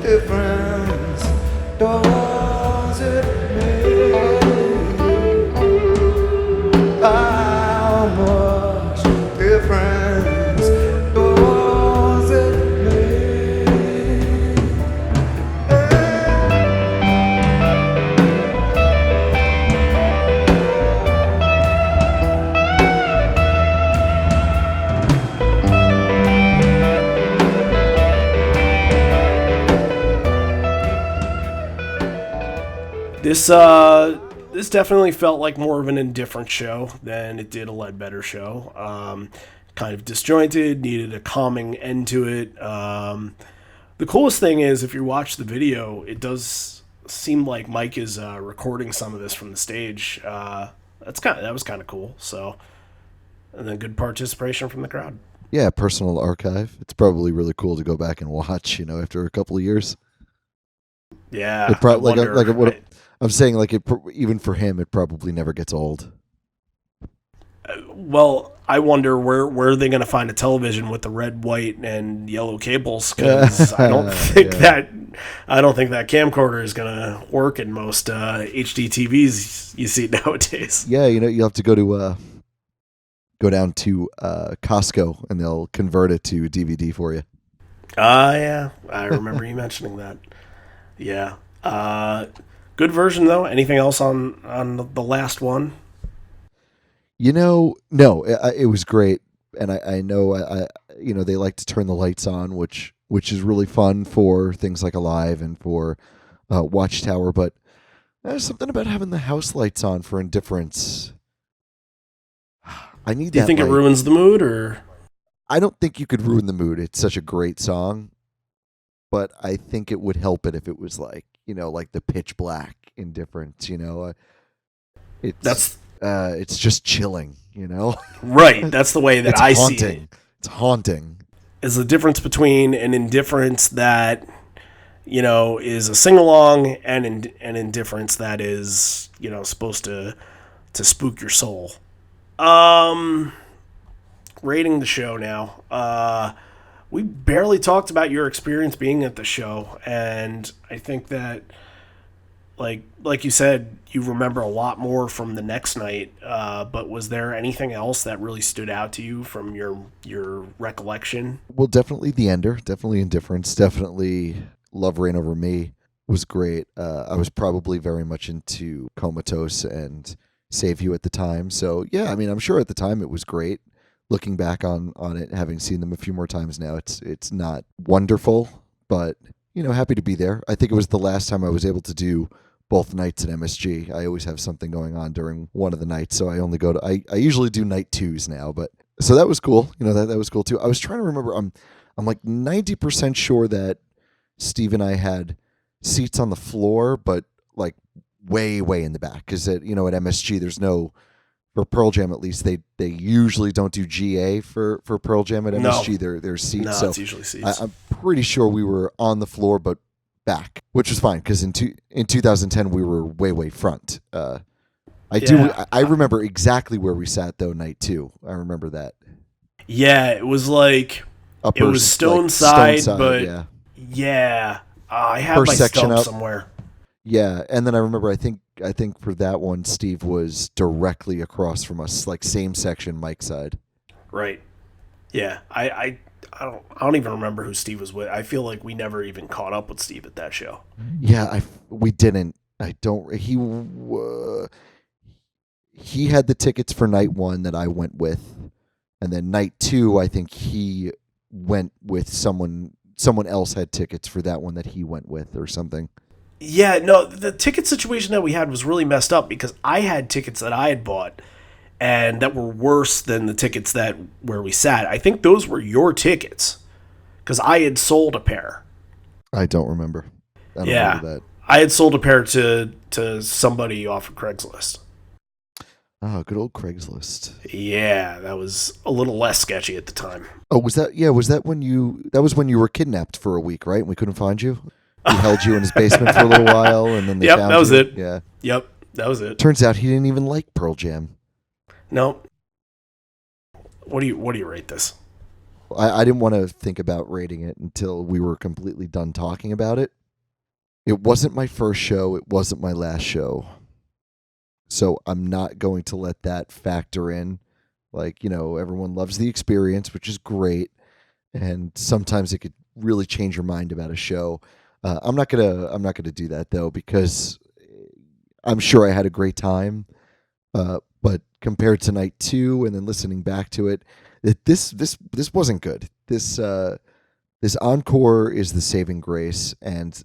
Difference does it make? How much difference does it make?
This definitely felt like more of an Indifferent show than it did a Ledbetter show. Kind of disjointed, needed a calming end to it. The coolest thing is, if you watch the video, it does seem like Mike is recording some of this from the stage. That was kind of cool. So, and then good participation from the crowd.
Yeah, personal archive. It's probably really cool to go back and watch, after a couple of years.
Yeah,
It probably I'm saying, like even for him, it probably never gets old.
Well, I wonder where are they going to find a television with the red, white, and yellow cables? Because I don't think that camcorder is going to work in most HD TVs you see nowadays.
Yeah, you have to go down to Costco, and they'll convert it to DVD for you.
Yeah, I remember you mentioning that. Yeah, good version though. Anything else on the last one?
No, it was great, and I know they like to turn the lights on, which is really fun for things like Alive and for Watchtower. But there's something about having the house lights on for Indifference. I need.
Do you think it ruins the mood, or?
I don't think you could ruin the mood. It's such a great song, but I think it would help it if it was like, like the pitch black indifference.
That's
It's just chilling.
right. That's the way that
It's
I see it.
haunting. It's haunting.
Is the difference between an indifference that is a sing along and an indifference that is supposed to spook your soul. Rating the show now. We barely talked about your experience being at the show, and I think that like you said, you remember a lot more from the next night. But was there anything else that really stood out to you from your recollection?
Well, definitely the ender. Definitely indifference. Definitely Love Reign Over Me was great. I was probably very much into Comatose and Save You at the time. So yeah, I mean, I'm sure at the time it was great. Looking back on it, having seen them a few more times now, it's not wonderful, but happy to be there. I think it was the last time I was able to do both nights at MSG. I always have something going on during one of the nights, so I only go to I usually do night 2s now, but so that was cool. That was cool too. I was trying to remember. I'm like 90% sure that Steve and I had seats on the floor, but like way in the back, because at MSG there's no, for Pearl Jam at least, they usually don't do GA for Pearl Jam at MSG. There's seats.
No,
so
it's usually seats.
I'm pretty sure we were on the floor, but back, which was fine because in 2010 we were way front. I remember exactly where we sat though. Night 2, I remember that.
Yeah, it was like
Upper,
it was stone
like,
side,
stone
but yeah. I have
First
my
section
stump
up.
somewhere.
Yeah, and then I remember I think for that one Steve was directly across from us, like same section, Mike's side.
Right. Yeah. I don't even remember who Steve was with. I feel like we never even caught up with Steve at that show.
Yeah, we didn't. I don't. He had the tickets for night 1 that I went with, and then night 2 I think he went with someone else had tickets for that one that he went with or something.
Yeah, no, the ticket situation that we had was really messed up because I had tickets that I had bought and that were worse than the tickets where we sat. I think those were your tickets because I had sold a pair.
I don't remember. I don't remember that.
I had sold a pair to somebody off of Craigslist.
Oh, good old Craigslist.
Yeah, that was a little less sketchy at the time.
Oh, was that when you were kidnapped for a week, right? And we couldn't find you? He held you in his basement for a little while, and then they found you.
That was it.
Yeah.
Yep, that was it.
Turns out he didn't even like Pearl Jam.
No. What do you rate this?
I didn't want to think about rating it until we were completely done talking about it. It wasn't my first show. It wasn't my last show. So I'm not going to let that factor in. Like, everyone loves the experience, which is great. And sometimes it could really change your mind about a show. I'm not gonna do that though, because I'm sure I had a great time. But compared to night 2 and then listening back to it, this wasn't good. This encore is the saving grace, and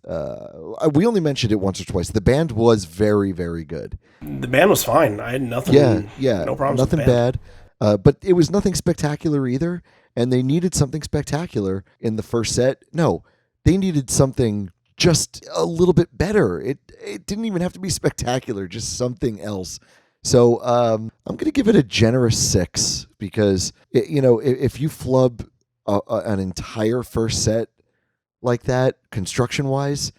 we only mentioned it once or twice. The band was very, very good.
The band was fine. I had nothing.
Yeah,
no problems.
Nothing
with the band.
bad. But it was nothing spectacular either, and they needed something spectacular in the first set. No, they needed something just a little bit better. It didn't even have to be spectacular, just something else. So I'm going to give it a generous 6 because if you flub an entire first set like that, construction wise,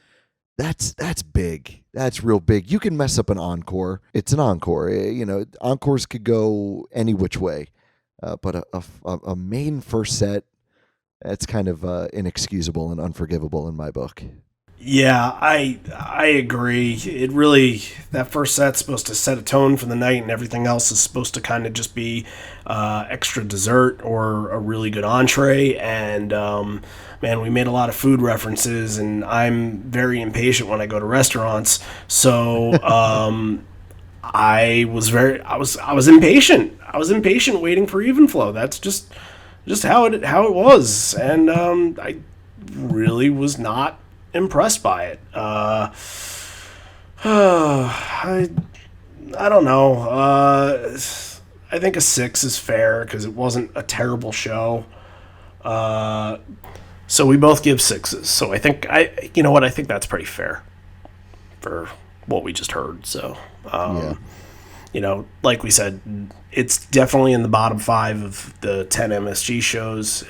that's big. That's real big. You can mess up an encore. It's an encore. Encores could go any which way, but a main first set, that's kind of inexcusable and unforgivable in my book.
Yeah, I agree. It really, that first set's supposed to set a tone for the night, and everything else is supposed to kind of just be extra dessert or a really good entree. And man, we made a lot of food references, and I'm very impatient when I go to restaurants. So I was impatient. I was impatient waiting for even flow. That's just how it was, and I really was not impressed by it. I don't know. I think a 6 is fair because it wasn't a terrible show. So we both give 6s. So you know what? I think that's pretty fair for what we just heard. So,
Yeah.
you know, like we said, it's definitely in the bottom 5 of the 10 MSG shows.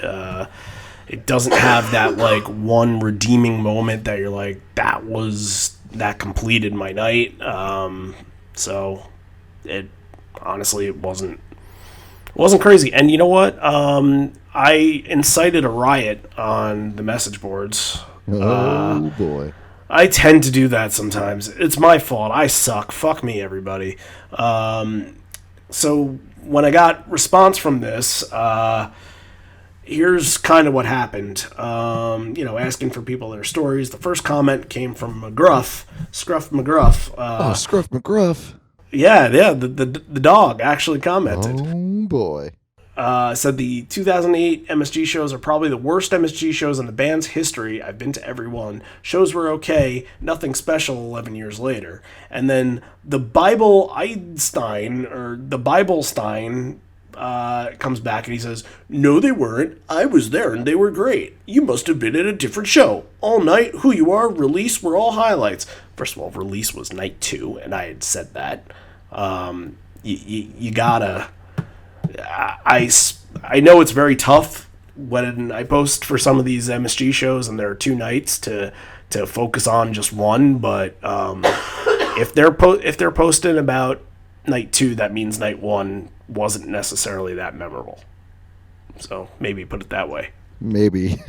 It doesn't have that like one redeeming moment that you're like, that completed my night. So it honestly, it wasn't crazy. And you know what? I incited a riot on the message boards.
Oh boy.
I tend to do that sometimes. It's my fault. I suck. Fuck me, everybody. So when I got response from this, here's kind of what happened. You know, asking for people their stories. The first comment came from Scruff McGruff.
Scruff McGruff.
Yeah, the dog actually commented.
Oh boy.
Said the 2008 MSG shows are probably the worst MSG shows in the band's history. I've been to every one. Shows were okay, nothing special 11 years later. And then the Biblestein comes back and he says, no, they weren't. I was there and they were great. You must have been at a different show. All Night, Who You Are, Release were all highlights. First of all, Release was night 2, and I had said that. You gotta... I know it's very tough when I post for some of these MSG shows and there are 2 nights to focus on just one, but if they're posting about night 2, that means night 1 wasn't necessarily that memorable. So maybe put it that way.
Maybe.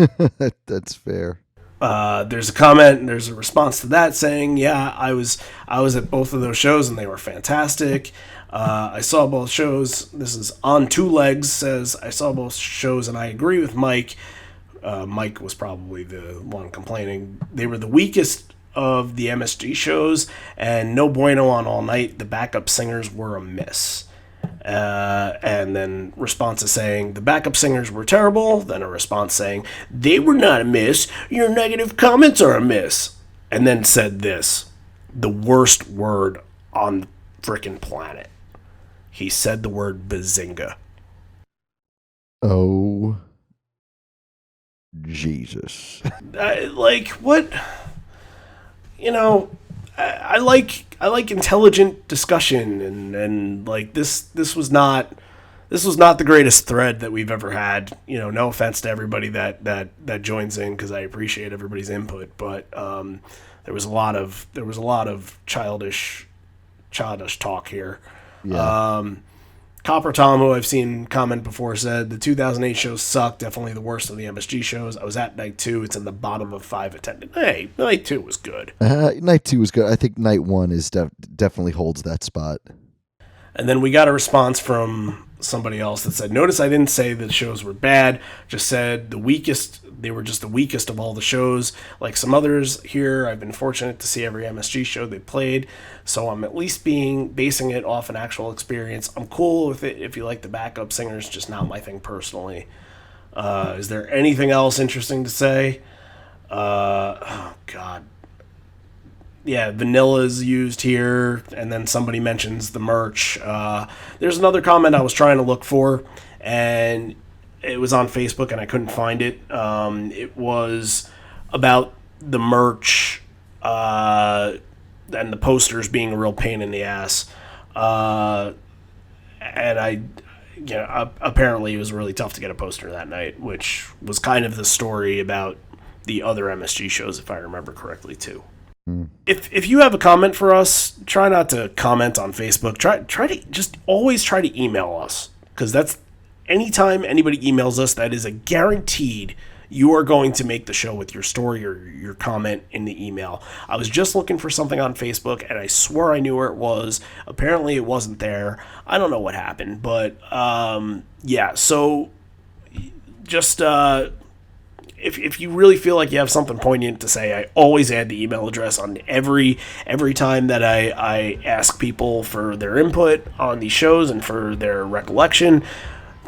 That's fair.
There's a comment and there's a response to that saying, yeah, I was at both of those shows and they were fantastic. I saw both shows. This is On Two Legs says, I saw both shows and I agree with Mike. Mike was probably the one complaining. They were the weakest of the MSG shows and no bueno on All Night. The backup singers were a miss. And then responses saying the backup singers were terrible. Then a response saying they were not a miss. Your negative comments are a miss. And then said this, the worst word on the frickin' planet. He said the word bazinga.
Oh, Jesus.
Like what? You know, I like intelligent discussion and like this was not the greatest thread that we've ever had. You know, no offense to everybody that joins in because I appreciate everybody's input, but there was a lot of childish talk here.
Yeah.
Copper Tom, who I've seen comment before, said the 2008 shows suck. Definitely the worst of the MSG shows. I was at night 2. It's in the bottom of 5 attended. Hey, night 2 was good.
Night 2 was good. I think night 1 is definitely holds that spot.
And then we got a response from somebody else that said, notice I didn't say the shows were bad, just said they were just the weakest of all the shows. Like some others here, I've been fortunate to see every MSG show they played, so I'm at least basing it off an actual experience. I'm cool with it if you like the backup singers, just not my thing personally. Is there anything else interesting to say? Oh, God. Yeah, vanilla's used here, and then somebody mentions the merch. There's another comment I was trying to look for, and it was on Facebook, and I couldn't find it. It was about the merch and the posters being a real pain in the ass. And apparently it was really tough to get a poster that night, which was kind of the story about the other MSG shows, if I remember correctly, too. If you have a comment for us, try not to comment on Facebook. Try to just always try to email us, because that's anytime anybody emails us, that is a guaranteed you are going to make the show with your story or your comment in the email. I was just looking for something on Facebook and I swore I knew where it was. Apparently it wasn't there. I don't know what happened, but yeah. So just if you really feel like you have something poignant to say, I always add the email address on every time that I ask people for their input on these shows and for their recollection.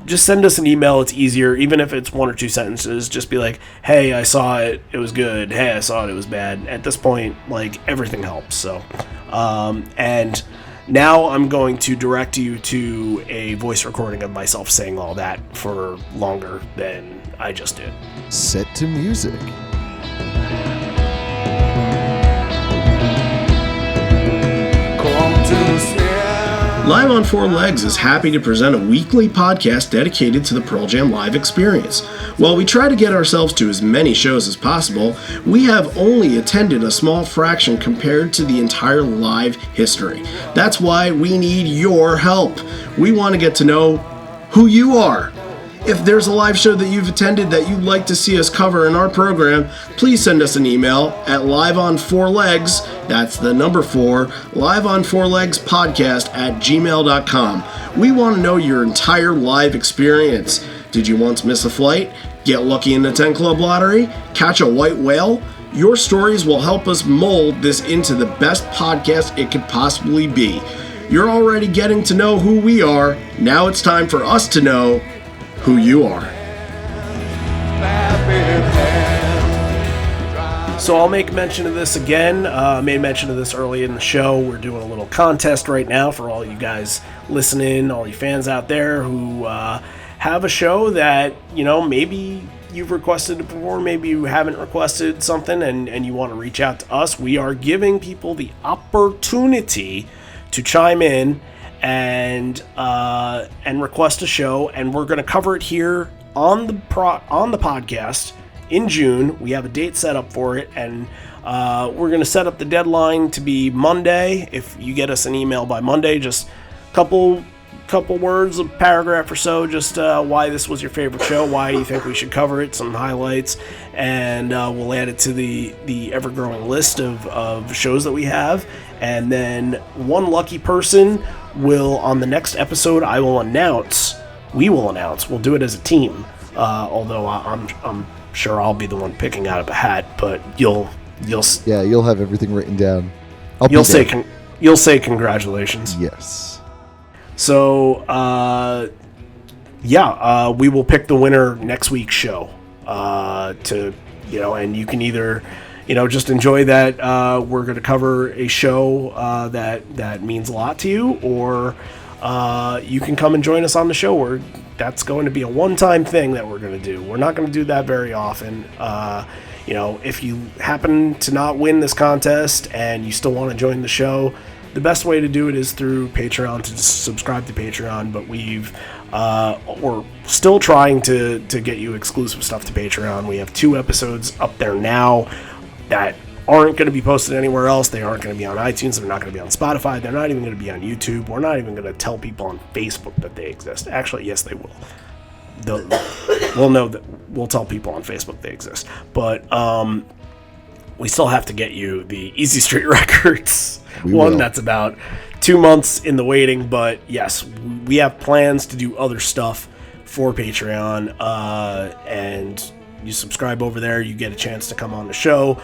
Just send us an email. It's easier, even if it's 1 or 2 sentences. Just be like, hey, I saw it. It was good. Hey, I saw it. It was bad. At this point, like, everything helps. So, and Now I'm going to direct you to a voice recording of myself saying all that for longer than I just did.
Set to music.
Come to stand.
Live on Four Legs is happy to present a weekly podcast dedicated to the Pearl Jam live experience. While we try to get ourselves to as many shows as possible, we have only attended a small fraction compared to the entire live history. That's why we need your help. We want to get to know who you are. If there's a live show that you've attended that you'd like to see us cover in our program, please send us an email at liveonfourlegs, that's the number 4, liveonfourlegspodcast@gmail.com. We want to know your entire live experience. Did you once miss a flight? Get lucky in the 10 Club lottery? Catch a white whale? Your stories will help us mold this into the best podcast it could possibly be. You're already getting to know who we are. Now it's time for us to know who you are.
So I'll make mention of this again. I made mention of this early in the show. We're doing a little contest right now for all you guys listening, all you fans out there who have a show that, you know, maybe you've requested to perform, maybe you haven't requested something and you want to reach out to us. We are giving people the opportunity to chime in and request a show, and we're going to cover it here on the podcast in June. We have a date set up for it, and we're going to set up the deadline to be Monday. If you get us an email by Monday, just couple words, a paragraph or so, just why this was your favorite show, why you think we should cover it, some highlights, and we'll add it to the ever-growing list of shows that we have. And then one lucky person will, on the next episode, we will announce, we'll do it as a team, although I'm sure I'll be the one picking out of a hat, but you'll
have everything written down.
You'll say congratulations.
Yes.
So, we will pick the winner next week's show. And you can either, just enjoy that we're going to cover a show that means a lot to you, or you can come and join us on the show, where that's going to be a one-time thing that we're going to do. We're not going to do that very often. If you happen to not win this contest and you still want to join the show, the best way to do it is through Patreon, to subscribe to Patreon, but we're still trying to get you exclusive stuff to Patreon. We have 2 episodes up there now that aren't going to be posted anywhere else. They aren't going to be on iTunes. They're not going to be on Spotify. They're not even going to be on YouTube. We're not even going to tell people on Facebook that they exist. Actually, yes, they will. We'll know that we'll tell people on Facebook they exist. But we still have to get you the Easy Street Records one. That's about 2 months in the waiting. But yes, we have plans to do other stuff for Patreon, and you subscribe over there, you get a chance to come on the show.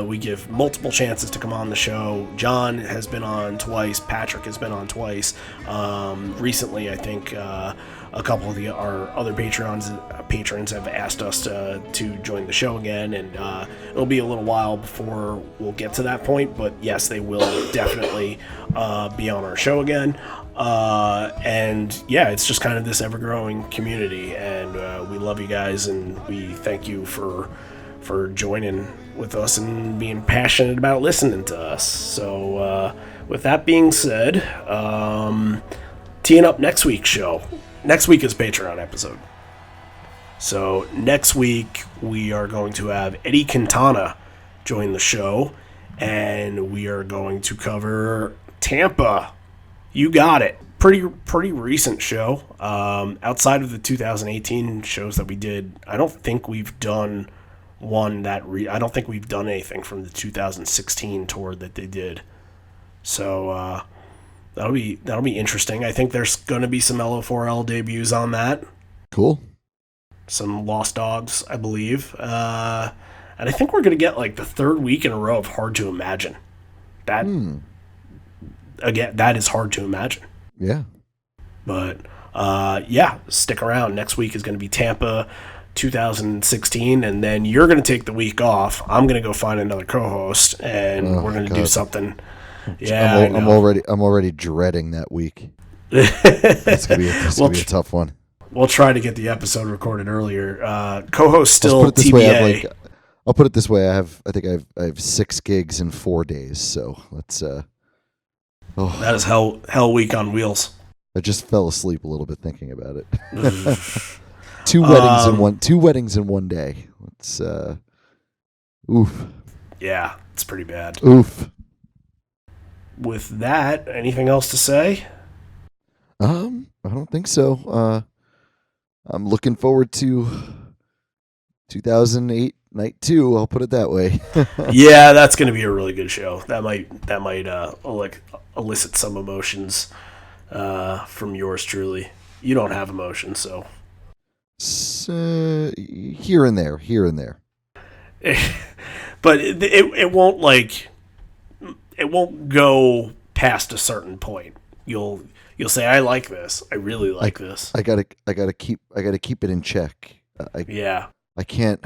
We give multiple chances to come on the show. John has been on twice. Patrick has been on twice. Recently, I think a couple of our other patrons have asked us to join the show again, and it'll be a little while before we'll get to that point. But yes, they will definitely be on our show again. It's just kind of this ever-growing community, and we love you guys, and we thank you for joining with us and being passionate about listening to us. So with that being said, teeing up next week's show. Next week is Patreon episode. So next week we are going to have Eddie Quintana join the show, and we are going to cover Tampa. You got it. Pretty recent show. Outside of the 2018 shows that we did, I don't think we've done I don't think we've done anything from the 2016 tour that they did. So that'll be interesting. I think there's going to be some LO4L debuts on that.
Cool. Some
Lost Dogs, I believe. And I think we're going to get like the 3rd week in a row of Hard to Imagine. That. Again, that is hard to imagine.
Yeah.
But, stick around. Next week is going to be Tampa 2016, and then you're going to take the week off. I'm going to go find another co-host, and we're going to do something. Yeah, I know.
I'm already dreading that week. It's gonna be a tough one.
We'll try to get the episode recorded earlier. Co-host still
Let's put it this
TBA.
way. I'll put it this way. I think I have 6 gigs in 4 days. So let's.
That is hell week on wheels.
I just fell asleep a little bit thinking about it. Two weddings in one day. Let's. Oof.
Yeah, it's pretty bad.
Oof.
With that, anything else to say?
I don't think so. I'm looking forward to 2008 night 2. I'll put it that way.
Yeah, that's going to be a really good show. That might elicit some emotions from yours truly. You don't have emotions, so
here and there.
But it won't go past a certain point. You'll say, I like this. I really like this.
I gotta keep it in check. I can't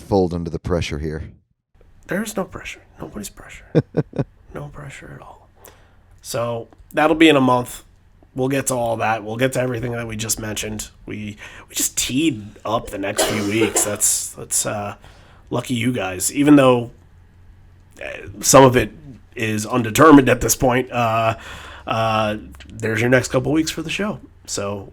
fold under the pressure here.
There's no pressure. Nobody's pressure. No pressure at all. So that'll be in a month. We'll get to all that. We'll get to everything that we just mentioned. We just teed up the next few weeks. That's lucky you guys. Even though some of it is undetermined at this point, there's your next couple weeks for the show. So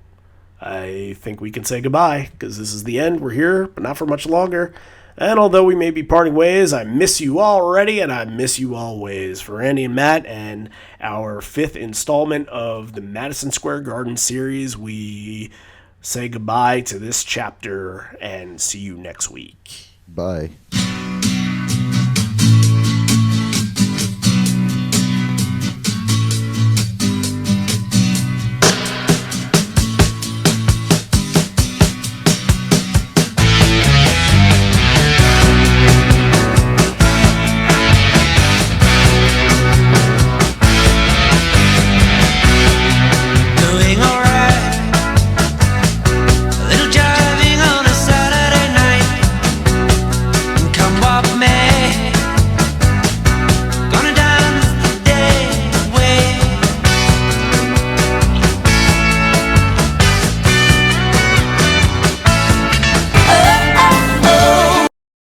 I think we can say goodbye because this is the end. We're here, but not for much longer. And although we may be parting ways, I miss you all already, and I miss you always. For Andy and Matt and our 5th installment of the Madison Square Garden series, we say goodbye to this chapter and see you next week.
Bye.